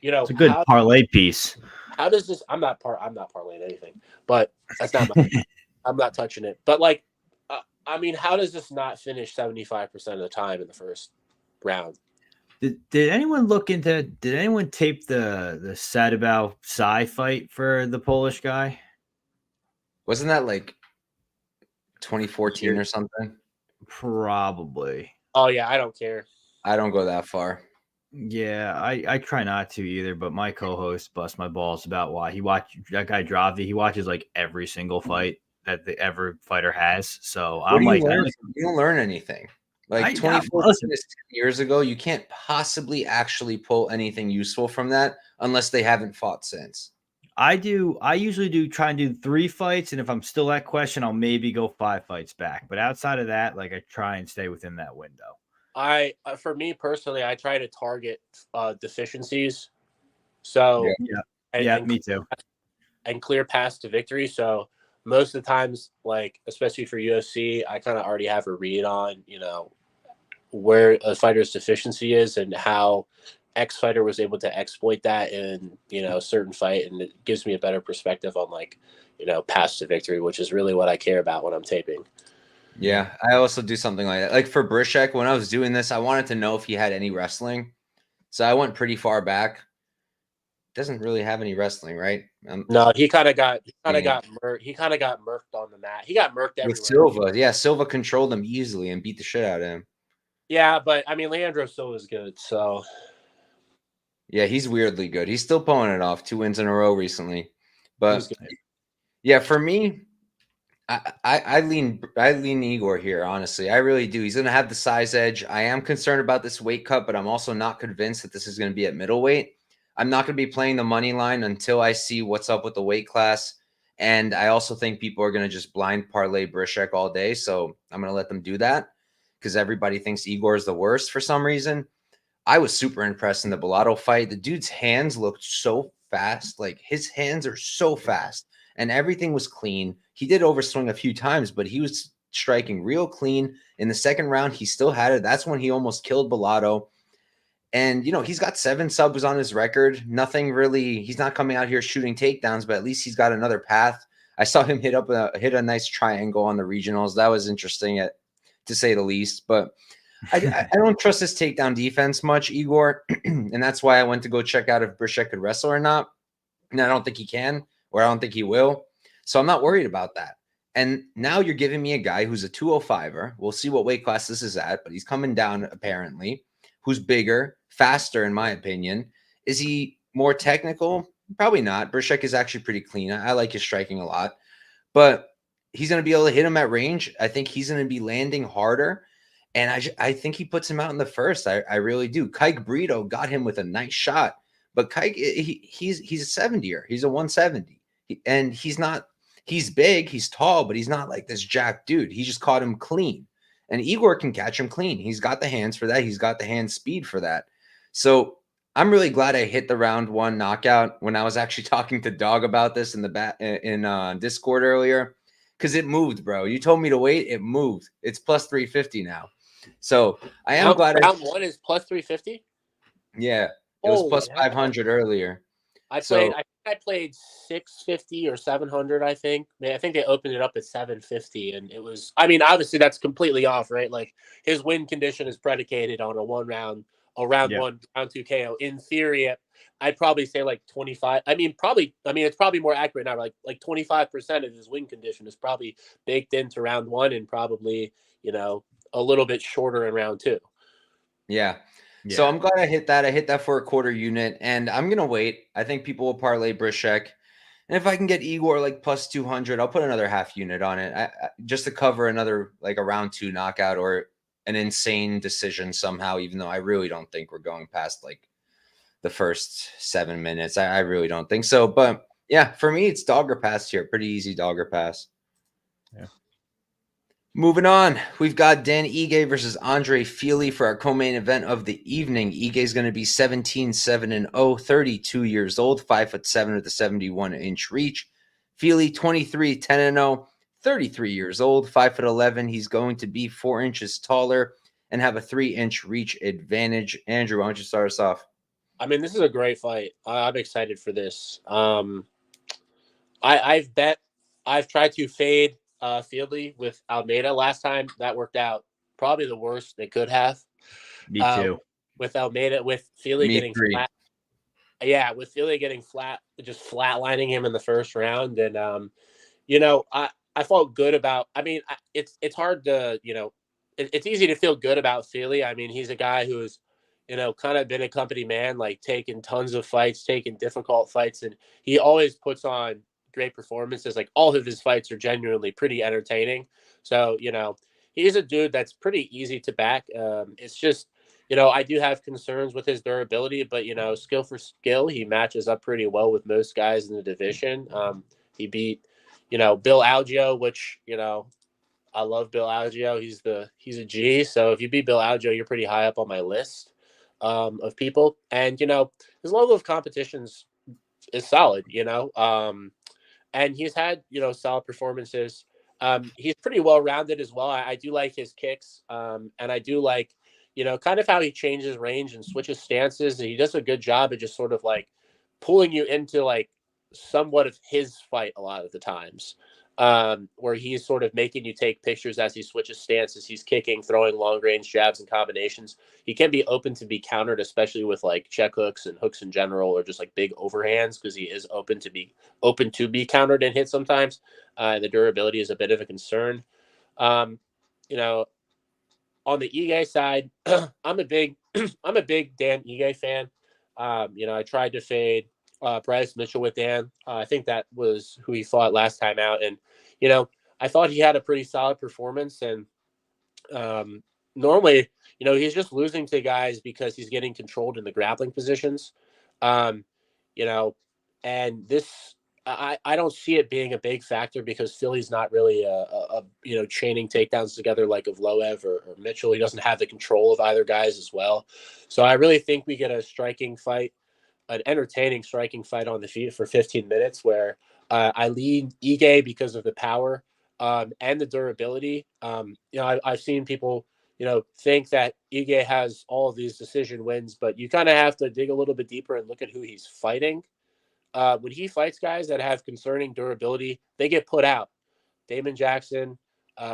you know, it's a good parlay piece. How does this? I'm not parlaying anything, but that's not I'm not touching it. But like, I mean, how does this not finish 75% of the time in the first round? Did anyone look into? Did anyone tape the Sadibau Sai fight for the Polish guy? Wasn't that like 2014 or something? Probably. Oh yeah, I don't care. I don't go that far. Yeah, I try not to either, but my co-host busts my balls about why he watched that guy Dravi. He watches like every single fight that the ever fighter has. So I'm like, you don't learn anything. Like 24 years ago, you can't possibly actually pull anything useful from that unless they haven't fought since. I usually try and do 3 fights, and if I'm still at question, I'll maybe go 5 fights back. But outside of that, like I try and stay within that window. For me personally, I try to target deficiencies. So me too. And clear paths to victory. So most of the times, like especially for UFC, I kind of already have a read on, you know, where a fighter's deficiency is and how X fighter was able to exploit that in, you know, a certain fight, and it gives me a better perspective on like, you know, paths to victory, which is really what I care about when I'm taping. Yeah, I also do something like that. Like for Bryczek, when I was doing this, I wanted to know if he had any wrestling. So I went pretty far back. Doesn't really have any wrestling, right? No, he kind of got murked. He kind of got murked on the mat. He got murked everywhere. With Silva. Yeah, Silva controlled him easily and beat the shit out of him. Yeah, but I mean, Leandro Silva's good, so. Yeah, he's weirdly good. He's still pulling it off. 2 wins in a row recently. But yeah, for me, I lean Ihor here, honestly. I really do. He's going to have the size edge. I am concerned about this weight cut, but I'm also not convinced that this is going to be at middleweight. I'm not going to be playing the money line until I see what's up with the weight class. And I also think people are going to just blind parlay Bryczek all day. So I'm going to let them do that because everybody thinks Ihor is the worst for some reason. I was super impressed in the Bellato fight. The dude's hands looked so fast. Like his hands are so fast and everything was clean. He did overswing a few times, but he was striking real clean. In the second round, he still had it. That's when he almost killed Bellato. And, he's got 7 subs on his record. Nothing really, he's not coming out here shooting takedowns, but at least he's got another path. I saw him hit a nice triangle on the regionals. That was interesting to say the least. But I don't trust his takedown defense much, Ihor. And that's why I went to go check out if Bryczek could wrestle or not. And I don't think he can, or I don't think he will. So I'm not worried about that. And now you're giving me a guy who's a 205er. We'll see what weight class this is at, but he's coming down apparently. Who's bigger, faster, in my opinion. Is he more technical? Probably not. Bryczek is actually pretty clean. I like his striking a lot. But he's going to be able to hit him at range. I think he's going to be landing harder. And I think he puts him out in the first. I really do. Kike Brito got him with a nice shot. But Kike, he's a 70er. He's a 170. And he's big, he's tall, but he's not like this jacked dude. He just caught him clean. And Ihor can catch him clean. He's got the hands for that. He's got the hand speed for that. So I'm really glad I hit the round 1 knockout when I was actually talking to Dog about this in Discord earlier, because it moved, bro. You told me to wait. It moved. It's plus 350 now. So I am glad. Round 1 is plus 350. Yeah, it was plus 500 earlier. I played 650 or 700. I think they opened it up at 750, and it was. I mean, obviously that's completely off, right? Like his win condition is predicated on round 1, round 2 KO. In theory, I'd probably say like 25. It's probably more accurate now. Like 25% of his win condition is probably baked into round 1, and probably a little bit shorter in round 2. Yeah. So I'm glad I hit that. I hit that for a quarter unit, and I'm going to wait. I think people will parlay Bryczek. And if I can get Ihor like plus 200, I'll put another half unit on it just to cover another like a round 2 knockout or an insane decision somehow, even though I really don't think we're going past like the first 7 minutes. I really don't think so. But yeah, for me, it's dogger pass here. Pretty easy dogger pass. Yeah. Moving on, we've got Dan Ige versus Andre Fili for our co-main event of the evening. Ige is going to be 17-7-0, 32 years old, 5'7" with a 71-inch reach. Fili 23-10-0, 33 years old, 5'11". He's going to be 4 inches taller and have a 3-inch reach advantage. Andrew, why don't you start us off? I mean, this is a great fight. I'm excited for this. I've tried to fade Fili with Almeida last time. That worked out probably the worst they could have. Me too. With Almeida, with Fili getting flat. Yeah, with Fili getting flat, just flatlining him in the first round. And, I felt good about, it's hard to, it's easy to feel good about Fili. I mean, he's a guy who's, kind of been a company man, like taking tons of fights, taking difficult fights. And he always puts on great performances. Like all of his fights are genuinely pretty entertaining. So, he's a dude that's pretty easy to back. It's just, I do have concerns with his durability, but, skill for skill, he matches up pretty well with most guys in the division. He beat, Bill Algeo, which, I love Bill Algeo. He's a G. So if you beat Bill Algeo, you're pretty high up on my list of people. And, his level of competitions is solid, and he's had, solid performances. He's pretty well-rounded as well. I do like his kicks. And I do like, kind of how he changes range and switches stances. And he does a good job of just sort of like pulling you into like somewhat of his fight a lot of the times, where he's sort of making you take pictures as he switches stances. He's kicking, throwing long-range jabs and combinations. He can be open to be countered, especially with like check hooks and hooks in general, or just like big overhands, because he is open to be countered and hit sometimes. The durability is a bit of a concern. On the Ige side, I'm a big Dan Ige fan. I tried to fade Bryce Mitchell with Dan. I think that was who he fought last time out. And, I thought he had a pretty solid performance. And normally, he's just losing to guys because he's getting controlled in the grappling positions. You know, and this I don't see it being a big factor because Philly's not really a chaining takedowns together like of Loev or Mitchell. He doesn't have the control of either guys as well. So I really think we get a striking fight, an entertaining striking fight on the feet for 15 minutes where I lead Ige because of the power and the durability. I've seen people, think that Ige has all of these decision wins, but you kind of have to dig a little bit deeper and look at who he's fighting. When he fights guys that have concerning durability, they get put out. Damon Jackson,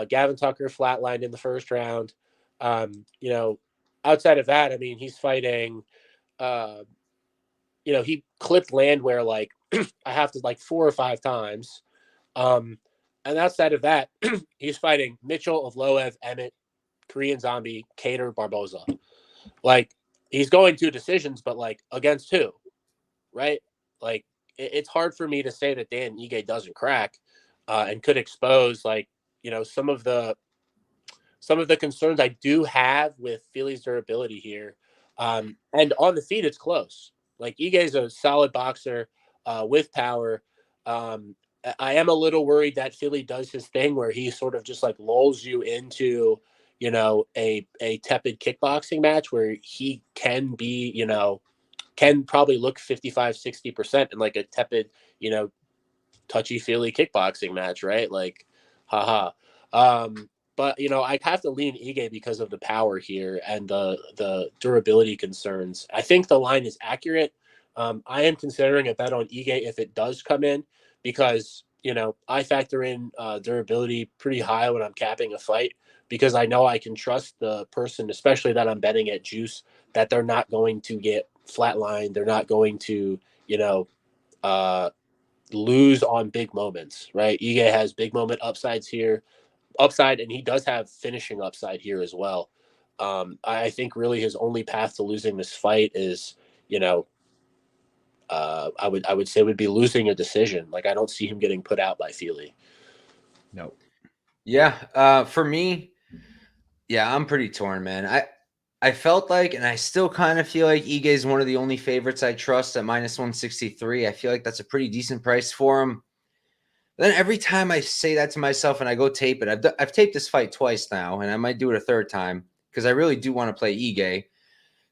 Gavin Tucker flatlined in the first round. Outside of that, I mean, he's fighting. He clipped Landwehr like I have to like 4 or 5 times. And outside of that, he's fighting Mitchell of Loev, Emmett, Korean Zombie, Cater, Barboza. Like he's going to decisions, but like against who, right? Like it's hard for me to say that Dan Ige doesn't crack and could expose some of the concerns I do have with Fili's durability here. And on the feet, it's close. Like Ige is a solid boxer with power. I am a little worried that Fili does his thing where he sort of just like lulls you into, a tepid kickboxing match where he can be, can probably look 55-60% in like a tepid, touchy-feely kickboxing match, right? Like, haha. But I have to lean Ige because of the power here and the durability concerns. I think the line is accurate. I am considering a bet on Ige if it does come in because I factor in durability pretty high when I'm capping a fight because I know I can trust the person, especially that I'm betting at juice, that they're not going to get flatlined. They're not going to lose on big moments, right? Ige has big moment upside, and he does have finishing upside here as well. I think really his only path to losing this fight is, I would say would be losing a decision. Like I don't see him getting put out by Fili. No. Yeah. For me, yeah, I'm pretty torn, man. I felt like, and I still kind of feel like Ige is one of the only favorites I trust at -163. I feel like that's a pretty decent price for him. Then every time I say that to myself and I go tape it, I've taped this fight twice now, and I might do it a third time because I really do want to play Ige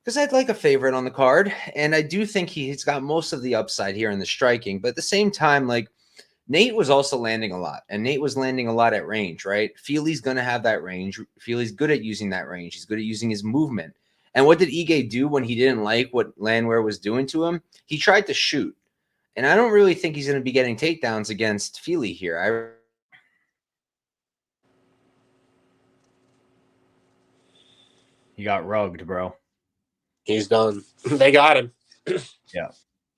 because I'd like a favorite on the card, and I do think he's got most of the upside here in the striking. But at the same time, like Nate was also landing a lot, and Nate was landing a lot at range, right? Fili's going to have that range. Fili's good at using that range. He's good at using his movement. And what did Ige do when he didn't like what Landwehr was doing to him? He tried to shoot. And I don't really think he's going to be getting takedowns against Fili here. He got rugged, bro. He's done. They got him. Yeah.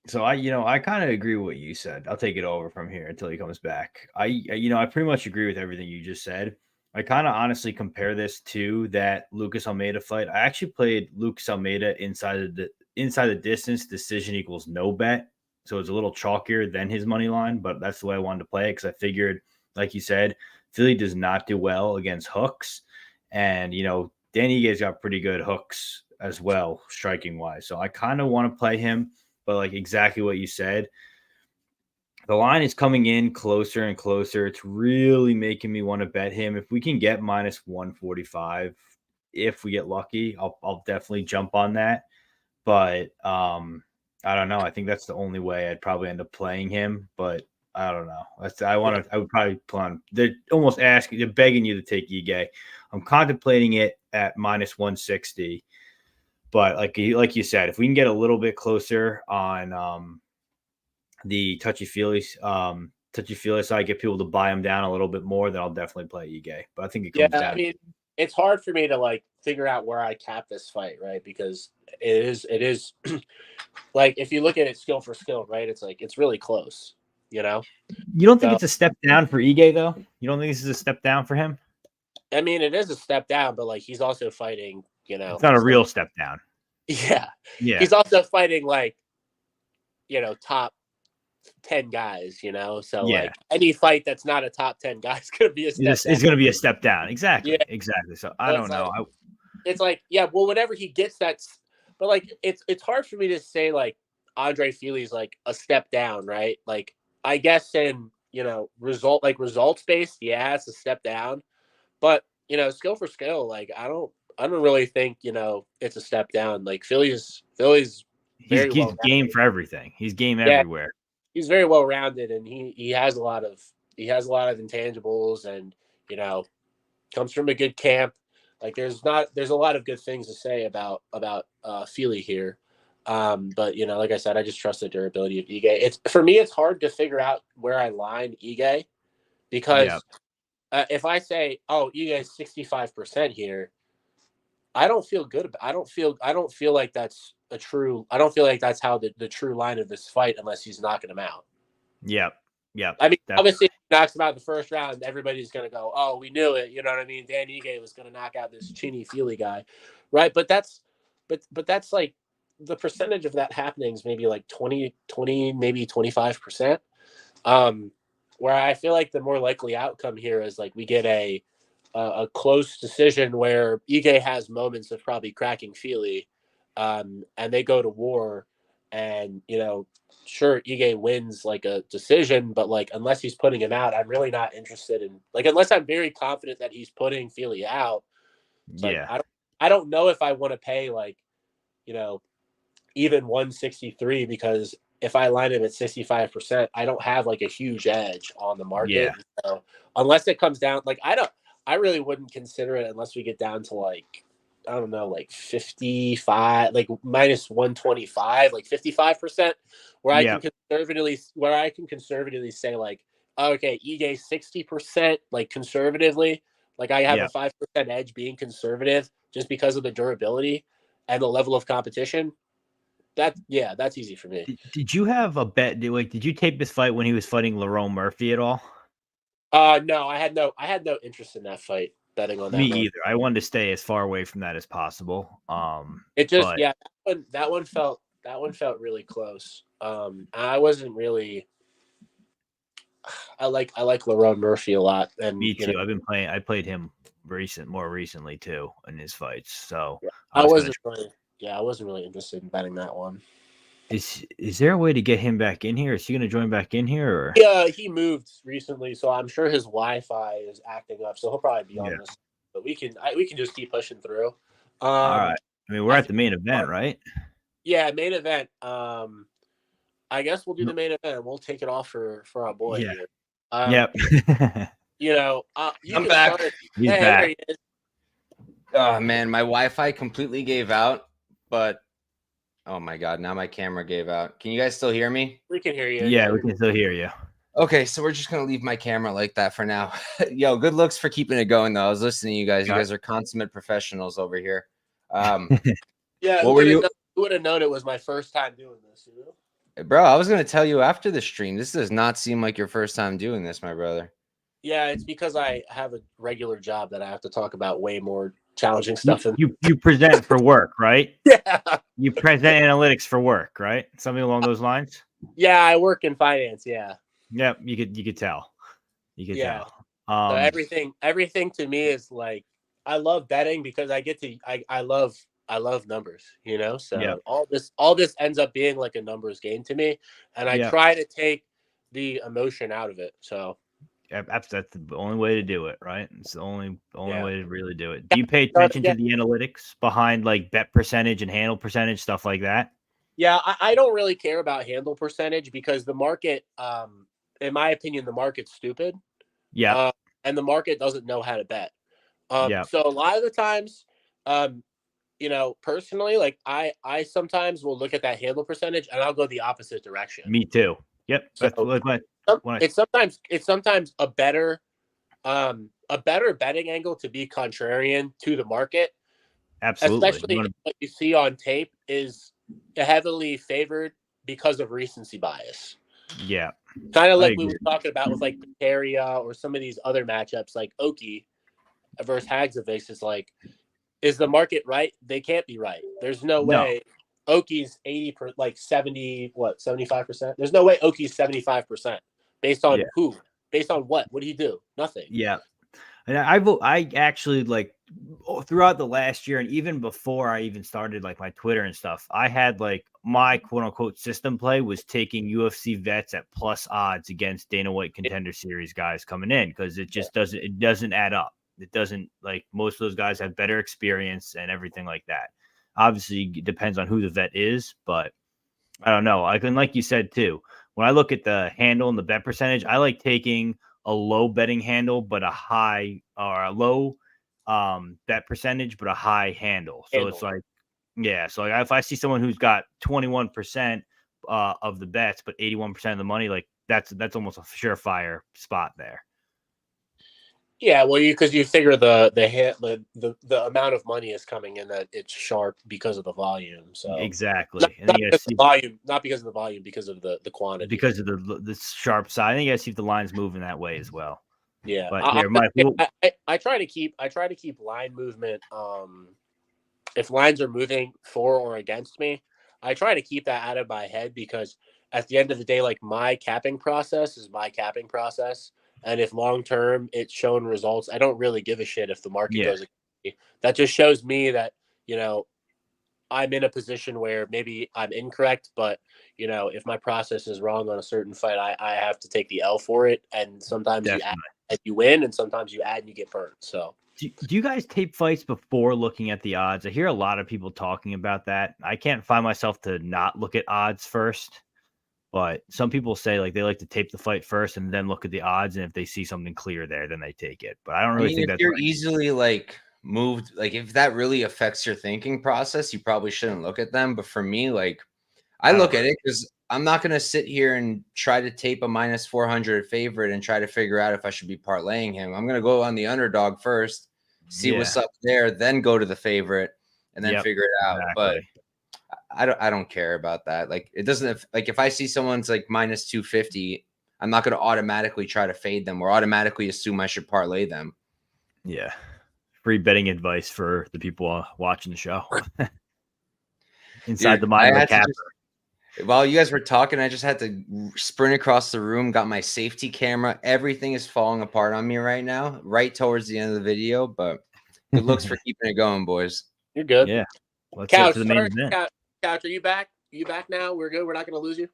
So I kind of agree with what you said. I'll take it over from here until he comes back. I pretty much agree with everything you just said. I kind of honestly compare this to that Lucas Almeida fight. I actually played Lucas Almeida inside the distance. Decision equals no bet. So it's a little chalkier than his money line, but that's the way I wanted to play it because I figured, like you said, Fili does not do well against hooks. And, Dan Ige's got pretty good hooks as well, striking wise. So I kind of want to play him, but like exactly what you said, the line is coming in closer and closer. It's really making me want to bet him. If we can get -145, if we get lucky, I'll definitely jump on that. But I don't know. I think that's the only way I'd probably end up playing him, but I don't know. I would probably plan. They're almost asking, they're begging you to take Ige. I'm contemplating it at -160, but like you said, if we can get a little bit closer on the touchy-feely side, get people to buy him down a little bit more, then I'll definitely play Ige. But I think it comes down. I mean, it's hard for me to like figure out where I cap this fight, right? Because it is like if you look at it skill for skill, right? It's like it's really close, You don't think it's a step down for Ige though? You don't think this is a step down for him? I mean, it is a step down, but like he's also fighting, it's not a real step down. Yeah. Yeah. He's also fighting like, top 10 guys, so like any fight that's not a top 10 guy is going to be a step down. It's going to be a step down. Exactly. Yeah. Exactly. So I don't know. It's like, yeah, well, whenever he gets that, but like, it's hard for me to say, like, Andre Fili's like a step down, right? Like I guess in results based, yeah, it's a step down. But skill for skill, like I don't really think it's a step down. Like Philly's very He's well game for everything. He's game yeah, everywhere. he's very well rounded, and he has a lot of intangibles, and comes from a good camp. Like there's a lot of good things to say about Fili here. But like I said, I just trust the durability of Ige. It's for me, it's hard to figure out where I line Ige because if I say, oh, Ige is 65% here, I don't feel good. I don't feel like that's a true. I don't feel like that's how the true line of this fight, unless he's knocking him out. Yep. I mean, obviously, if he knocks him out in the first round, everybody's going to go, "Oh, we knew it." You know what I mean? Dan Ige was going to knock out this Chinny Fili guy, right? But that's like the percentage of that happening is maybe like 20, maybe 25%. Where I feel like the more likely outcome here is like we get a close decision where Ige has moments of probably cracking Fili, and they go to war, and sure, Ige wins like a decision, but like unless he's putting him out, I'm really not interested in unless I'm very confident that he's putting Fili out. Like I don't know if I want to pay even 163 because if I line him at 65%, I don't have like a huge edge on the market. So unless it comes down, I really wouldn't consider it unless we get down to like, I don't know, like 55, like minus 125, like 55%, where I can conservatively say like, okay, Ige 60%, like conservatively, like I have a 5% edge being conservative just because of the durability and the level of competition. That's easy for me. Did you have a bet? Did you tape this fight when he was fighting Lerone Murphy at all? No, I had no interest in that fight, betting on that. Me either. I wanted to stay as far away from that as possible. It just that one felt really close. I wasn't really. I like Lerone Murphy a lot, and me too. I played him more recently too in his fights. So I wasn't really interested in betting that one. Is there a way to get him back in here? Is he going to join back in here? Or? Yeah, he moved recently, so I'm sure his Wi-Fi is acting up. So he'll probably be on this. But we can just keep pushing through. All right. I mean, we're at the main event, right? Yeah, main event. I guess we'll do the main event. We'll take it off for our boy here. Yep. I'm back. He's back. There he is. Oh man, my Wi-Fi completely gave out, but oh my god, now my camera gave out. Can you guys still hear me? We can hear you. Yeah, we can still hear you. Okay, so we're just gonna leave my camera like that for now. Yo, good looks for keeping it going though. I was listening to you guys. You guys are consummate professionals over here. Yeah, what were you? Who would have known it was my first time doing this? Bro, I was gonna tell you after the stream. This does not seem like your first time doing this, my brother. Yeah, it's because I have a regular job that I have to talk about way more challenging stuff. You present for work, right? Yeah. You present analytics for work, right? Something along those lines. Yeah, I work in finance. Yeah. Yep, you could tell. You could tell. So everything to me is like I love betting because I get to I love numbers, So all this ends up being like a numbers game to me, and I try to take the emotion out of it. So that's the only way to do it, right? It's the only way to really do it. Do you pay attention to the analytics behind like bet percentage and handle percentage, stuff like that? Yeah, I don't really care about handle percentage because the market, in my opinion, the market's stupid. Yeah. And the market doesn't know how to bet. So a lot of the times, personally, like I sometimes will look at that handle percentage and I'll go the opposite direction. Me too. Yep. So it's sometimes a better betting angle to be contrarian to the market. Absolutely. Especially what you see on tape is heavily favored because of recency bias. Yeah. Kind of like we were talking about with like Potieria or some of these other matchups like Oki versus Hagzovic is like, is the market right? They can't be right. There's no way Oki's 75%. There's no way Oki's 75%. Based on who? Based on what? What do you do? Nothing. Yeah. And I actually like throughout the last year and even before I even started like my Twitter and stuff, I had like my quote unquote system play was taking UFC vets at plus odds against Dana White Contender Series guys coming in because it just doesn't add up. It doesn't, like, most of those guys have better experience and everything like that. Obviously, it depends on who the vet is, but I don't know. Like you said too, when I look at the handle and the bet percentage, I like taking a low betting handle, but a high or a low bet percentage, but a high handle. So it's like, yeah. So like if I see someone who's got 21% of the bets, but 81% of the money, like that's almost a surefire spot there. Yeah, well, because you figure the amount of money is coming in that it's sharp because of the volume. So exactly, not because of the volume, not because of the volume, because of the quantity, because of the sharp side. I think you guys see if the line's moving that way as well. Yeah, but here, Mike, I try to keep line movement. If lines are moving for or against me, I try to keep that out of my head because at the end of the day, like my capping process is my capping process. And if long term it's shown results, I don't really give a shit if the market goes against me. That just shows me that, I'm in a position where maybe I'm incorrect, but if my process is wrong on a certain fight, I have to take the L for it. And sometimes you add and you win, and sometimes you add and you get burnt. So do you guys tape fights before looking at the odds? I hear a lot of people talking about that. I can't find myself to not look at odds first. But some people say like they like to tape the fight first and then look at the odds, and if they see something clear there, then they take it. But I don't really think if you're easily like moved, like if that really affects your thinking process, you probably shouldn't look at them. But for me, like I look at it because I'm not going to sit here and try to tape a minus 400 favorite and try to figure out if I should be parlaying him. I'm going to go on the underdog first, see what's up there, then go to the favorite and then figure it out. But I don't care about that. Like it doesn't, like if I see someone's like minus 250, I'm not going to automatically try to fade them or automatically assume I should parlay them. Yeah. Free betting advice for the people watching the show. Inside the mind of a capper. While you guys were talking, I just had to sprint across the room, got my safety camera. Everything is falling apart on me right now, right towards the end of the video, but good looks for keeping it going, boys. You're good. Yeah. Let's Couch, get to the main event. Couch, are you back? You back now? We're good. We're not going to lose you.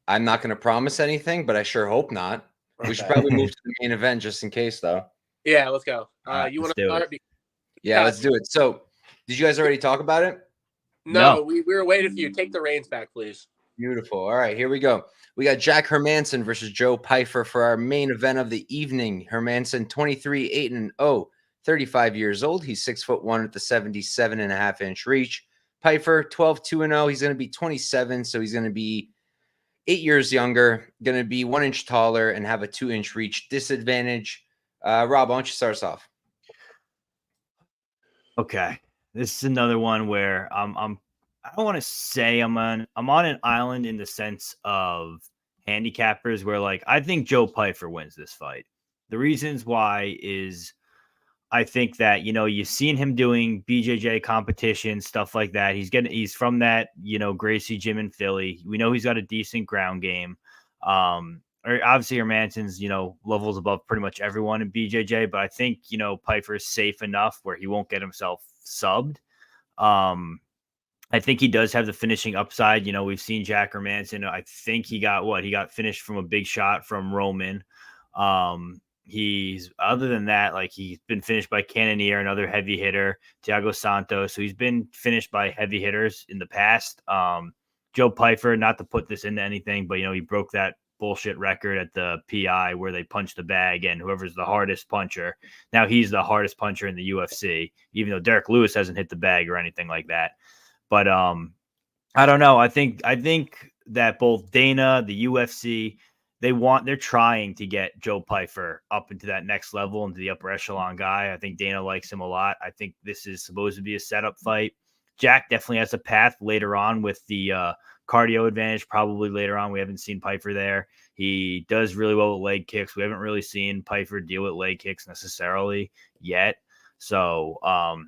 I'm not going to promise anything, but I sure hope not. Okay. We should probably move to the main event just in case, though. Yeah, let's go. You want to start? Yeah, let's do it. So, did you guys already talk about it? No. We were waiting for you. Take the reins back, please. Beautiful. All right, here we go. We got Jack Hermansson versus Joe Pyfer for our main event of the evening. Hermansson, 23-8-0, 35 years old. He's 6'1" at the 77.5-inch reach. Pyfer, 12-2-0. He's going to be 27, so he's going to be 8 years younger, going to be 1 inch taller, and have a 2-inch reach disadvantage. Rob, why don't you start us off? Okay, this is another one where I don't want to say I'm on an island in the sense of handicappers where like I think Joe Pyfer wins this fight. The reasons why is I think that, you've seen him doing BJJ competition, stuff like that. He's from that, Gracie gym in Philly. We know he's got a decent ground game. Obviously Hermansson's, levels above pretty much everyone in BJJ, but I think, Pyfer is safe enough where he won't get himself subbed. I think he does have the finishing upside. We've seen Jack Hermansson. I think he got finished from a big shot from Roman. He's other than that, like he's been finished by Cannonier, another heavy hitter, Thiago Santos. So he's been finished by heavy hitters in the past. Joe Pyfer, not to put this into anything, but he broke that bullshit record at the PI where they punched the bag and whoever's the hardest puncher. Now he's the hardest puncher in the UFC, even though Derek Lewis hasn't hit the bag or anything like that. But I don't know. I think that both Dana, the UFC, they're trying to get Joe Pyfer up into that next level, into the upper echelon guy. I think Dana likes him a lot. I think this is supposed to be a setup fight. Jack definitely has a path later on with the cardio advantage, probably later on. We haven't seen Pyfer there. He does really well with leg kicks. We haven't really seen Pyfer deal with leg kicks necessarily yet. So I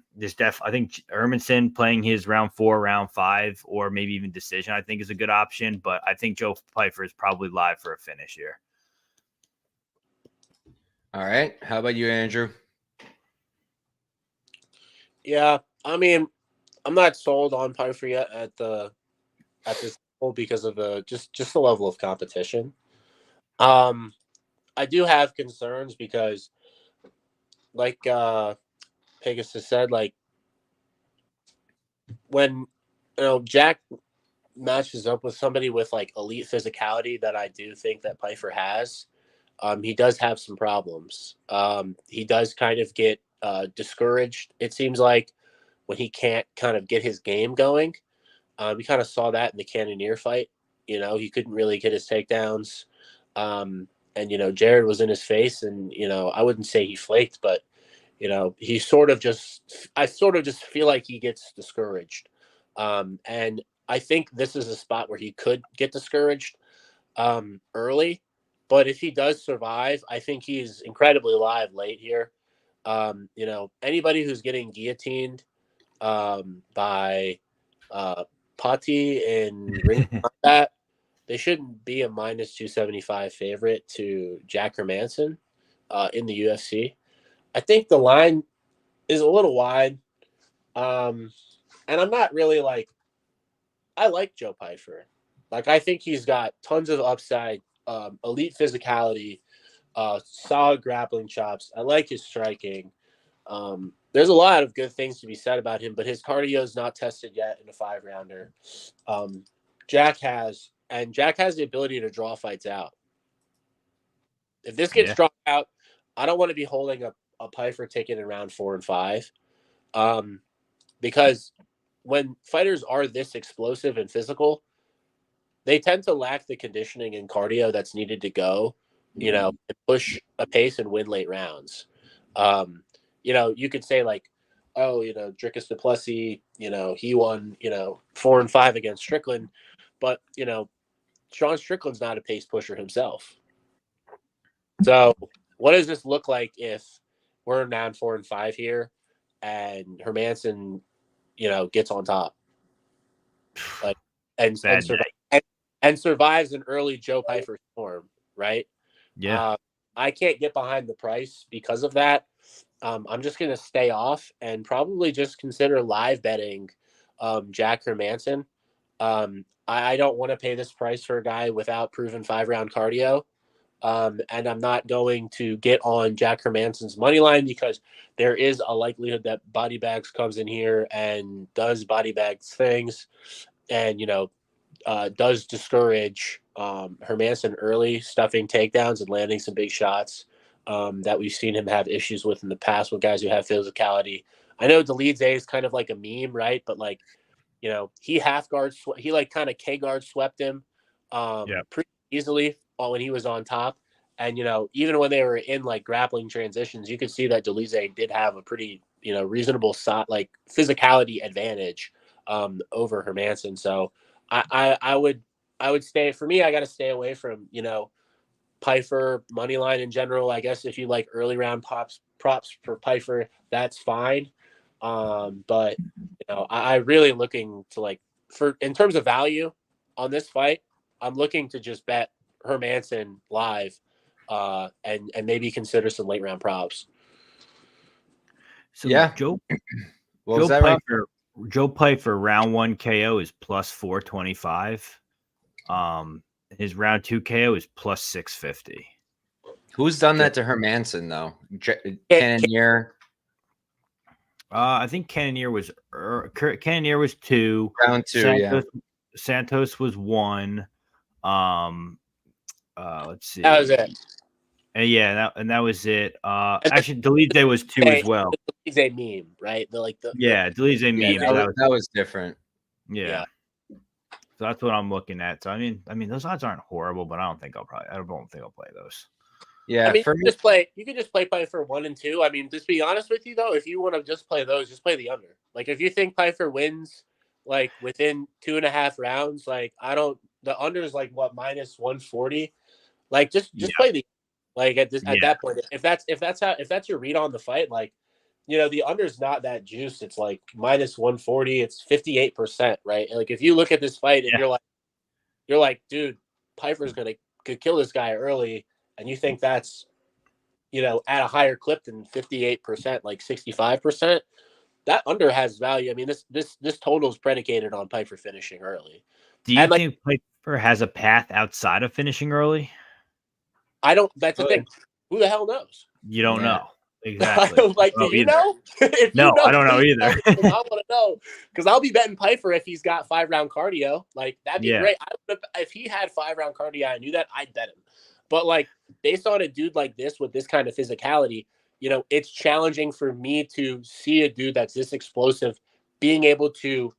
think Hermansson playing his round 4, round 5, or maybe even decision, I think is a good option. But I think Joe Pyfer is probably live for a finish here. All right. How about you, Andrew? Yeah, I mean, I'm not sold on Pyfer yet at this level because of just the level of competition. I do have concerns because, like Pegasus said, like when Jack matches up with somebody with like elite physicality that I do think that Pyfer has, he does have some problems. He does kind of get discouraged, it seems like, when he can't kind of get his game going. We kind of saw that in the Cannonier fight. He couldn't really get his takedowns. And, Jared was in his face, and, I wouldn't say he flaked, but, he I sort of just feel like he gets discouraged. And I think this is a spot where he could get discouraged early. But if he does survive, I think he's incredibly live late here. Anybody who's getting guillotined by Pati in ring combat, they shouldn't be a minus 275 favorite to Jack Hermansson in the UFC. I think the line is a little wide. And I'm not really I like Joe Pyfer. I think he's got tons of upside, elite physicality, solid grappling chops. I like his striking. There's a lot of good things to be said about him, but his cardio is not tested yet in a 5-rounder. Jack has the ability to draw fights out. If this gets drawn out, I don't want to be holding a Pyfer ticket in round 4 and 5. Because when fighters are this explosive and physical, they tend to lack the conditioning and cardio that's needed to go, and push a pace and win late rounds. You could say Dricus du Plessis, he won, 4 and 5 against Strickland, but, Sean Strickland's not a pace pusher himself. So what does this look like if we're in round 4 and 5 here and Hermansson, gets on top, and survives an early Joe Pyfer storm, right? Yeah. I can't get behind the price because of that. I'm just going to stay off and probably just consider live betting Jack Hermansson. I don't want to pay this price for a guy without proven 5-round cardio. And I'm not going to get on Jack Hermansson's money line because there is a likelihood that Body Bags comes in here and does Body Bags things and, does discourage Hermansson early, stuffing takedowns and landing some big shots that we've seen him have issues with in the past with guys who have physicality. I know Delize is kind of like a meme, right? But he he kind of K-guard swept him pretty easily when he was on top. And, even when they were in grappling transitions, you could see that Delize did have a pretty, reasonable physicality advantage over Hermansson. So I would stay, for me, I got to stay away from, Pyfer money line in general. I guess if you like early round props for Pyfer, that's fine. But I really looking to in terms of value on this fight, I'm looking to just bet Hermansson live, and maybe consider some late round props. So Joe Pyfer round 1 KO is plus 425. His round 2 KO is plus 650. Who's done that to Hermansson though? Cannonier. I think Cannonier was 2. Round 2, Santos was 1. Let's see. That was it. That was it. Actually, Delize was 2 as well. Delize meme, right? Delize meme. Yeah, that was different. Yeah. So that's what I'm looking at. So I mean, those odds aren't horrible, but I don't think I'll play those. Yeah, you can just play Pyfer 1 and 2. I mean, just be honest with you though, if you want to just play those, just play the under. If you think Pyfer wins within 2.5 rounds, the under is minus 140. Just play the at that point. If that's your read on the fight, the under is not that juiced. It's minus 140. It's 58%, right? If you look at this fight and you're like, dude, Pyfer's could kill this guy early, and you think that's at a higher clip than 58%, like 65%, that under has value. I mean, this total is predicated on Pyfer finishing early. Do you think Pyfer has a path outside of finishing early? I don't. That's the thing. Who the hell knows? You don't know. Exactly. Do you know? No, I don't know either. I want to know because I'll be betting Pyfer if he's got 5-round cardio. Like that'd be great. If he had 5-round cardio, I knew that I'd bet him. But like based on a dude like this with this kind of physicality, it's challenging for me to see a dude that's this explosive being able to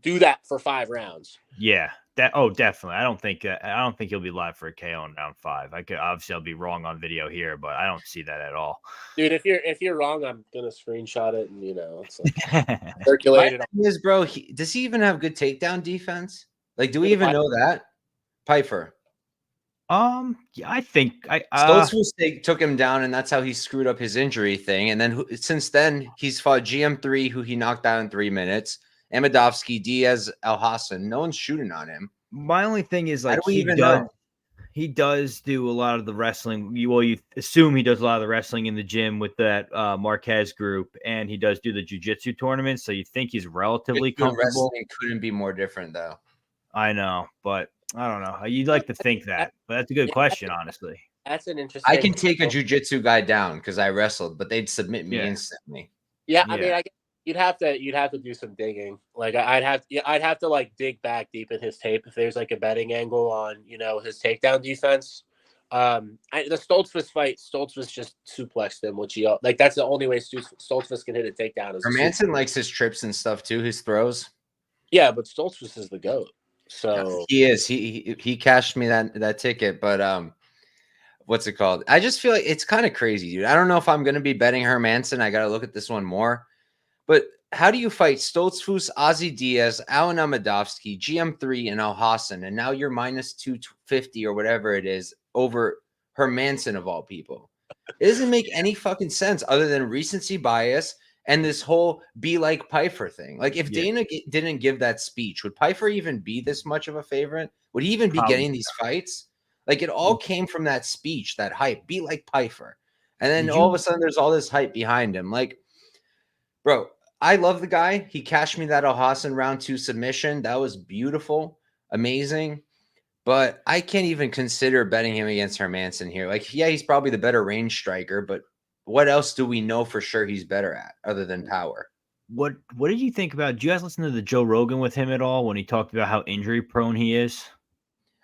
do that for 5 rounds. Yeah. Definitely. I don't think he'll be live for a KO in round 5. Obviously I'll be wrong on video here, but I don't see that at all. Dude, if you're wrong, I'm gonna screenshot it and it's like circulate it. Bro, does he even have good takedown defense? Like, do we even know that? Pyfer. Yeah, I think Stoltzfus took him down, and that's how he screwed up his injury thing. And then since then, he's fought GM3, who he knocked out in 3 minutes. Amidovsky, Diaz, Alhassan. No one's shooting on him. My only thing is like he does do a lot of the wrestling. You assume he does a lot of the wrestling in the gym with that Marquez group, and he does do the jiu-jitsu tournaments. So you think he's relatively comfortable. Wrestling couldn't be more different, though. I know, but I don't know. You'd like to think that, but that's a good question, honestly. That's an interesting. I can take a jiu-jitsu guy down because I wrestled, but they'd submit me instantly. Yeah, I mean, you'd have to do some digging. Like I'd have to like dig back deep in his tape if there's like a betting angle on his takedown defense. The Stoltzfus fight, Stoltzfus just suplexed him, which that's the only way Stoltzfus can hit a takedown. Hermansson likes his trips and stuff too, his throws. Yeah, but Stoltzfus is the GOAT. So he is. He cashed me that ticket, but what's it called? I just feel like it's kind of crazy, dude. I don't know if I'm gonna be betting Hermansson. I gotta look at this one more. But how do you fight Stoltzfus, Ozzy Diaz, Alan Amidovsky, GM3, and Alhassan, and now you're minus 250 or whatever it is over Hermansson of all people? It doesn't make any fucking sense other than recency bias and this whole be like Pyfer thing. Like if Dana didn't give that speech, would Pyfer even be this much of a favorite? Would he even be getting these fights? Like it all came from that speech, that hype, be like Pyfer. And then all of a sudden there's all this hype behind him. Like, bro, I love the guy. He cashed me that Alhassan round 2 submission. That was beautiful, amazing. But I can't even consider betting him against Hermansson here. Like, yeah, he's probably the better range striker, but what else do we know for sure he's better at other than power? What did you think about? Did you guys listen to the Joe Rogan with him at all when he talked about how injury prone he is?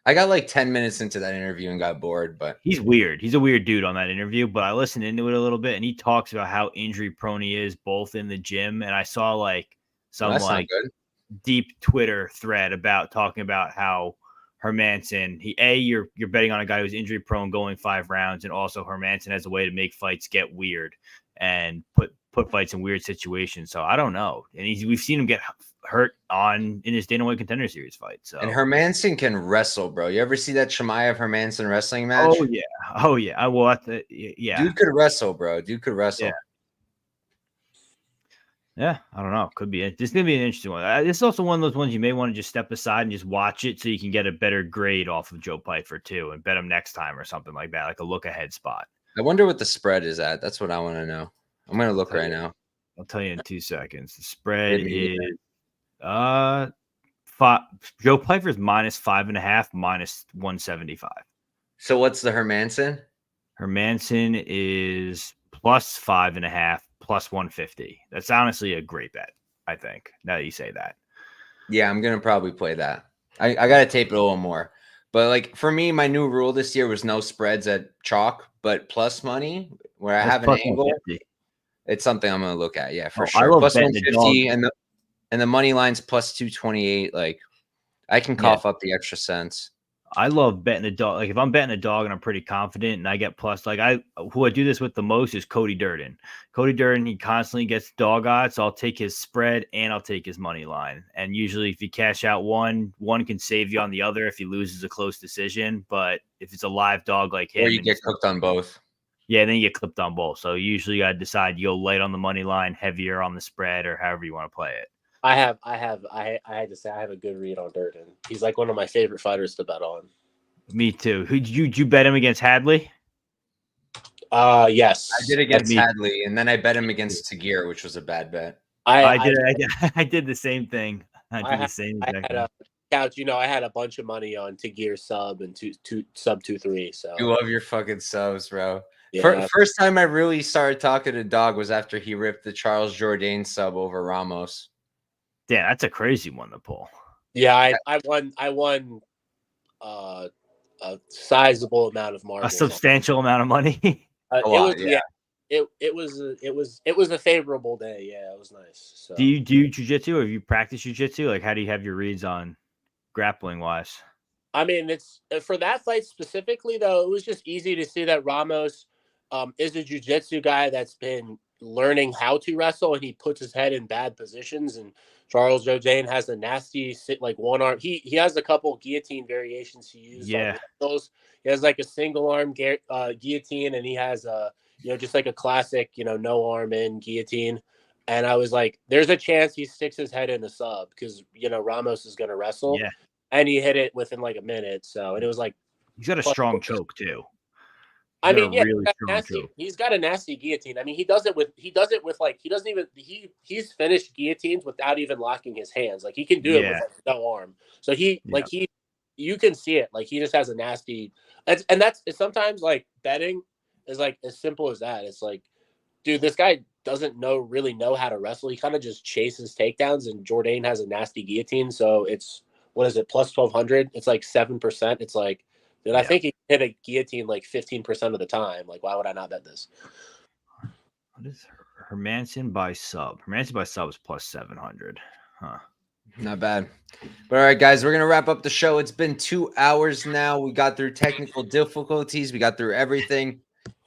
I got like 10 minutes into that interview and got bored, but he's weird. He's a weird dude on that interview, but I listened into it a little bit and he talks about how injury prone he is both in the gym. And I saw like some deep Twitter thread about talking about how Hermansson, you're betting on a guy who's injury prone going 5 rounds. And also Hermansson has a way to make fights get weird and put fights in weird situations. So I don't know. And we've seen him get hurt in his Dana White Contender Series fight. So and Hermansson can wrestle, bro. You ever see that Chimaev Hermansson wrestling match? Oh yeah. I will. Yeah. Dude could wrestle, bro. Dude could wrestle. Yeah. I don't know. Could be. This is gonna be an interesting one. This is also one of those ones you may want to just step aside and just watch it so you can get a better grade off of Joe Pyfer too, and bet him next time or something like that, like a look ahead spot. I wonder what the spread is at. That's what I want to know. I'm gonna look right now. I'll tell you in 2 seconds. The spread is Joe Pyfer's minus 5.5, minus 175. So what's the Hermansson? Hermansson is plus 5.5, plus 150. That's honestly a great bet, I think, now that you say that. Yeah, I'm gonna probably play that. I gotta tape it a little more. But like for me, my new rule this year was no spreads at chalk, but plus money where I have an angle. It's something I'm gonna look at. Yeah, for sure. Plus 150 and the money line's plus 228. Like I can cough up the extra cents. I love betting the dog. Like if I'm betting a dog and I'm pretty confident and I get plus, like who I do this with the most is Cody Durden. Cody Durden, he constantly gets dog odds. So I'll take his spread and I'll take his money line. And usually if you cash out one can save you on the other if he loses a close decision. But if it's a live dog like him, or you get cooked on both. Yeah, then you get clipped on both. So usually I decide you go light on the money line, heavier on the spread, or however you want to play it. I had to say I have a good read on Durden. He's like one of my favorite fighters to bet on. Me too. Did you bet him against Hadley? Yes. I did against Hadley, and then I bet him against Tagir, which was a bad bet. I did the same thing. I did the same exact thing. Couch, I had a bunch of money on Tagir sub and sub 2-3. So you love your fucking subs, bro. Yeah. First time I really started talking to Dog was after he ripped the Charles Jourdain sub over Ramos. Yeah, that's a crazy one to pull. Yeah, I won a sizable amount of marbles. A substantial amount of money. It was a favorable day. Yeah, it was nice. So. Do you do jiu-jitsu, or have you practiced jiu-jitsu? Like, how do you have your reads on grappling wise? I mean, it's for that fight specifically, though, it was just easy to see that Ramos is a jiu-jitsu guy that's been learning how to wrestle, and he puts his head in bad positions. And Charles Jourdain has a nasty one arm. He has a couple guillotine variations he uses. Yeah, he has like a single arm guillotine, and he has a just like a classic no arm in guillotine. And I was like, there's a chance he sticks his head in a sub because Ramos is going to wrestle. Yeah, and he hit it within like a minute. So, and it was like he's got a strong choke too. I mean, yeah, he's got a nasty guillotine. I mean, he's finished guillotines without even locking his hands. Like he can do it with no arm. So you can see it. Like he just has a nasty. It's sometimes like betting is like as simple as that. It's like, dude, this guy doesn't really know how to wrestle. He kind of just chases takedowns, and Jourdain has a nasty guillotine. So it's what is it plus 1200? It's like 7%. It's like. And I think he hit a guillotine like 15% of the time. Like, why would I not bet this? What is Hermansson by sub? Hermansson by sub is plus 700. Huh. Not bad. But all right, guys, we're going to wrap up the show. It's been 2 hours now. We got through technical difficulties. We got through everything.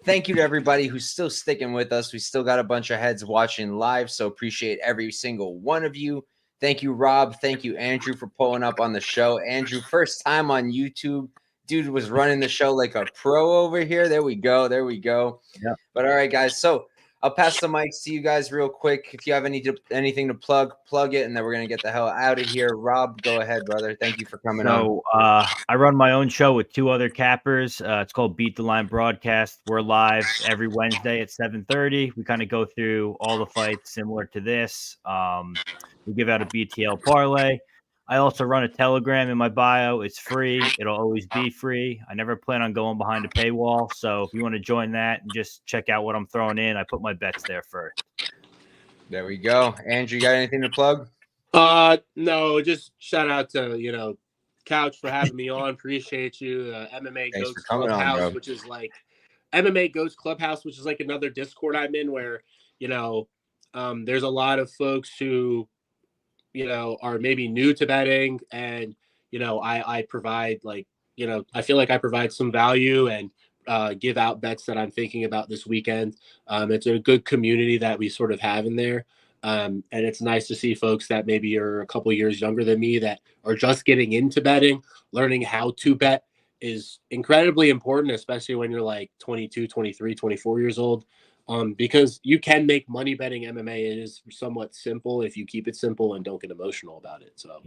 Thank you to everybody who's still sticking with us. We still got a bunch of heads watching live, so appreciate every single one of you. Thank you, Rob. Thank you, Andrew, for pulling up on the show. Andrew, first time on YouTube. Dude was running the show like a pro over here. There we go. Yeah. But all right, guys. So I'll pass the mics to you guys real quick. If you have anything to plug it, and then we're going to get the hell out of here. Rob, go ahead, brother. Thank you for coming on. I run my own show with 2 other cappers. It's called Beat the Line Broadcast. We're live every Wednesday at 7:30. We kind of go through all the fights similar to this. We give out a BTL parlay. I also run a Telegram in my bio. It's free. It'll always be free. I never plan on going behind a paywall. So if you want to join that and just check out what I'm throwing in, I put my bets there first. There we go. Andrew, you got anything to plug? No, just shout out to, Couch for having me on. Appreciate you. MMA Goats Clubhouse, which is like MMA Goats Clubhouse, which is like another Discord I'm in where, there's a lot of folks who, are maybe new to betting, and I provide I feel like I provide some value and give out bets that I'm thinking about this weekend. It's a good community that we sort of have in there, and it's nice to see folks that maybe are a couple years younger than me that are just getting into betting. Learning how to bet is incredibly important, especially when you're like 22, 23, 24 years old. Because you can make money betting MMA. It is somewhat simple if you keep it simple and don't get emotional about it. So,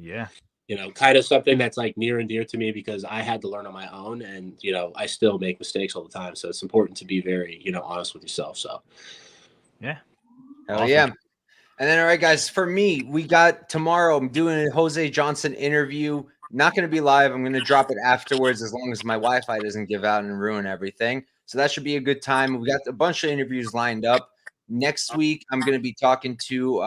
kind of something that's like near and dear to me because I had to learn on my own, and, I still make mistakes all the time. So it's important to be very, honest with yourself. So, yeah. Hell yeah. And then, all right, guys, for me, we got tomorrow, I'm doing a Jose Johnson interview. Not going to be live. I'm going to drop it afterwards as long as my Wi-Fi doesn't give out and ruin everything. So that should be a good time. We got a bunch of interviews lined up. Next week, I'm going to be talking to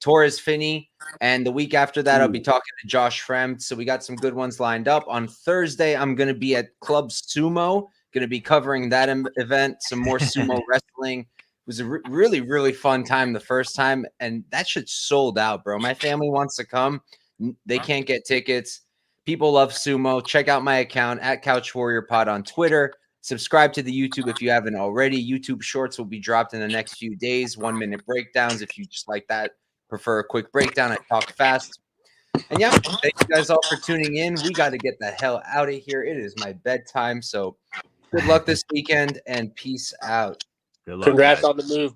Torres Finney. And the week after that, I'll be talking to Josh Fremd. So we got some good ones lined up. On Thursday, I'm going to be at Club Sumo. Going to be covering that event, some more sumo wrestling. It was a really, really fun time the first time. And that shit sold out, bro. My family wants to come. They can't get tickets. People love sumo. Check out my account at Couch Warrior Pod on Twitter. Subscribe to the YouTube if you haven't already. YouTube Shorts will be dropped in the next few days. 1-minute breakdowns if you just like that. Prefer a quick breakdown. I talk fast. And yeah, thank you guys all for tuning in. We got to get the hell out of here. It is my bedtime. So good luck this weekend and peace out. Good luck, Congrats guys. On the move.